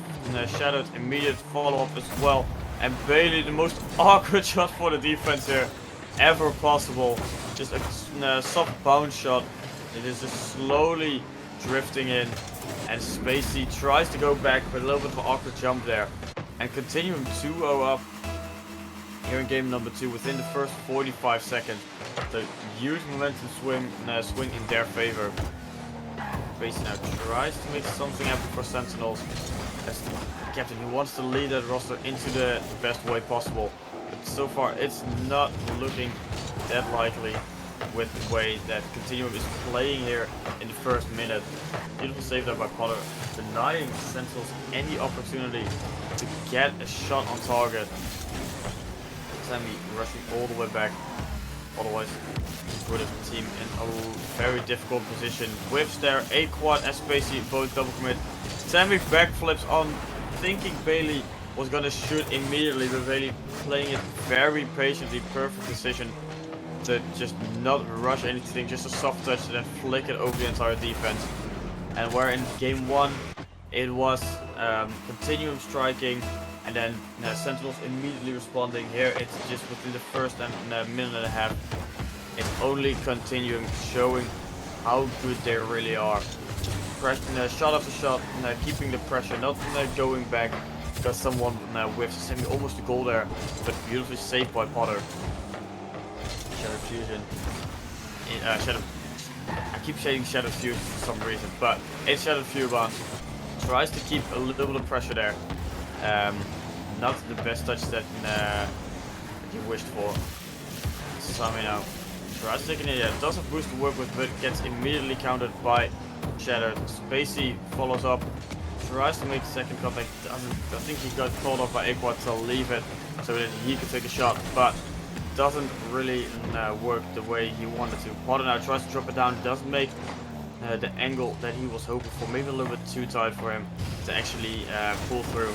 Shadowed, immediate follow-up as well. And Bailey, the most awkward shot for the defense here ever possible. Just a soft bounce shot. It is just slowly drifting in. And Spacey tries to go back, but a little bit of an awkward jump there. And continuing 2-0 up here in game number 2 within the first 45 seconds. The huge momentum swing in their favor. Spacey now tries to make something happen for Sentinels. As the captain, he wants to lead that roster into the best way possible. But so far, it's not looking that likely with the way that Continuum is playing here in the first minute. Beautiful save there by Potter, denying Sentinels any opportunity to get a shot on target. Sammy rushing all the way back. Otherwise, put the team in a very difficult position. Whiffs there, Aquad and Spacey both double commit. Sammy backflips on, thinking Bailey was gonna shoot immediately, but Bailey playing it very patiently. Perfect decision to just not rush anything, just a soft touch and then flick it over the entire defense. And where in game 1 it was Continuum striking, and then Sentinels immediately responding. Here it's just within the first minute and a half. It's only Continuum showing how good they really are. Shot after shot, keeping the pressure, not going back because someone whiffs. Sending almost a goal there, but beautifully saved by Potter. Shadow Fusion. I keep saying Shadow Fusion for some reason, but it's Shadowfuban. Tries to keep a little bit of pressure there. Not the best touch that you wished for. Sammy now tries to take an idea. Does have boost to work with, but gets immediately countered by Shattered. Spacey follows up. Tries to make the second contact. Doesn't. I think he got called off by Aquad to leave it so that he could take a shot, but doesn't really work the way he wanted to. Potter now tries to drop it down. Doesn't make the angle that he was hoping for. Maybe a little bit too tight for him to actually pull through.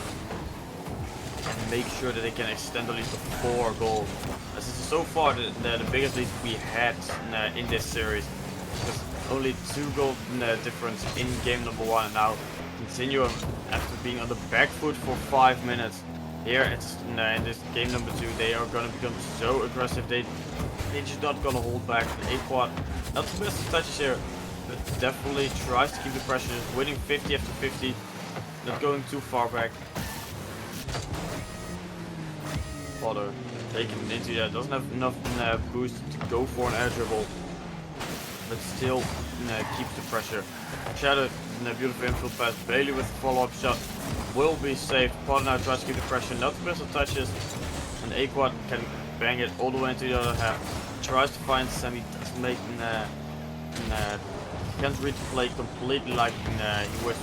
make sure that they can extend the lead to 4 goals. This is so far the biggest lead we had in this series. Because only 2 goal difference in game number 1, and now Continuum, after being on the back foot for 5 minutes. Here in this game number 2, they are gonna become so aggressive. They're just not gonna hold back. The A-Quad, not the best of touches here, but definitely tries to keep the pressure, just winning 50 after 50, not going too far back. Potter taking into that, doesn't have enough boost to go for an air dribble, but still keeps the pressure. Shadow, beautiful infield pass. Bailey with the follow-up shot will be saved. Potter now tries to keep the pressure, not the best of touches, and A-Quad can bang it all the way into the other half. Tries to find Sammy, doesn't make can't read the play completely like he wished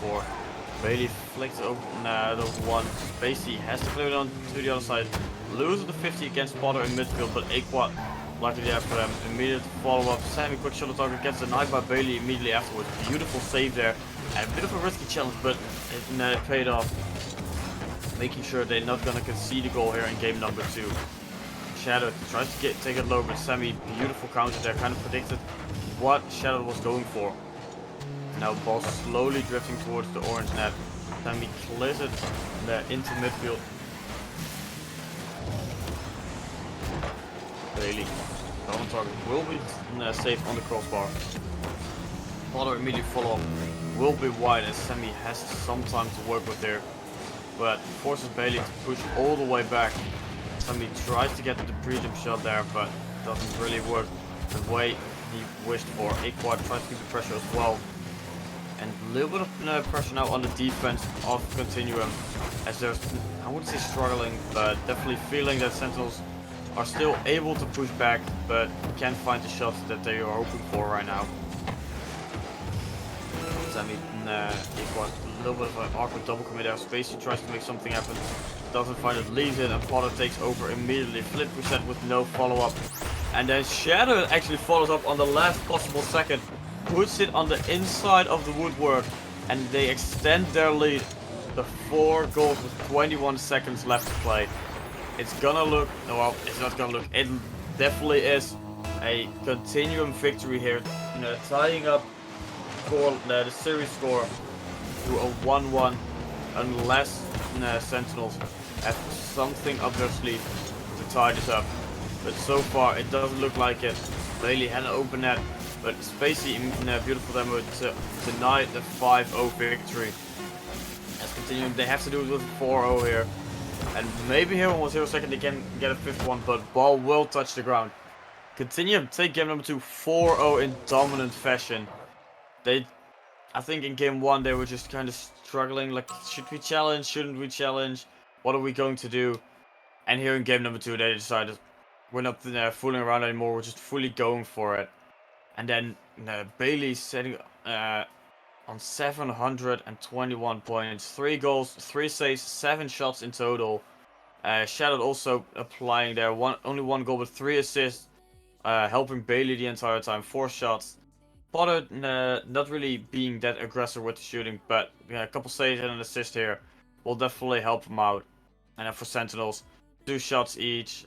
for. Bailey flicks over the one. Spacey has to clear it on to the other side. Loses the 50 against Potter in midfield, but A-Quad luckily there for them. Immediate follow-up. Sammy quick shot on target, gets denied by Bailey immediately afterwards. Beautiful save there. And a bit of a risky challenge, but it paid off. Making sure they're not gonna concede a goal here in game number 2. Shadow tries to take it low, but Sammy, beautiful counter there, kind of predicted what Shadow was going for. Now ball slowly drifting towards the orange net. Sammy clears it into midfield. Bailey, on target, will be safe on the crossbar. Potter immediate follow-up will be wide, as Sammy has some time to work with there, but forces Bailey to push all the way back. Sammy tries to get the pre-jump shot there, but doesn't really work the way he wished for. A-Quad tries to keep the pressure as well. And a little bit of pressure now on the defense of Continuum, as they're, I wouldn't say struggling, but definitely feeling that Sentinels are still able to push back, but can't find the shots that they are hoping for right now. Sammy, A-Quad, a little bit of an awkward double commit there. Spacey tries to make something happen, doesn't find it, leaves it, and Potter takes over immediately. Flip reset with no follow-up. And then Shadow actually follows up on the last possible second, puts it on the inside of the woodwork, and they extend their lead to 4 goals with 21 seconds left to play. It's gonna look, no, well, it's not gonna look, it definitely is a Continuum victory here, tying up for the series score to a 1-1, unless Sentinels have something up their sleeve to tie this up. But so far it doesn't look like it. Bailey had an open net, but Spacey in a beautiful demo to deny the 5-0 victory. As Continuum, they have to do it with 4-0 here. And maybe here on 0 second they can get a 5th one, but ball will touch the ground. Continuum take game number 2 4-0 in dominant fashion. I think in game 1 they were just kind of struggling, like, should we challenge, shouldn't we challenge, what are we going to do? And here in game number 2 they decided, we're not fooling around anymore, we're just fully going for it. And then Bailey setting on 721 points, 3 goals, 3 saves, 7 shots in total. Shadow also applying there, only 1 goal but 3 assists, helping Bailey the entire time, 4 shots. Potter not really being that aggressive with the shooting, but a couple saves and an assist here will definitely help him out. And then for Sentinels, 2 shots each,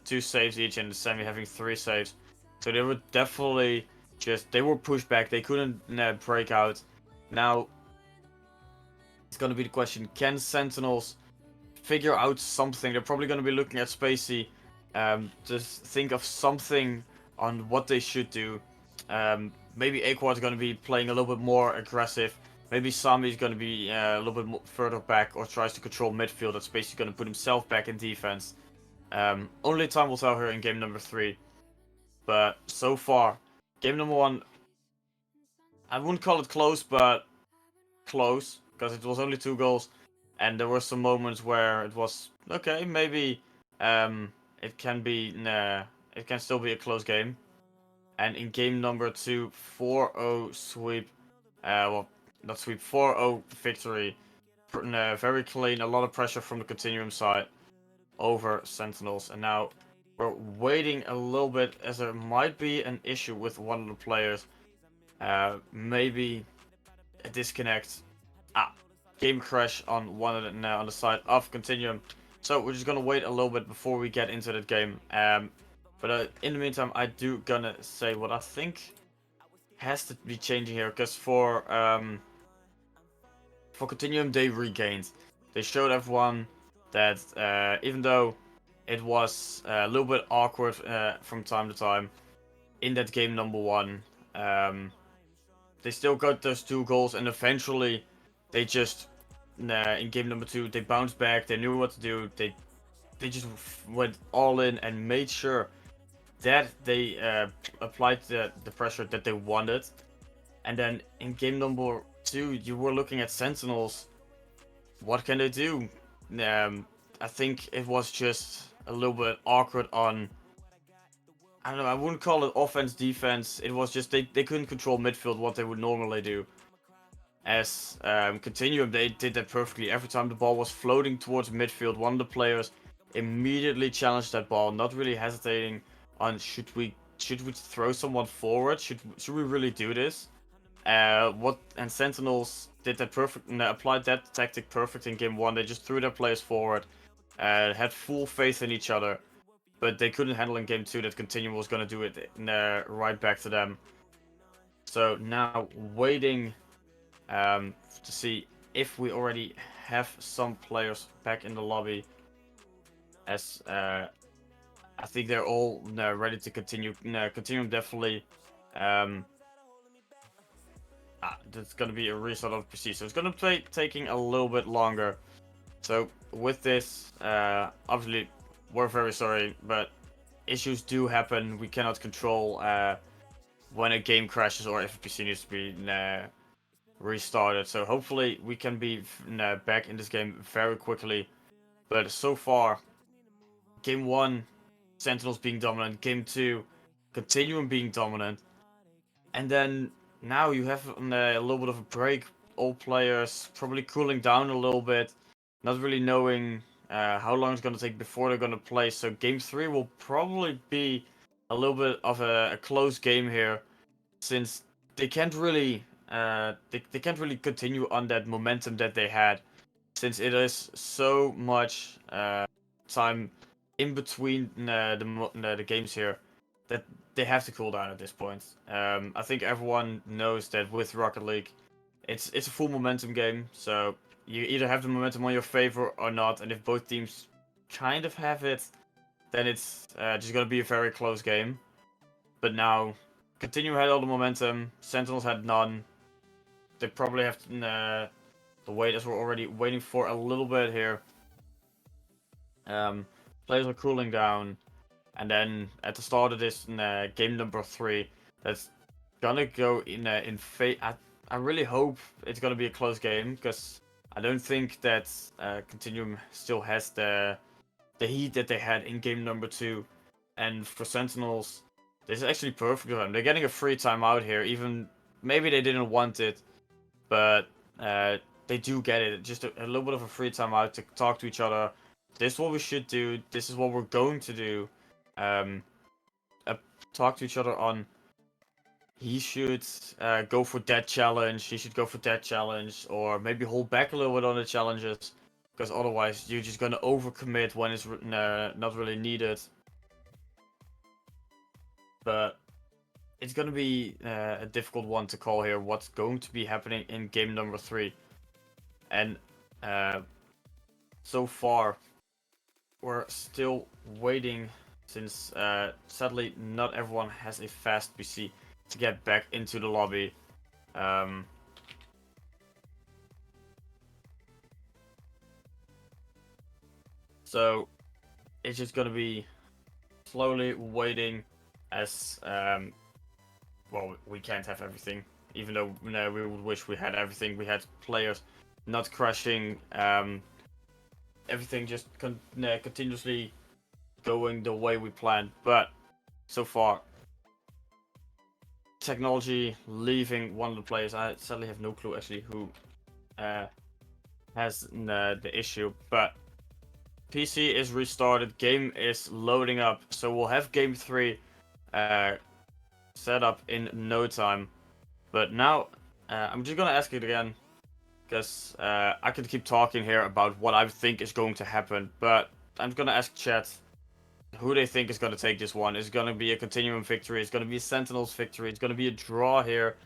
2 saves each, and the semi having 3 saves. So they were definitely they were pushed back, they couldn't break out. Now, it's going to be the question, can Sentinels figure out something? They're probably going to be looking at Spacey to think of something on what they should do. Maybe A-Quad is going to be playing a little bit more aggressive. Maybe Sami is going to be a little bit more further back, or tries to control midfield. That Spacey is going to put himself back in defense. Only time will tell here in game number 3. But so far, game number 1, I wouldn't call it close, but close, because it was only 2 goals. And there were some moments where it was, okay, maybe it can still be a close game. And in game number 2, 4-0 sweep, well, not sweep, 4-0 victory. Very clean, a lot of pressure from the Continuum side over Sentinels. And now we're waiting a little bit, as there might be an issue with one of the players. Maybe a disconnect. Game crash on one of on the side of Continuum. So we're just gonna wait a little bit before we get into that game. But in the meantime, I do gonna say what I think has to be changing here, because for Continuum they regained. They showed everyone that even though it was a little bit awkward from time to time in that game number 1, they still got those 2 goals, and eventually they just in game number 2 they bounced back. They knew what to do. They just went all in and made sure that they applied the pressure that they wanted. And then in game number 2, you were looking at Sentinels. What can they do? I think it was just a little bit awkward on, I don't know, I wouldn't call it offense, defense. It was just they couldn't control midfield what they would normally do. As Continuum, they did that perfectly. Every time the ball was floating towards midfield, one of the players immediately challenged that ball, not really hesitating on should we throw someone forward? Should we really do this? And Sentinels did that perfect and applied that tactic perfect in game 1. They just threw their players forward, had full faith in each other, but they couldn't handle in game 2 that Continuum was gonna do it right back to them. So now waiting to see if we already have some players back in the lobby, as I think they're all ready to continue. Continuum definitely. That's going to be a restart of PC, so it's going to play taking a little bit longer. So with this, obviously we're very sorry, but issues do happen. We cannot control when a game crashes or if a PC needs to be restarted. So hopefully we can be back in this game very quickly. But so far, game 1, Sentinels being dominant. Game 2, Continuum being dominant. And then now you have a little bit of a break. All players probably cooling down a little bit, not really knowing how long it's going to take before they're going to play. So game 3 will probably be a little bit of a close game here, since they can't really they can't really continue on that momentum that they had, since it is so much time in between the games here that they have to cool down at this point. I think everyone knows that with Rocket League, it's a full momentum game, so you either have the momentum on your favor or not, and if both teams kind of have it, then it's just gonna be a very close game. But now, Continuum had all the momentum, Sentinels had none. They probably have to wait, as we're already waiting for a little bit here. Players are cooling down. And then at the start of this game number 3, that's gonna go in fate. I really hope it's gonna be a close game, because I don't think that Continuum still has the heat that they had in game number 2. And for Sentinels, this is actually perfect for them. They're getting a free timeout here. Even maybe they didn't want it, but they do get it. Just a little bit of a free timeout to talk to each other. This is what we should do. This is what we're going to do. Talk to each other on he should go for that challenge, he should go for that challenge, or maybe hold back a little bit on the challenges, because otherwise you're just gonna overcommit when it's not really needed. But it's gonna be a difficult one to call here, what's going to be happening in game number 3. And so far we're still waiting, since sadly not everyone has a fast PC to get back into the lobby. So it's just gonna be slowly waiting, as well, we can't have everything, even though we would wish we had everything. We had players not crashing, everything just continuously going the way we planned. But so far, technology leaving one of the players. I sadly have no clue actually who has the issue, but PC is restarted, game is loading up, so we'll have game 3 set up in no time. But now I'm just gonna ask it again, because I could keep talking here about what I think is going to happen, but I'm gonna ask chat who they think is gonna take this one. Is it gonna be a Continuum victory? Is it gonna be a Sentinels victory? It's gonna be a draw here.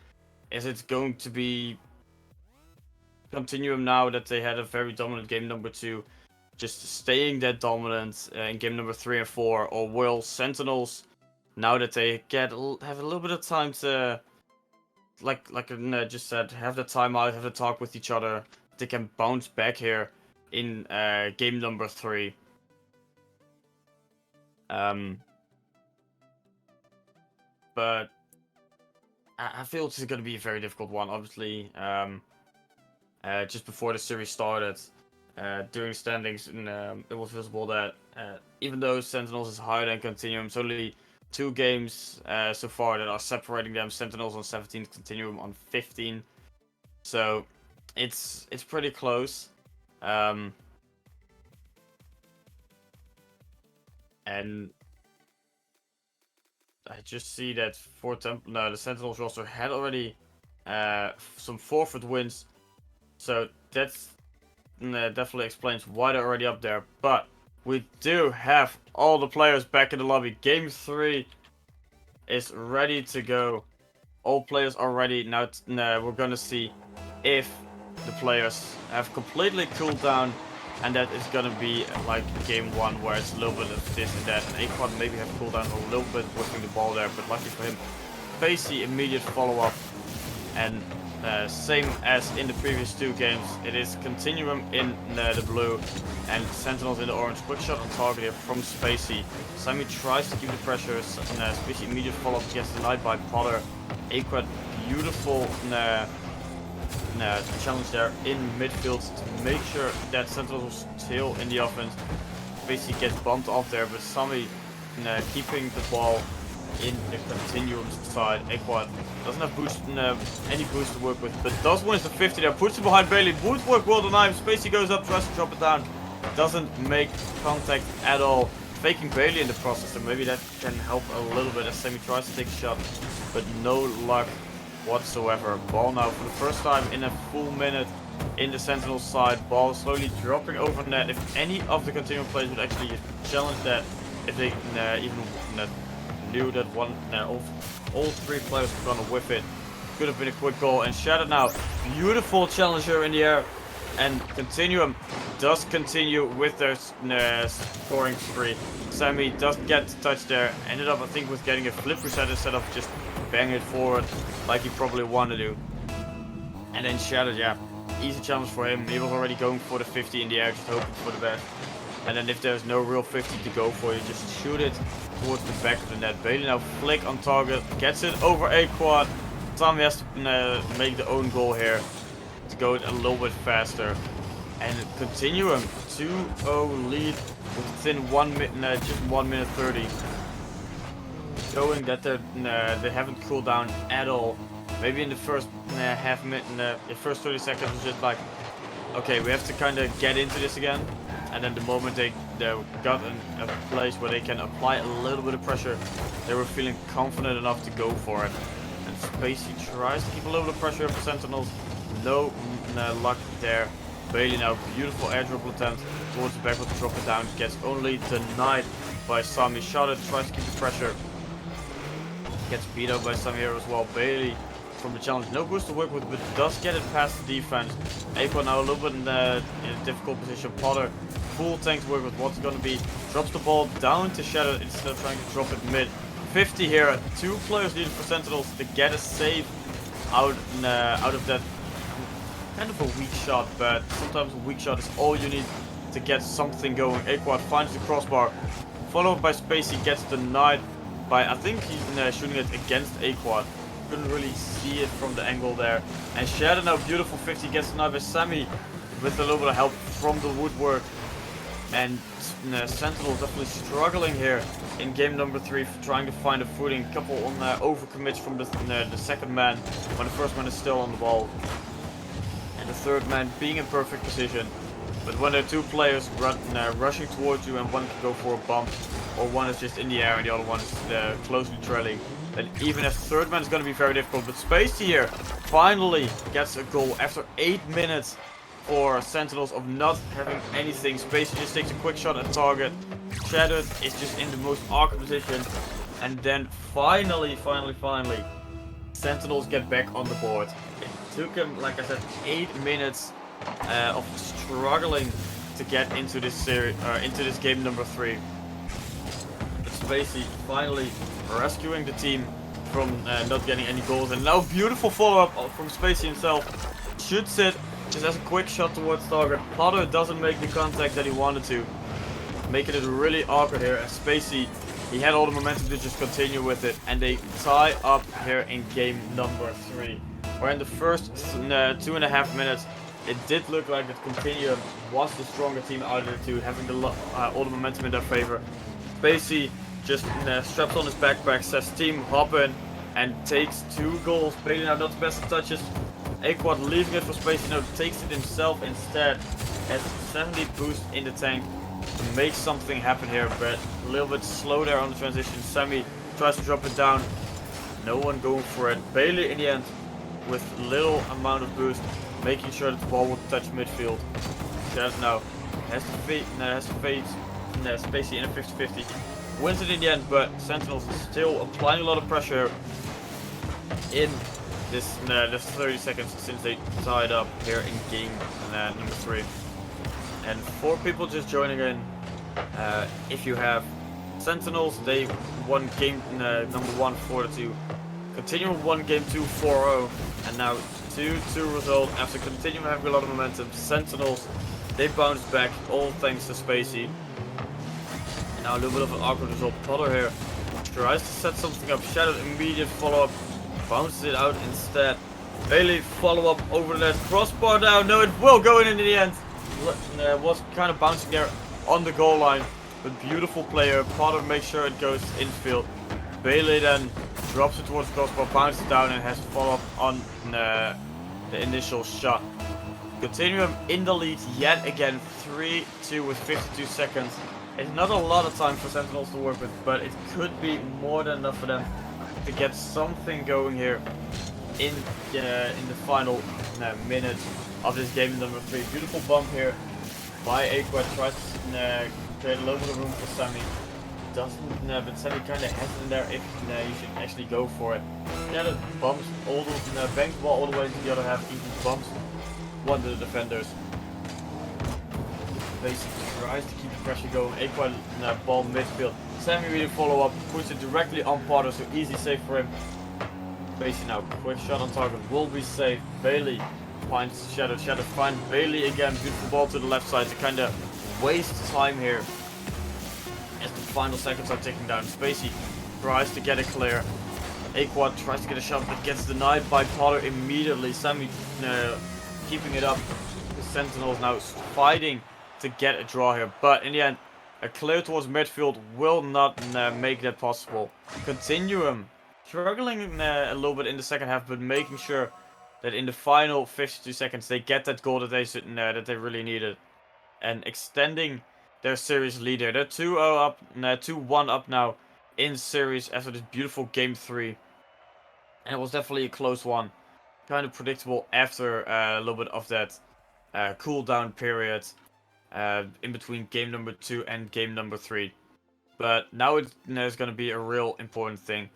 Is it going to be Continuum now that they had a very dominant game number 2, just staying that dominant in game number 3 and 4, or will Sentinels, now that they have a little bit of time to, like I just said, have the time out, have the talk with each other, they can bounce back here in game number 3. But I feel this is going to be a very difficult one, obviously. Just before the series started, during standings, it was visible that even though Sentinels is higher than Continuum, it's only 2 games so far that are separating them. Sentinels on 17, Continuum on 15. So it's pretty close. And I just see that the Sentinels roster had already some forfeit wins. So that's definitely explains why they're already up there. But we do have all the players back in the lobby. Game 3 is ready to go. All players are ready. Now we're going to see if the players have completely cooled down. And that is going to be like game 1 where it's a little bit of this and that. And Aquad maybe have cooled down a little bit whipping the ball there. But lucky for him, Facey immediate follow-up. And same as in the previous 2 games, it is Continuum in the blue and Sentinels in the orange. Quick shot on target here from Spacey. Sammy tries to keep the pressure, Spacey immediate follow-up gets denied by Potter. Aquad beautiful challenge there in midfield to make sure that Sentinels will still in the offense. Spacey gets bumped off there, but Sammy keeping the ball in the Continuum side. Aquad doesn't have any boost to work with, but does win the 50 there. Puts it behind Bailey. Woodwork will deny him. Spacey goes up, tries to drop it down. Doesn't make contact at all. Faking Bailey in the process, so maybe that can help a little bit as Sammy tries to take a shot, but no luck whatsoever. Ball now for the first time in a full minute in the Sentinel side. Ball slowly dropping over net. If any of the Continuum players would actually challenge that, if they even knew that all 3 players were gonna whiff it, could have been a quick goal. And Shattered now, beautiful challenger in the air, and Continuum does continue with their scoring spree. Sammy doesn't get the touch there, ended up I think with getting a flip reset instead of just bang it forward like he probably wanted to. And then Shattered, yeah, easy challenge for him. He was already going for the 50 in the air, just hoping for the best. And then if there's no real 50 to go for, you just shoot it towards the back of the net. Bailey now flick on target, gets it over Aquad. Sammy has to make the own goal here to go a little bit faster. And Continuum 2-0 lead within 1 minute, just 1 minute 30. Showing that they haven't cooled down at all. Maybe in the first half minute, the first 30 seconds was just like, okay, we have to kind of get into this again. And then the moment they got a place where they can apply a little bit of pressure, they were feeling confident enough to go for it. And Spacey tries to keep a little bit of pressure up for Sentinels. No luck there. Bailey now, beautiful air dribble attempt towards the back, but drop it down. Gets only denied by Sammy. Shot tries to keep the pressure. Gets beat up by Sammy here as well. Bailey from the challenge, no boost to work with, but does get it past the defense. Aqua now a little bit in a difficult position. Potter, full tank to work with. What's it going to be? Drops the ball down to Shadow instead of trying to drop it mid. 50 here. 2 players needed for Sentinels to get a save out of that kind of a weak shot, but sometimes a weak shot is all you need to get something going. Aquad finds the crossbar, followed by Spacey, gets denied by, I think he's shooting it against Aquad. Couldn't really see it from the angle there. And Shadow now, beautiful 50, gets denied by Sammy with a little bit of help from the woodwork. And Sentinel definitely struggling here in game number 3, trying to find a footing. Couple on overcommits from the second man when the first man is still on the ball. And the third man being in perfect position. But when there are 2 players rushing towards you and one can go for a bump, or one is just in the air and the other one is closely trailing, then even as the third man is going to be very difficult. But Spacey here finally gets a goal after 8 minutes. or Sentinels of not having anything. Spacey just takes a quick shot at target. Shattered is just in the most awkward position. And then finally, Sentinels get back on the board. It took him, like I said, 8 minutes of struggling to get into this series, into this game number 3. But Spacey finally rescuing the team from not getting any goals. And now beautiful follow-up from Spacey himself. Shoots it, just has a quick shot towards target. Potter doesn't make the contact that he wanted to, making it really awkward here. As Spacey, he had all the momentum to just continue with it, and they tie up here in game number 3. Where in the first 2.5 minutes, it did look like that Continuum was the stronger team out of the two, having all the momentum in their favor. Spacey just straps on his backpack, says team hop in, and takes 2 goals. Bailey now not the best of touches. Aquad leaving it for Spacey, now takes it himself instead. Has 70 boost in the tank to make something happen here, but a little bit slow there on the transition. Sammy tries to drop it down. No one going for it. Bailey in the end with little amount of boost, making sure that the ball would touch midfield. Jazz now has to face Spacey in a 50-50. Wins it in the end, but Sentinels is still applying a lot of pressure in this 30 seconds since they tied up here in game number 3. And 4 people just joining in. If you have Sentinels, they won game number 1 4-2. Continuum won game 2 4-0, and now 2-2 result after Continuum having a lot of momentum. Sentinels, they bounced back, all thanks to Spacey. And now a little bit of an awkward result. Potter here tries to set something up. Shattered, immediate follow-up, bounces it out instead. Bailey follow-up over the net, crossbar down. No, it will go in the end. Was kind of bouncing there on the goal line, but beautiful player. Potter makes sure it goes infield. Bailey then drops it towards the crossbar, bounces down, and has to follow up on the initial shot. Continuum in the lead yet again, 3-2 with 52 seconds. It's not a lot of time for Sentinels to work with, but it could be more than enough for them to get something going here in the final minute of this game number 3. Beautiful bump here by Aquad, tries to create a little bit of room for Sammy. Doesn't, but Sammy kind of hesitant there if you should actually go for it. Yeah, that bumps all the banks the ball all the way to the other half, even bumps one of the defenders. Basically tries to keep the pressure going. Aquad ball midfield. Sammy really follow up, puts it directly on Potter, so easy save for him. Basically now, quick shot on target will be safe. Bailey finds Shadow. Shadow finds Bailey again. Beautiful ball to the left side to kind of waste time here as the final seconds are ticking down. Spacey tries to get it clear. Aquad tries to get a shot but gets denied by Potter immediately. Sammy keeping it up. The Sentinels now fighting to get a draw here, but in the end a clear towards midfield will not make that possible. Continuum struggling a little bit in the second half, but making sure that in the final 52 seconds they get that goal that they really needed, and extending their series lead here. They're 2-0 up, 2-1 up now in series after this beautiful game 3, and it was definitely a close one. Kind of predictable after a little bit of that cool down period in between game number 2 and game number 3. But now it's going to be a real important thing.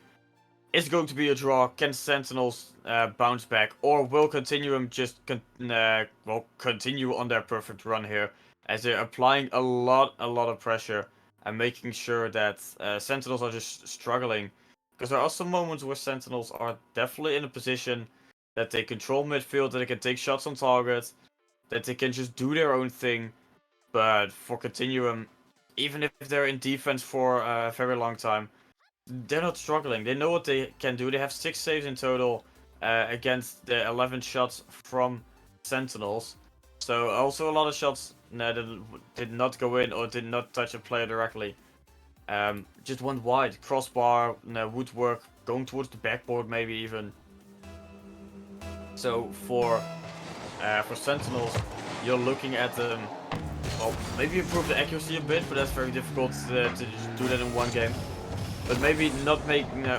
It's going to be a draw. Can Sentinels bounce back, or will Continuum just continue on their perfect run here, as they're applying a lot of pressure and making sure that Sentinels are just struggling, because there are some moments where Sentinels are definitely in a position that they control midfield, that they can take shots on target, that they can just do their own thing. But for Continuum, even if they're in defense for a very long time, they're not struggling. They know what they can do. They have 6 saves in total against the 11 shots from Sentinels. So also a lot of shots that did not go in or did not touch a player directly. Just went wide. Crossbar, woodwork, going towards the backboard maybe even. So for Sentinels, you're looking at them. Well, maybe improve the accuracy a bit, but that's very difficult to just do that in one game. But maybe not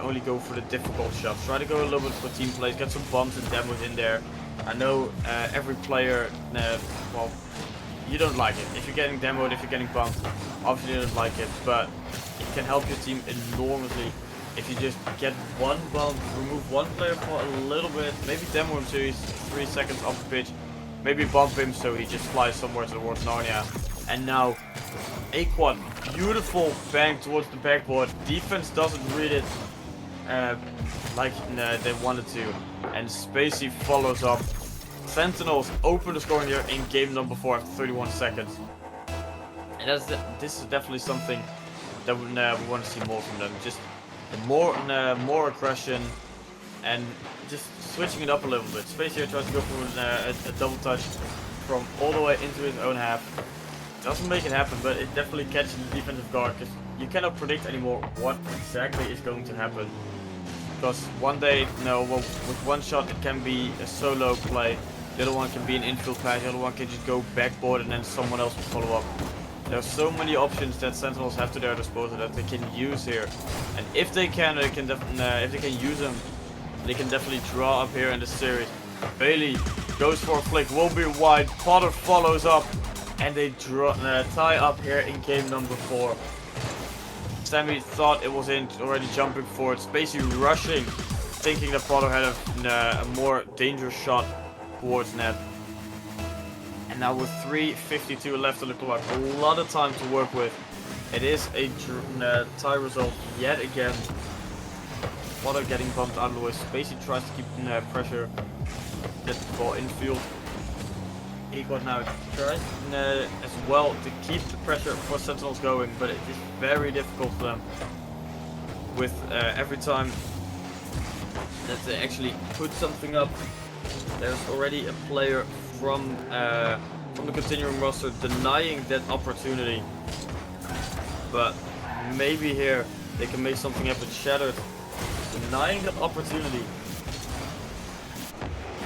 only go for the difficult shots. Try to go a little bit for team plays, get some bumps and demos in there. I know every player, well, you don't like it. If you're getting demoed, if you're getting bumped, obviously you don't like it, but it can help your team enormously if you just get one bump, remove one player for a little bit, maybe demo him so he's 3 seconds off the pitch, maybe bump him so he just flies somewhere towards Narnia. And now, Aquad, beautiful bang towards the backboard. Defense doesn't read it like they wanted to, and Spacey follows up. Sentinels open the scoring here in game number 4 after 31 seconds. And this is definitely something that we want to see more from them. Just more aggression and just switching it up a little bit. Spacey here tries to go for a double touch from all the way into his own half. Doesn't make it happen, but it definitely catches the defensive guard because you cannot predict anymore what exactly is going to happen. Because one day, with one shot it can be a solo play, the other one can be an infield pass, the other one can just go backboard and then someone else will follow up. There are so many options that Sentinels have to their disposal that they can use here, and if they can use them, they can definitely draw up here in the series. Bailey goes for a flick, will be wide, Potter follows up, and they tie up here in game number 4. Sammy thought it was in, already jumping forward. Spacey rushing, thinking that Potter had a more dangerous shot towards net. And now with 3:52 left on the clock, a lot of time to work with. It is a tie result yet again. Potter getting bumped out of the way. Spacey tries to keep pressure, get the ball infield. Aquad now tries as well to keep the pressure for Sentinels going, but it is very difficult for them. With every time that they actually put something up, there's already a player from the Continuum roster denying that opportunity. But maybe here they can make something happen. Shattered denying that opportunity.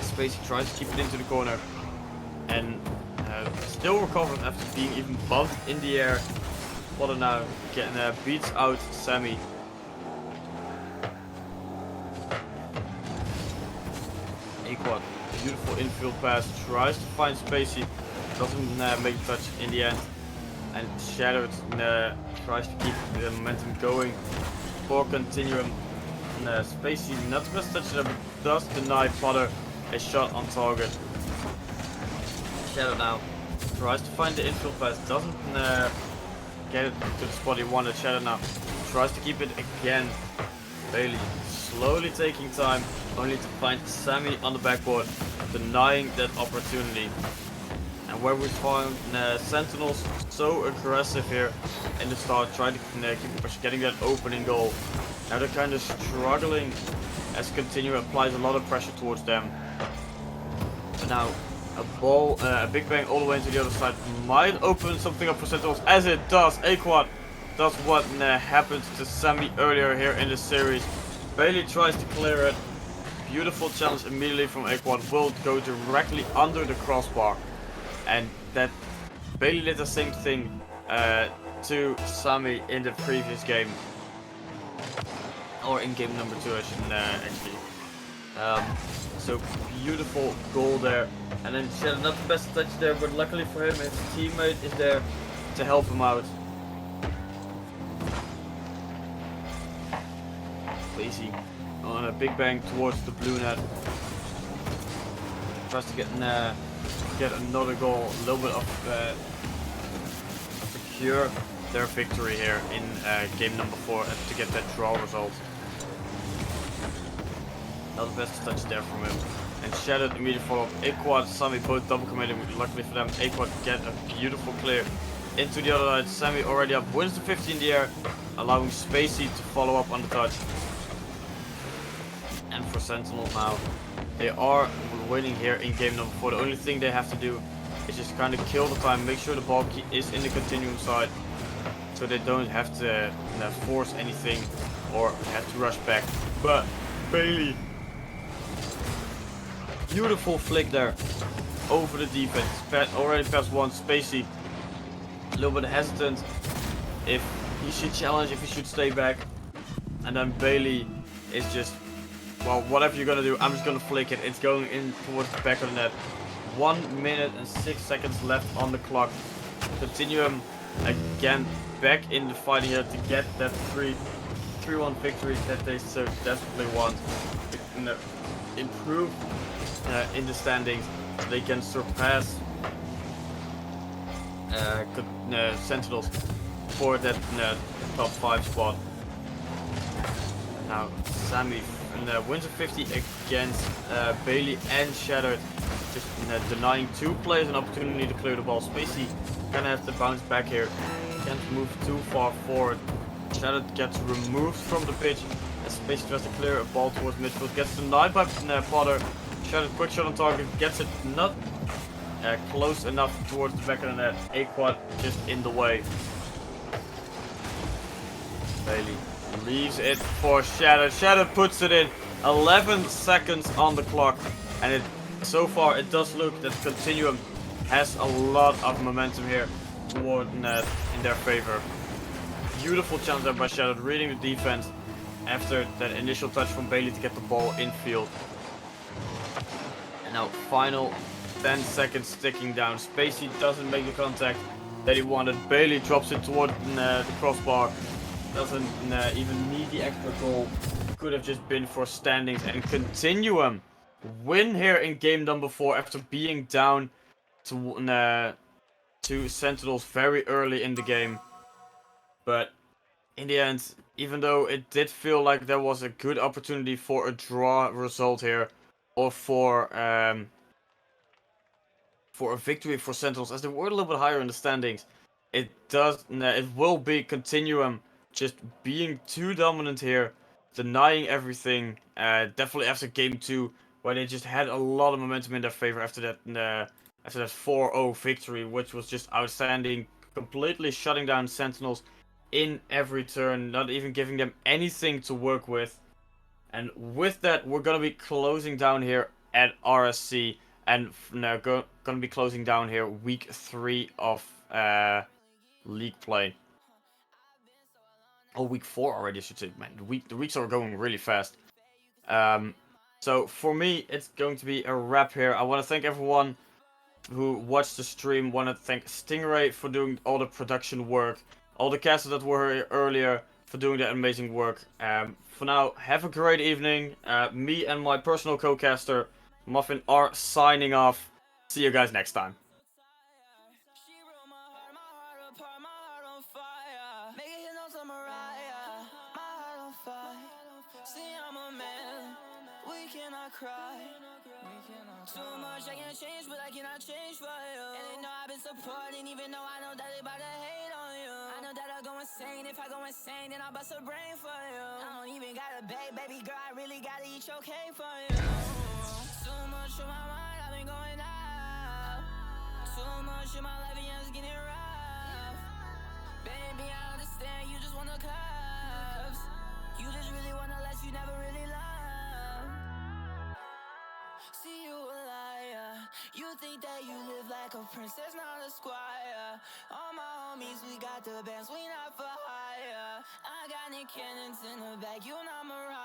Spacey tries to keep it into the corner. And still recovered after being even bumped in the air. Potter now beats out Sammy. Aquad, beautiful infield pass, tries to find Spacey, doesn't make a touch in the end. And Shattered tries to keep the momentum going for Continuum. Spacey not the best touch there, but does deny Potter a shot on target. Shadow now tries to find the infield pass, doesn't get it to the spot he wanted. Shadow now tries to keep it again. Bailey slowly taking time, only to find Sammy on the backboard, denying that opportunity. And where we find Sentinels so aggressive here in the start, trying to keep pushing, getting that opening goal. Now they're kind of struggling as Continuum applies a lot of pressure towards them. But now a big bang all the way into the other side might open something up for Sentinels, as it does. Aquad does what happened to Sammy earlier here in the series. Bailey tries to clear it. Beautiful challenge immediately from Aquad, will go directly under the crossbar. And that Bailey did the same thing to Sammy in the previous game. Or in game number 2, I should actually. So beautiful goal there. And then Shadow not the best touch there, but luckily for him his teammate is there to help him out. Spacey on a big bang towards the blue net. Tries to get another goal, a little bit of secure their victory here in game number 4 to get that draw result. Not the best touch there from him. And Shattered immediate follow-up. Aquad, Sammy both double committing. Luckily for them, Aquad get a beautiful clear into the other side. Sammy already up, wins the 50 in the air, allowing Spacey to follow up on the touch. And for Sentinel now, they are winning here in game number 4. The only thing they have to do is just kind of kill the time, make sure the ball is in the Continuum side, so they don't have to force anything or have to rush back. But Bailey, beautiful flick there over the defense. Already past one. Spacey a little bit hesitant if he should challenge, if he should stay back. And then Bailey is just well, whatever you're gonna do, I'm just gonna flick it. It's going in towards the back of the net. 1 minute and 6 seconds left on the clock. Continuum again back in the fighting here to get that 3-1 victory that they so desperately want. To improve in the standings so they can surpass Sentinels for that top 5 spot. Now Sammy wins a 50 against Bailey and Shattered, just denying 2 players an opportunity to clear the ball. Spacey gonna have to bounce back here, can't move too far forward. Shattered gets removed from the pitch as Spacey tries to clear a ball towards midfield, gets denied by Potter. Shattered quick shot on target, gets it not close enough towards the back of the net. A-Quad just in the way. Bailey leaves it for Shattered. Shattered puts it in. 11 seconds on the clock, and so far it does look that Continuum has a lot of momentum here toward net in their favor. Beautiful chance there by Shattered, reading the defense after that initial touch from Bailey to get the ball infield. And now final 10 seconds ticking down. Spacey doesn't make the contact that he wanted. Bailey drops it toward the crossbar. Doesn't even need the extra goal. Could have just been for standings. And Continuum win here in game number 4 after being down to Sentinels very early in the game. But in the end, even though it did feel like there was a good opportunity for a draw result here, or for a victory for Sentinels, as they were a little bit higher in the standings, it will be Continuum just being too dominant here, denying everything. Definitely after game 2, where they just had a lot of momentum in their favor after that 4-0 victory, which was just outstanding, completely shutting down Sentinels in every turn, not even giving them anything to work with. And with that, we're gonna be closing down here at RSC, and now gonna be closing down here week 3 of league play. Oh, week 4 already, I should say. Man, the weeks are going really fast. So for me, it's going to be a wrap here. I want to thank everyone who watched the stream. Want to thank Stingray for doing all the production work, all the casters that were here earlier for doing that amazing work. For now, have a great evening. Me and my personal co-caster, Muffin, are signing off. See you guys next time. She broke my heart apart, my heart on fire. Make it hit no to Mariah, my heart on fire. See, I'm a man, we cannot cry. Too much I can't change, but I cannot change for you. And they know I've been supporting, even though I know that they about to hate on you. I know that I'll go insane, if I go insane, then I'll bust a brain for you. I don't even gotta beg, baby girl, I really gotta eat your cake for you. Too much on my mind, I've been going out. Too much in my life, and it's getting rough. Baby, I understand, you just want the cuffs. You just really wanna last, you never really love. See you a liar. You think that you live like a princess, not a squire. All my homies, we got the bands, we not for hire. I got Nick Cannons in the back, you not Mariah.